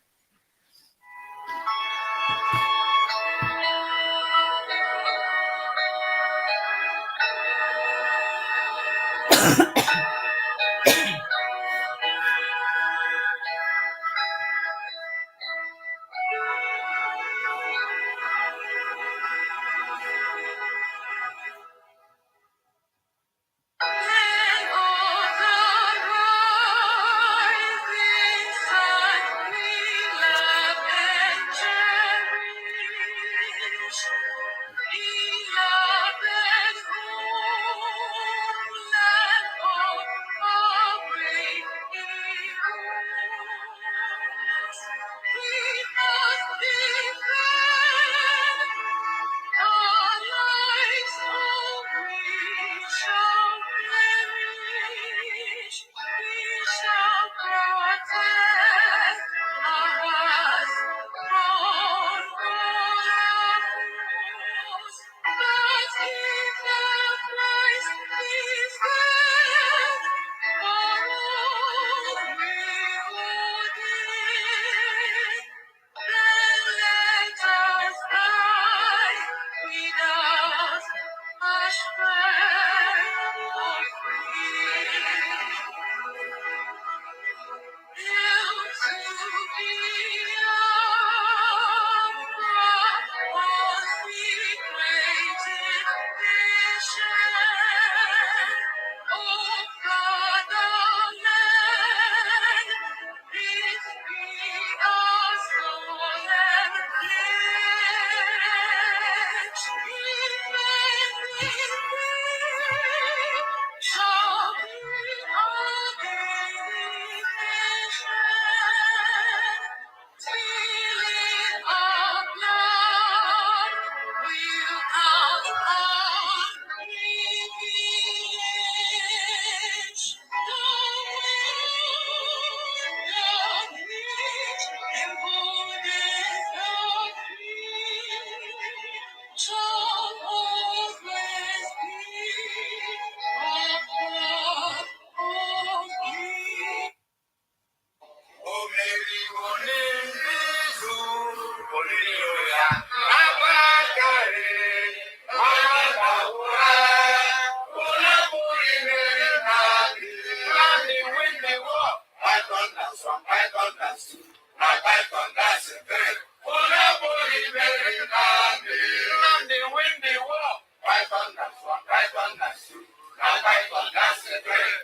win the war. Python that's one. Python that's two. Now Python that's the three.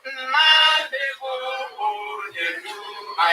Nnamdi go Jesu I